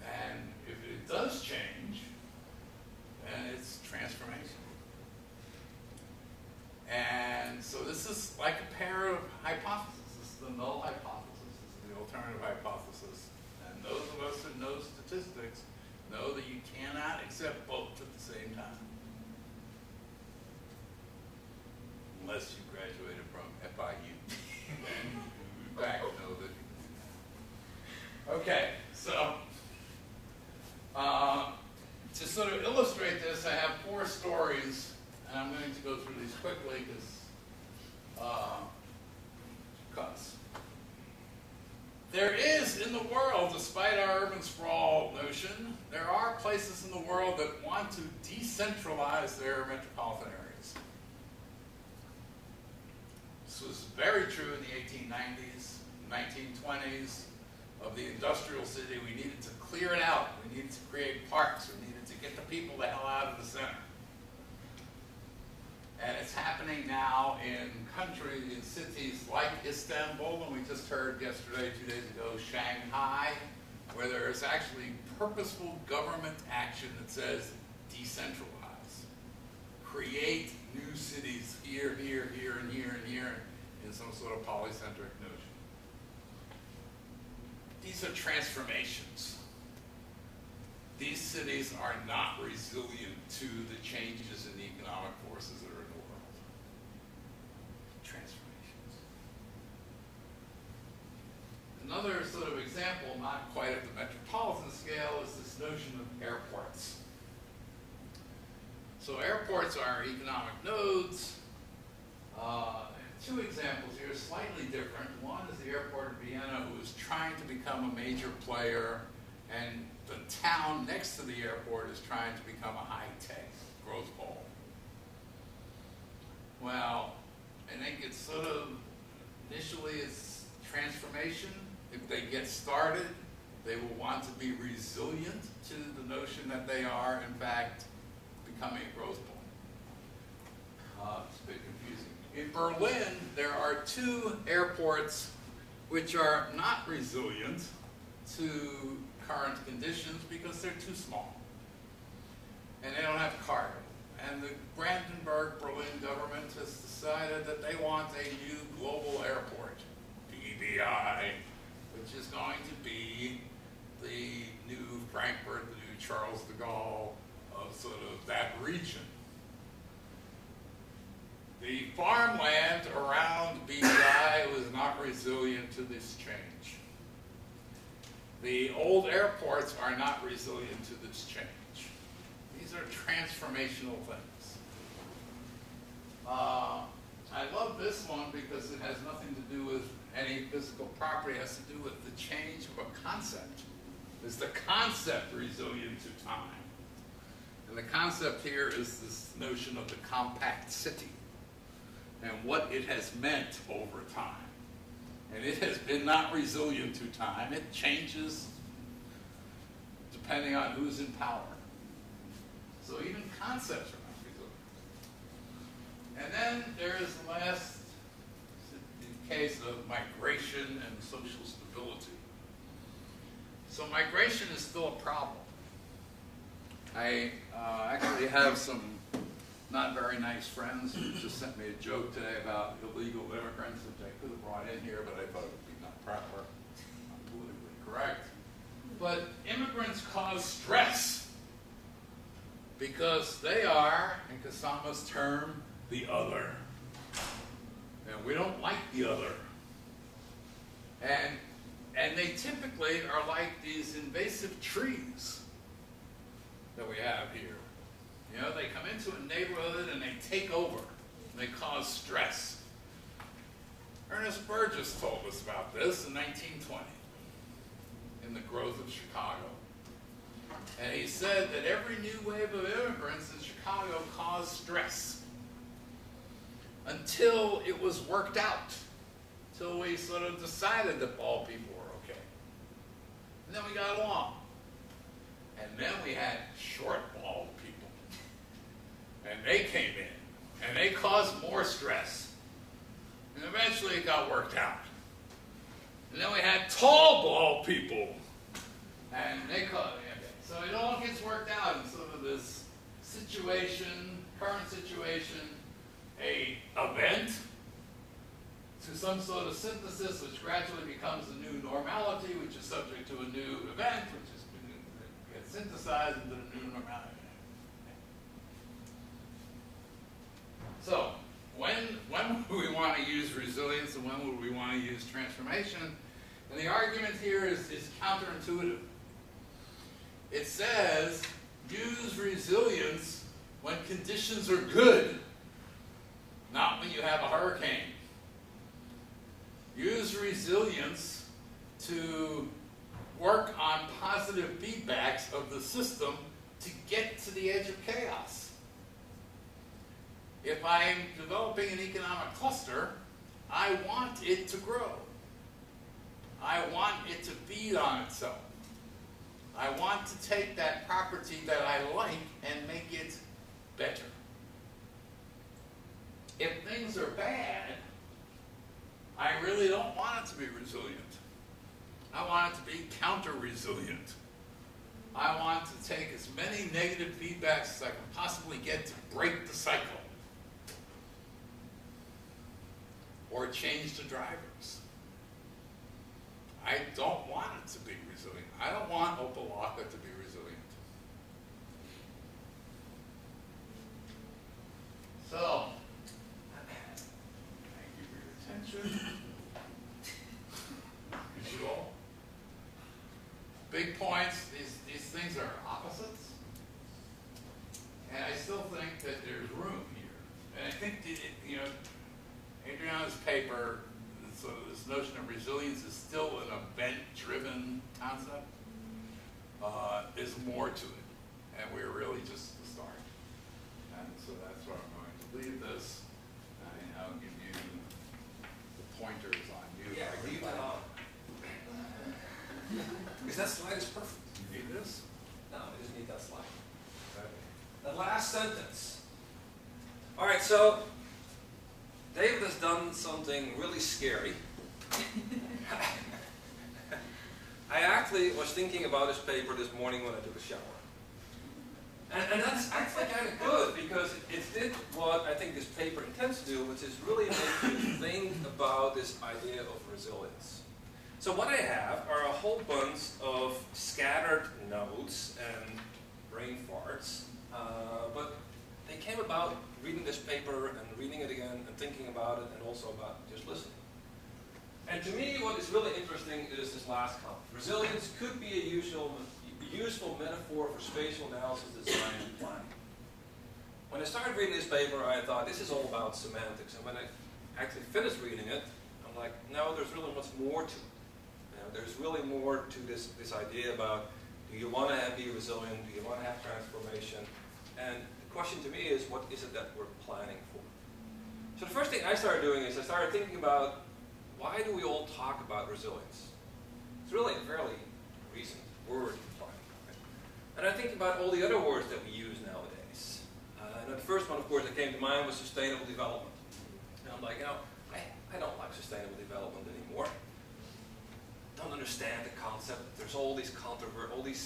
And if it does change, then it's transformation. And so this is like a pair of hypotheses. This is the null hypothesis. This is the alternative hypothesis. And those of us who know statistics know that you cannot accept both at the same time. Unless you graduated from FIU. Then you back know that you can do that. Okay, so to sort of illustrate this, I have 4 stories, and I'm going to go through these quickly because there is in the world, despite our urban sprawl notion, there are places in the world that want to decentralize their metropolitan areas. This was very true in the 1890s, 1920s. Of the industrial city, we needed to clear it out. We needed to create parks. We needed to get the people the hell out of the center. And it's happening now in countries, in cities like Istanbul, and we just heard yesterday, 2 days ago, Shanghai, where there is actually purposeful government action that says decentralize. Create new cities here, here, here, and here, and here, in some sort of polycentric notion. These are transformations. These cities are not resilient to the changes in the economic forces that are in the world. Transformations. Another sort of example, not quite at the metropolitan scale, is this notion of airports. So airports are economic nodes. 2 examples here, slightly different. One is the airport in Vienna, who is trying to become a major player, and the town next to the airport is trying to become a high-tech growth pole. Well, I think it's sort of, initially it's transformation. If they get started, they will want to be resilient to the notion that they are, in fact, becoming a growth pole. It's a bit confusing. In Berlin, there are 2 airports which are not resilient to current conditions because they're too small. And they don't have cargo. And the Brandenburg Berlin government has decided that they want a new global airport, BBI, which is going to be the new Frankfurt, the new Charles de Gaulle of sort of that region. The farmland around BBI was not resilient to this change. The old airports are not resilient to this change. These are transformational things. I love this one because it has nothing to do with any physical property. It has to do with the change of a concept. Is the concept resilient to time? And the concept here is this notion of the compact city and what it has meant over time. And it has been not resilient to time. It changes depending on who's in power. So even concepts are not resilient. And then there is the last case of migration and social stability. So migration is still a problem. I actually have some not very nice friends who just sent me a joke today about illegal immigrants, which I could have brought in here, but I thought it would be not proper, not politically correct. But immigrants cause stress because they are, in Kasama's term, the other. And we don't like the other. And they typically are like these invasive trees that we have here. You know, they come into a neighborhood and they take over. And they cause stress. Ernest Burgess told us about this in 1920 in the growth of Chicago. And he said that every new wave of immigrants in Chicago caused stress until it was worked out, until we sort of decided that bald people were okay. And then we got along. And then we had short bald people. And they came in, and they caused more stress. And eventually it got worked out. And then we had tall bald people, and they caused, so it all gets worked out in sort of this situation, current situation, a event, to some sort of synthesis which gradually becomes a new normality, which is subject to a new event, which is gets synthesized into the new normality. So, when would we want to use resilience and when would we want to use transformation? And the argument here is counterintuitive. It says, use resilience when conditions are good, not when you have a hurricane. Use resilience to work on positive feedbacks of the system to get to the edge of chaos. If I'm developing an economic cluster, I want it to grow. I want it to feed on itself. I want to take that property that I like and make it better. If things are bad, I really don't want it to be resilient. I want it to be counter-resilient. I want to take as many negative feedbacks as I can possibly get to break the cycle. Or change the drivers. I don't want it to be resilient. I don't want Opalaka to be resilient. So, thank you for your attention. You all. Big points, these things are opposites. And I still think that there's room here. And I think, you know, Adriana's paper, sort of this notion of resilience is still an event-driven concept. There's more to it, and we're really just the start. And so that's where I'm going to leave this, and I'll give you the pointers on you. Yeah, leave that on. Because that slide is perfect. You need this? No, I just need that slide. Okay. The last sentence. All right, so David has done something really scary. I actually was thinking about this paper this morning when I took a shower. And that's actually kind of good because it did what I think this paper intends to do, which is really make you think about this idea of resilience. So what I have are a whole bunch of scattered notes and brain farts, but they came about reading this paper and reading it again and thinking about it and also about just listening. And to me, what is really interesting is this last comment. Resilience could be a useful metaphor for spatial analysis, design, and planning. When I started reading this paper, I thought, this is all about semantics. And when I actually finished reading it, I'm like, no, there's really much more to it. You know, there's really more to this idea about, do you want to be resilient? Do you want to have transformation? And the question to me is, what is it that we're planning for? So the first thing I started doing is I started thinking about, why do we all talk about resilience? It's really a fairly recent word in planning. Right? And I think about all the other words that we use nowadays. And the first one, of course, that came to mind was sustainable development. And I'm like, you know, I don't like sustainable development anymore. don't understand the concept. There's all these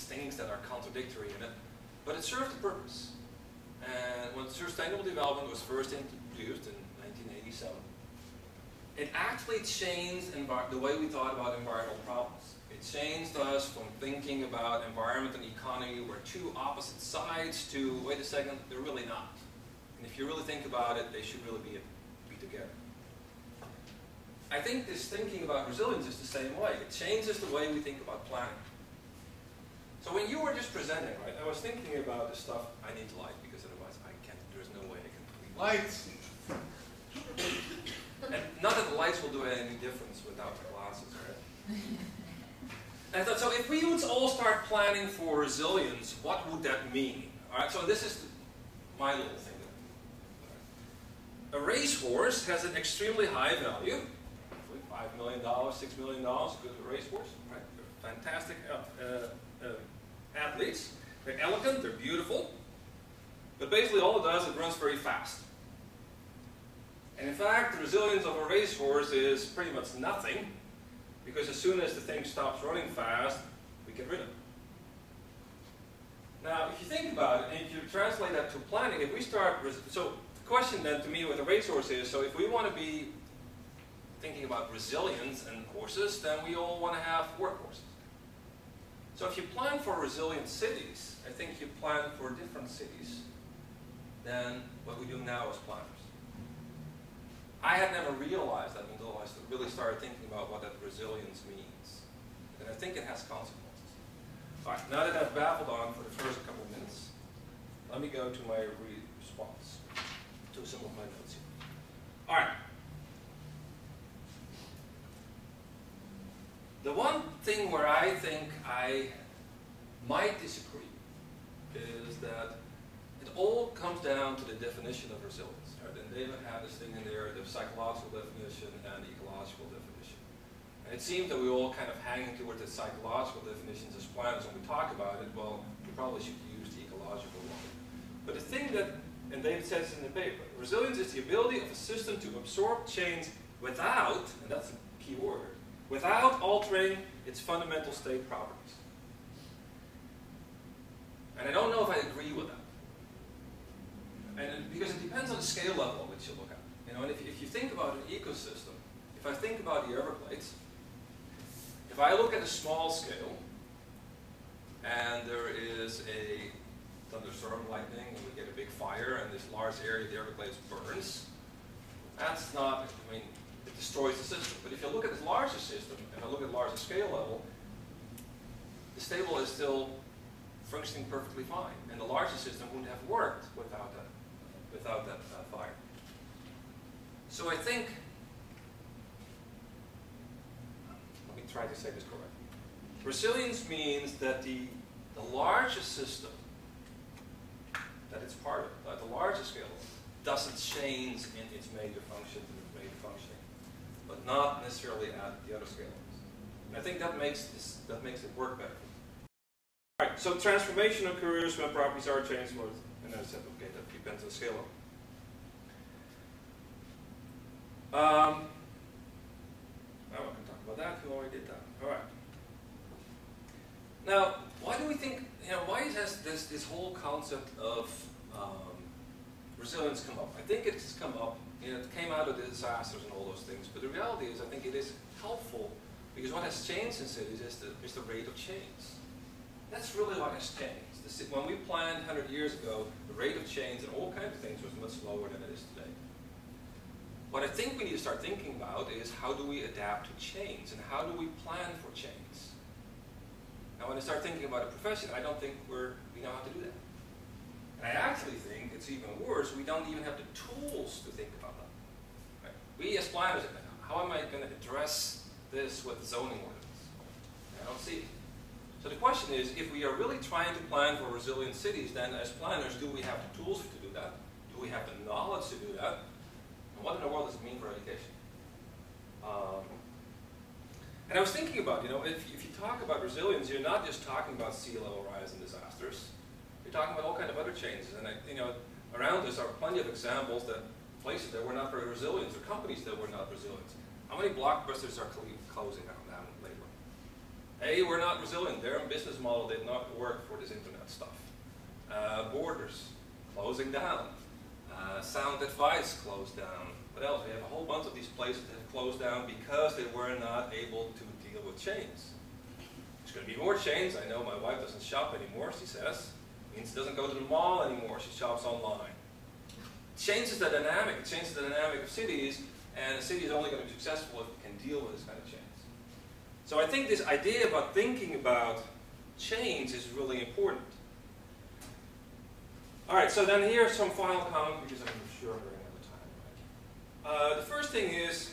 things that are contradictory in it, but it served a purpose. And when sustainable development was first introduced in 1987, it actually changed the way we thought about environmental problems. It changed us from thinking about environment and economy were two opposite sides to, wait a second, they're really not. And if you really think about it, they should really be together. I think this thinking about resilience is the same way. It changes the way we think about planning. So when you were just presenting, right, I was thinking about the stuff I need to light because otherwise there's no way I can complete Lights. And not that the lights will do any difference without the glasses, right? And I thought, so if we would all start planning for resilience, what would that mean? All right, so this is my little thing. A racehorse has an extremely high value. $5 million, $6 million, good racehorse, right? They're fantastic athletes. They're elegant, they're beautiful. But basically all it does, it runs very fast. And in fact, the resilience of a racehorse is pretty much nothing, because as soon as the thing stops running fast, we get rid of it. Now, if you think about it, and if you translate that to planning, if we start, so the question then to me with a racehorse is, so if we want to be thinking about resilience and horses, then we all want to have workhorses. So if you plan for resilient cities, I think you plan for different cities than what we do now as planners. I had never realized that until I really started thinking about what that resilience means. And I think it has consequences. All right, now that I've babbled on for the first couple of minutes, let me go to my response to some of my notes here. All right. The one thing where I think I might disagree is that it all comes down to the definition of resilience. Right? And David had this thing in there, the psychological definition and the ecological definition. And it seems that we all kind of hang towards the psychological definitions as planners. When we talk about it, well, we probably should use the ecological one. But the thing that, and David says in the paper, resilience is the ability of a system to absorb change without, and that's a key word, without altering its fundamental state properties. And I don't know if I agree with that. And because it depends on the scale level at which you look at. You know, and if you think about an ecosystem, if I think about the Everglades, if I look at a small scale, and there is a thunderstorm, lightning, and we get a big fire, and this large area of the Everglades burns, that's not, I mean, it destroys the system. But if you look at this larger system, and I look at larger scale level, the stable is still functioning perfectly fine. And the larger system wouldn't have worked without that fire. So I think, let me try to say this correctly. Resilience means that the larger system that it's part of, at the larger scale, doesn't change in its major functions and its major functioning, but not necessarily at the other scale levels. And I think that makes it work better. All right, so transformation occurs when properties are changed, and then I said, okay, that depends on the scale level. Now I can talk about that. You already did that. All right. Now, why do we think? You know, why has this whole concept of resilience come up? I think it's come up. You know, it came out of the disasters and all those things. But the reality is, I think it is helpful because what has changed in cities is the rate of change. That's really what has changed. When we planned 100 years ago, the rate of change and all kinds of things was much lower than it is today. What I think we need to start thinking about is how do we adapt to change and how do we plan for change? Now when I start thinking about a profession, I don't think we know how to do that. And I actually think it's even worse, we don't even have the tools to think about that. Right? We as planners, how am I going to address this with zoning ordinance? I don't see it. So the question is, if we are really trying to plan for resilient cities, then as planners, do we have the tools to do that? Do we have the knowledge to do that? And what in the world does it mean for education? And I was thinking about, you know, if you talk about resilience, you're not just talking about sea level rise and disasters. You're talking about all kinds of other changes. And, you know, around us are plenty of examples that places that were not very resilient or companies that were not resilient. How many blockbusters are closing down lately? We're not resilient. Their business model did not work for this internet stuff. Borders closing down. Sound advice closed down. What else? We have a whole bunch of these places that have closed down because they were not able to deal with chains. There's going to be more chains. I know my wife doesn't shop anymore, she says. It means she doesn't go to the mall anymore. She shops online. It changes the dynamic. It changes the dynamic of cities, and a city is only going to be successful if it can deal with this kind of change. So I think this idea about thinking about change is really important. All right, so then here's some final comments, because I'm sure I'm running out of time. The first thing is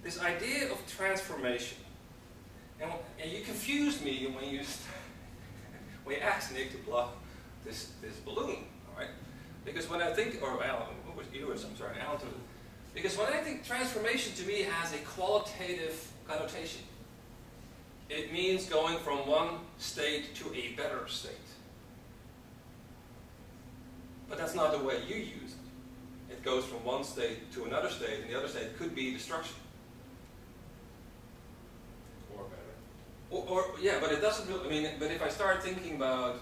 this idea of transformation. And you confused me when you asked Nick to blow this balloon, all right? Because when I think, or Alan, what was yours? I'm sorry, Alan. Because when I think transformation to me has a qualitative connotation. It means going from one state to a better state. But that's not the way you use it. It goes from one state to another state, and the other state could be destruction. Or better. Yeah, but it doesn't really, I mean, but if I start thinking about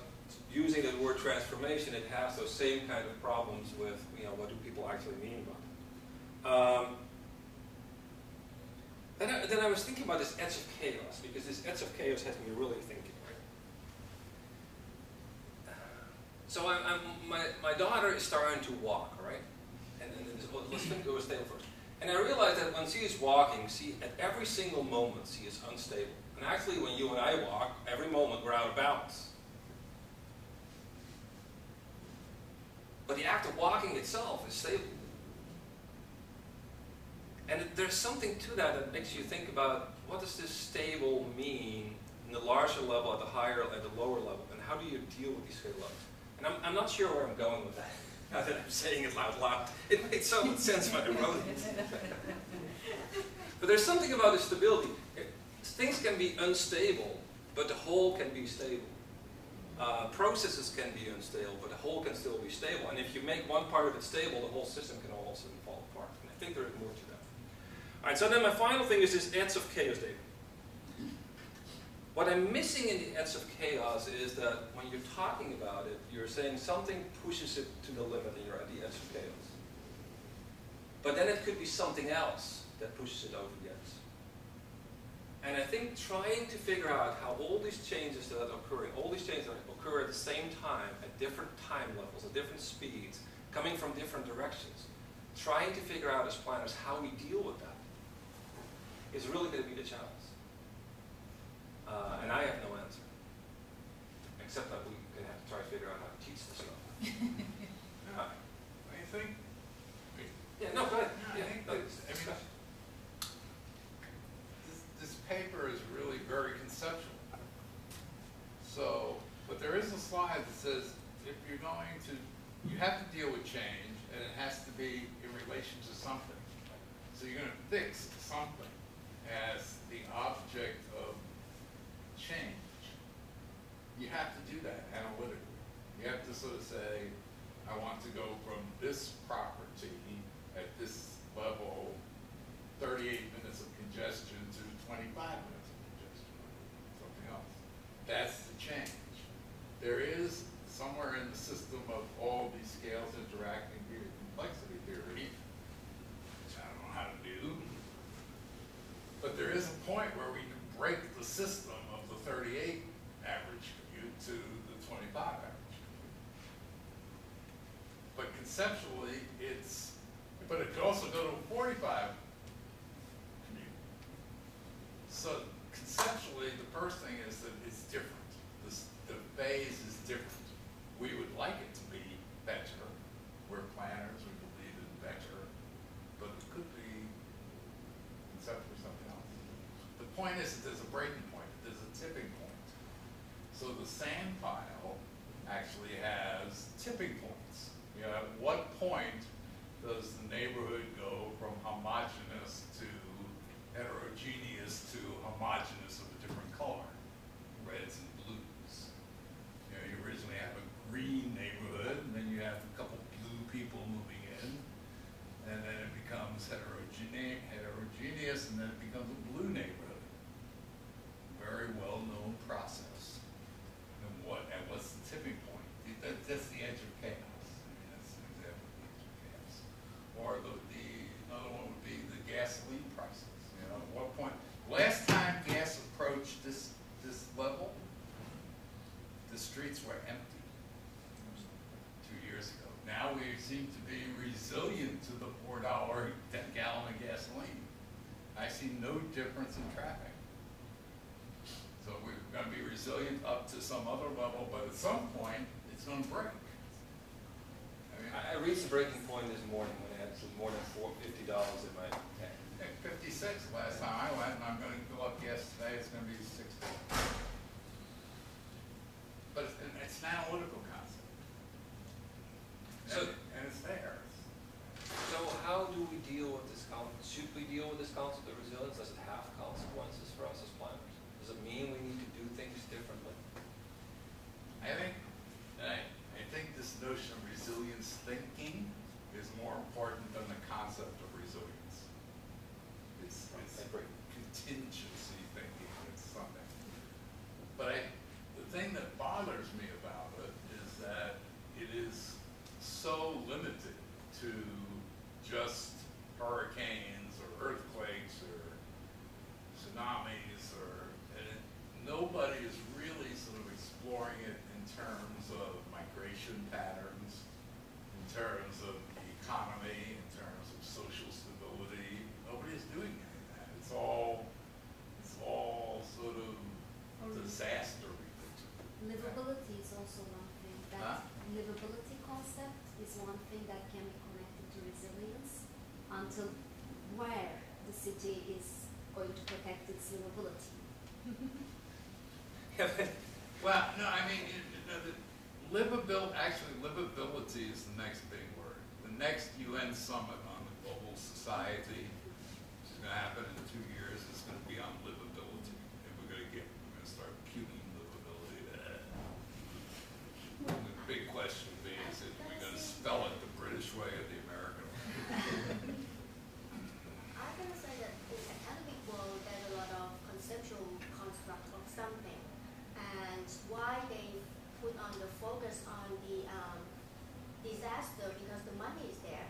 using the word transformation, it has those same kind of problems with, you know, what do people actually mean by it? Then I was thinking about this edge of chaos, because this edge of chaos has me really thinking. So my daughter is starting to walk, right? And let's think of a stable first. And I realized that when she is walking, at every single moment, she is unstable. And actually, when you and I walk, every moment we're out of balance. But the act of walking itself is stable. And there's something to that makes you think about, what does this stable mean in the larger level, at the higher, at the lower level, and how do you deal with these scale levels? And I'm not sure where I'm going with that, now that I'm saying it out loud. It made so much sense when I wrote it. But there's something about the stability. Things can be unstable, but the whole can be stable. Processes can be unstable, but the whole can still be stable. And if you make one part of it stable, the whole system can all of a sudden fall apart. And I think there is more to that. All right, so then my final thing is this edge of chaos data. What I'm missing in the edge of chaos is that when you're talking about it, you're saying something pushes it to the limit and you're at the edge of chaos. But then it could be something else that pushes it over the edge. And I think trying to figure out how all these changes that are occurring, all these changes that occur at the same time, at different time levels, at different speeds, coming from different directions, trying to figure out as planners how we deal with that is really going to be the challenge. And I have no answer, except that we're going to have to try to figure out how to teach this stuff. What do you think? Yeah, no, go ahead. This paper is really very conceptual. So, but there is a slide that says if you're going to, you have to deal with change, and it has to be in relation to something. So you're going to fix something as the object of change. You have to do that analytically. You have to sort of say, I want to go from this property at this level, 38 minutes of congestion to 25 minutes of congestion, something else. That's the change. There is somewhere in the system of all these scales interacting here, complexity theory, which I don't know how to do, but there is a point where we can break the system of the 38 average commute to the 25 average commute. But conceptually, but it could also go to a 45 commute. So conceptually, the first thing is that it's different. The phase is different. We would like it to be better. We're planners, we believe in better, but it could be conceptually something else. The point is that there's a breaking point, there's a tipping point. So the sand pile actually has tipping points. You know, at what point does the neighborhood go from homogeneous to heterogeneous to homogeneous of a different color? Reds and blues. You know, you originally have a green neighborhood, and then you have a couple blue people moving in, and then it becomes heterogeneous, and then it becomes a blue neighborhood. Very well seem to be resilient to the $4 gallon of gasoline. I see no difference in traffic. So we're going to be resilient up to some other level, but at some point, it's going to break. I reached the breaking point this morning when I had more than $50 in my tank. 56 last time I went, and I'm going to go up gas today, it's going to be 60. But it's an analytical concept. And it's there. So how do we deal with this concept? Should we deal with this concept of resilience? Does it have consequences for us as planners? Does it mean we need to do things differently? I think this notion of resilience thinking is more important than the concept of resilience. It's contingency thinking. It's something. But the thing that bothers me about it is that it is so limited to just hurricanes or earthquakes or tsunamis, and nobody is really sort of exploring it in terms of migration patterns, in terms of the economy, in terms of social stability. Nobody's doing any of that. It's all sort of disaster religion. Livability is also one thing. That livability concept is one thing that can be connected to resilience until where the city is going to protect its livability. Well, no, I mean, livability is the next big word. The next UN summit on the global society, which is going to happen in 2 years, is going to be on livability. And we're going to start puking livability. And the big question being is if we're going to spell it the British way or the American way. I'm going to say that in the academic world, there's a lot of conceptual construct of something, and why they put on the focus on the disaster because the money is there,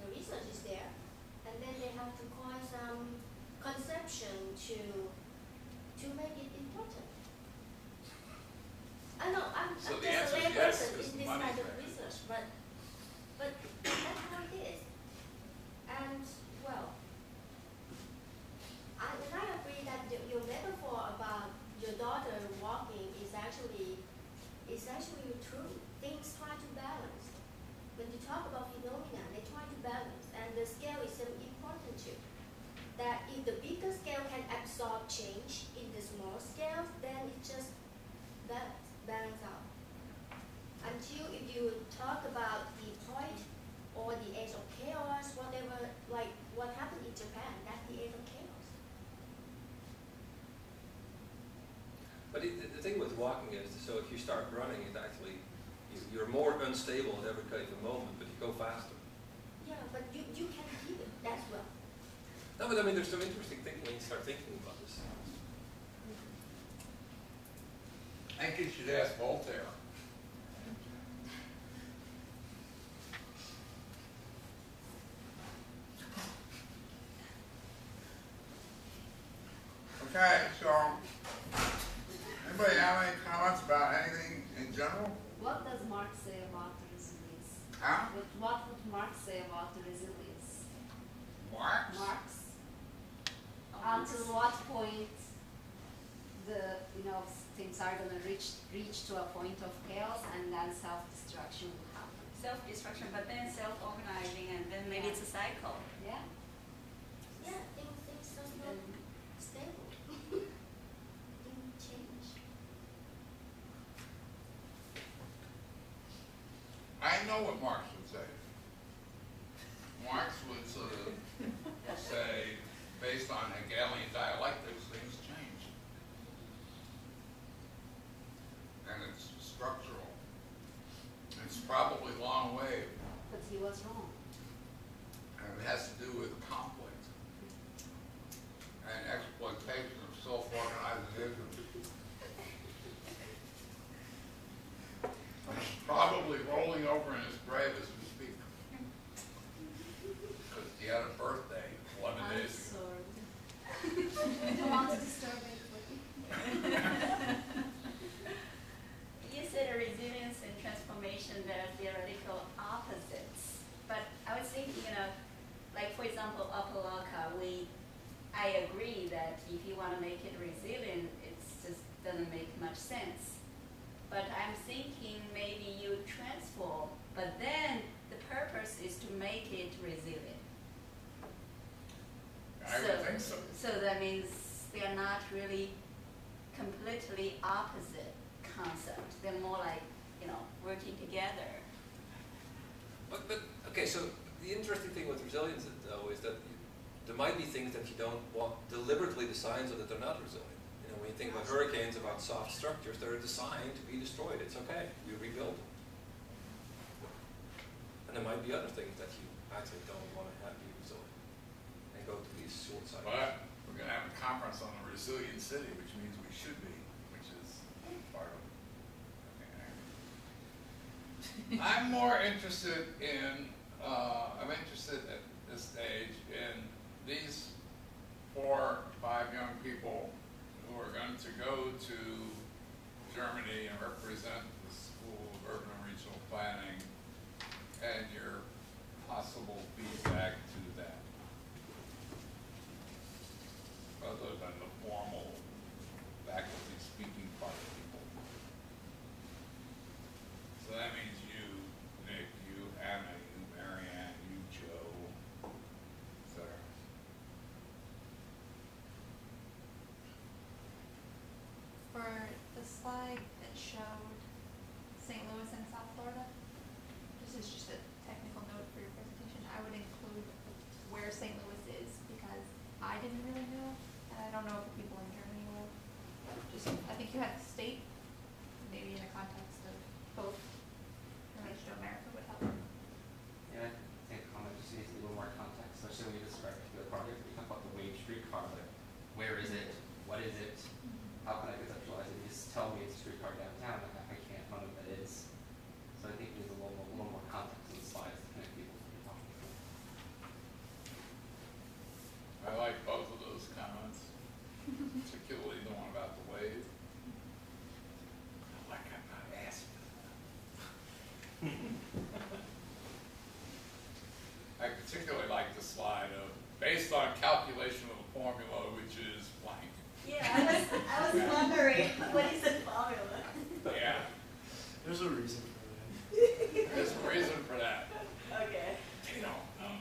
the research is there, and then they have to coin some conception to make it important. I know I'm So just the a answer is lay yes, person because in the this money's kind of there. research, but that's how it is. And well, when I agree that your metaphor about your daughter walking is actually true. Things try to balance. When you talk about phenomena, they try to balance, and the scale is so important too. That if the bigger scale can absorb change in the small scale, then it just balance out. Until if you talk about the point or the age of chaos, whatever, like what happened in Japan, that's the age of chaos. But the thing with walking is, so if you start running, it actually, you're more unstable at every kind of moment, but you go faster. Yeah, but you can keep it as well. No, but I mean, there's some interesting things when you start thinking about this. I think you should ask Voltaire. Okay, so anybody have any comments about anything in general? What does Marx say about the resilience? Huh? What would Marx say about the resilience? Marx? Until what point the things are going to reach to a point of chaos, and then self-destruction will happen. Self-destruction, but then self-organizing, and then maybe it's a cycle. Yeah. Yeah, things just not stable. Things change. I know what Marx would say. Marx would sort of say, based on Hegelian dialectics, things change. And it's structural. It's probably long wave. But he was wrong. And it has to do with conflict and exploitation of self-organization. He's probably rolling over in his grave as we speak. Because he had a birthday 11 days ago. Absurd. I agree that if you want to make it resilient, it just doesn't make much sense. But I'm thinking maybe you transform, but then the purpose is to make it resilient. I would think so. So that means they are not really completely opposite concepts. They're more like, you know, working together. But okay, so the interesting thing with resilience, though, is that there might be things that you don't want deliberately designed so that they're not resilient. You know, when you think about hurricanes, about soft structures, they're designed to be destroyed. It's okay. You rebuild them. And there might be other things that you actually don't want to have be resilient and go to these short cycles. But we're going to have a conference on a resilient city, which means we should be, which is part of it. I'm more interested in, I'm interested at this stage in these 4 or 5 young people who are going to go to Germany and represent the School of Urban and Regional Planning, and your possible feedback to that, other than the formal faculty speaking part of people. So that means you, Nick, you, Anna, you, Marianne, you, Joe, etc. For the slide that showed St. Louis and South Florida, this is just a technical note for your presentation. I would include where St. Louis is because I didn't really know, and I don't know if the people in Germany will. Just, I think you had state, maybe in the context of both relation to America would help. Yeah, I think the comment just needs a little more context, especially when you describe a particular project. We talk about the Wave streetcar, like where is it? What is it? How can I conceptualize it? You just tell me it's a streetcar downtown, like I can't know what that is. So I think there's a little more context in the slides to connect people to the topic. I like both of those comments, particularly the one about the wave. Like I'm not asking. I particularly like the slide of based on calculation of a formula, which is blank. Yeah, I was wondering, what is the formula? Yeah, There's a reason for that. there's a reason for that. Okay. They don't know.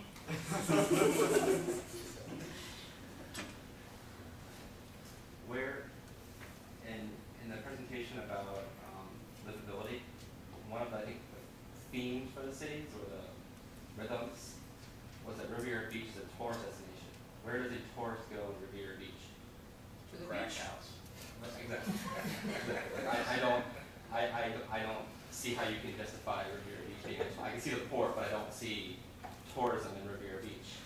Where, in the presentation about livability, one of the, I think, the themes for the cities or the rhythms was that Riviera Beach is a tourist destination. Where does a tourist go in Riviera Beach? To the Crack beach. house. Exactly. Exactly. Like, I don't see how you can justify Riviera Beach being. I can see the port, but I don't see tourism in Riviera Beach.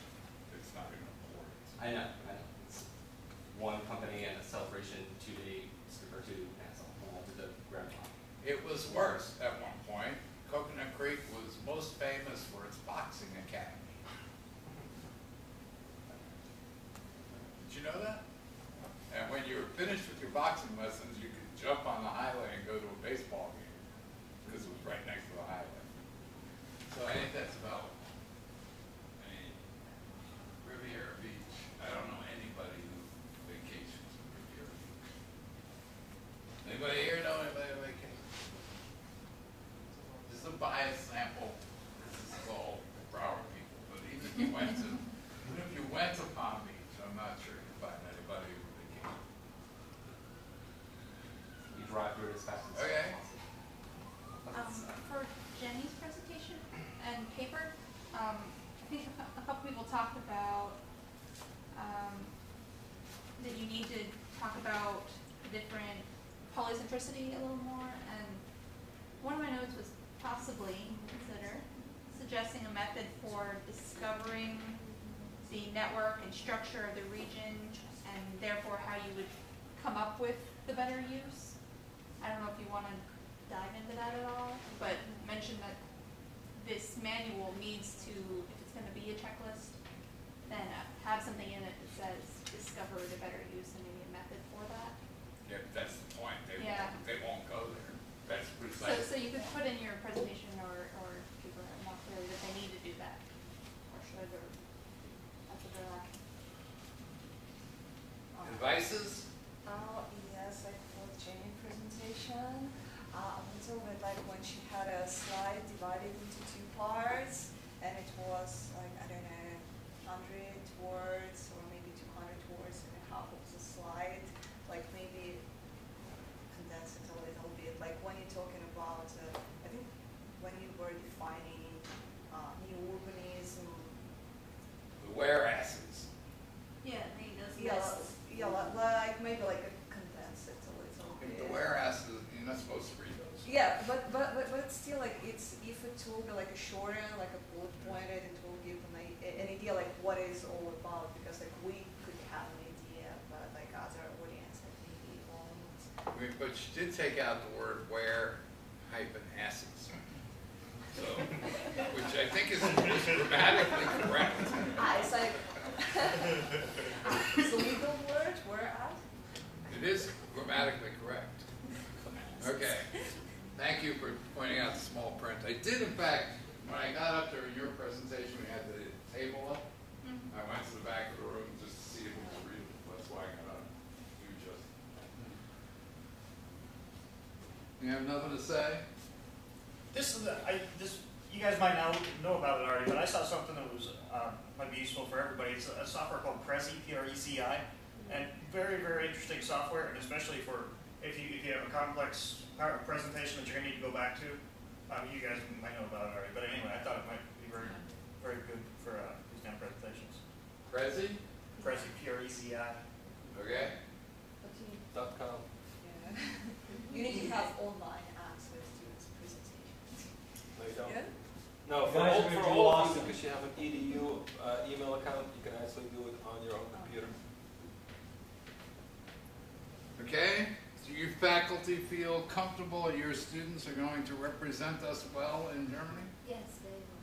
It's not even a port. I know. It's one company and a celebration 2-day or 2 to the Grand Pond. It was worse at one point. Coconut Creek was most famous for its boxing academy. Did you know that? And when you were finished with your boxing lessons, you could jump on the highway and go to a baseball game because it was right next to the highway. So I think that's about, I mean, Riviera Beach. I don't know anybody who vacations in Riviera Beach. Anybody here know anybody who vacations? This is a biased sample. This is all Broward people. But even if you went to Palm Beach, I'm not sure you'd find anybody who vacations. You drive through it as fast as Okay. possible. For Jenny's presentation and paper, I think a couple people talked about that you need to talk about different polycentricity a little more, and one of my notes was possibly consider suggesting a method for discovering the network and structure of the region, and therefore how you would come up with the better use. I don't know if you want to dive into that at all, but mention that this manual needs to, if it's going to be a checklist, then have something in it that says discover the better use and maybe a method for that. Yeah, that's the point. Yeah. They won't go there. That's So, precise. so you could put in your presentation or people more clearly that they need to do that, or should, or that's what they're asking. devices? Yes, like for Jane's presentation, a little bit like when she had a slide divided into two parts, and it was like, I don't know, 100 words or maybe 200 words in half of the slide, like maybe condense it a little bit, like when you're talking about, I think when you were defining new urbanism. The whereases. Yeah, maybe those Yeah, lists. yeah, like maybe like condense it a little bit. The whereases, you're not supposed to read those. Yeah, but it's still like it's if it will be like a shorter, like a bullet pointed, it will give an idea like what it's all about, because like we could have an idea, but like other audience like maybe won't. But she did take out the word where-asses. So, which I think is grammatically correct. It's like it's a legal word, whereas. It is grammatically correct. Okay. Thank you for pointing out the small print. I did, in fact, when I got up there in your presentation, we had the table up. I went to the back of the room just to see if it was readable. That's why I got up. You have nothing to say? This is you guys might know about it already, but I saw something that was might be useful for everybody. It's a software called Prezi, P-R-E-Z-I, and very, very interesting software, and especially for if you have a complex presentation that you're going to need to go back to. You guys might know about it already, but anyway, I thought it might be very, very good for these kind of presentations. Prezi? Prezi, P-R-E-Z-I. Okay. .com. Yeah. You need to have online access to its presentation. No, you don't. Yeah? No, for guys all, are gonna for do all of awesome. you, because you have an EDU email account, you can actually do it on your own computer. Okay. Do you faculty feel comfortable your students are going to represent us well in Germany? Yes, they will.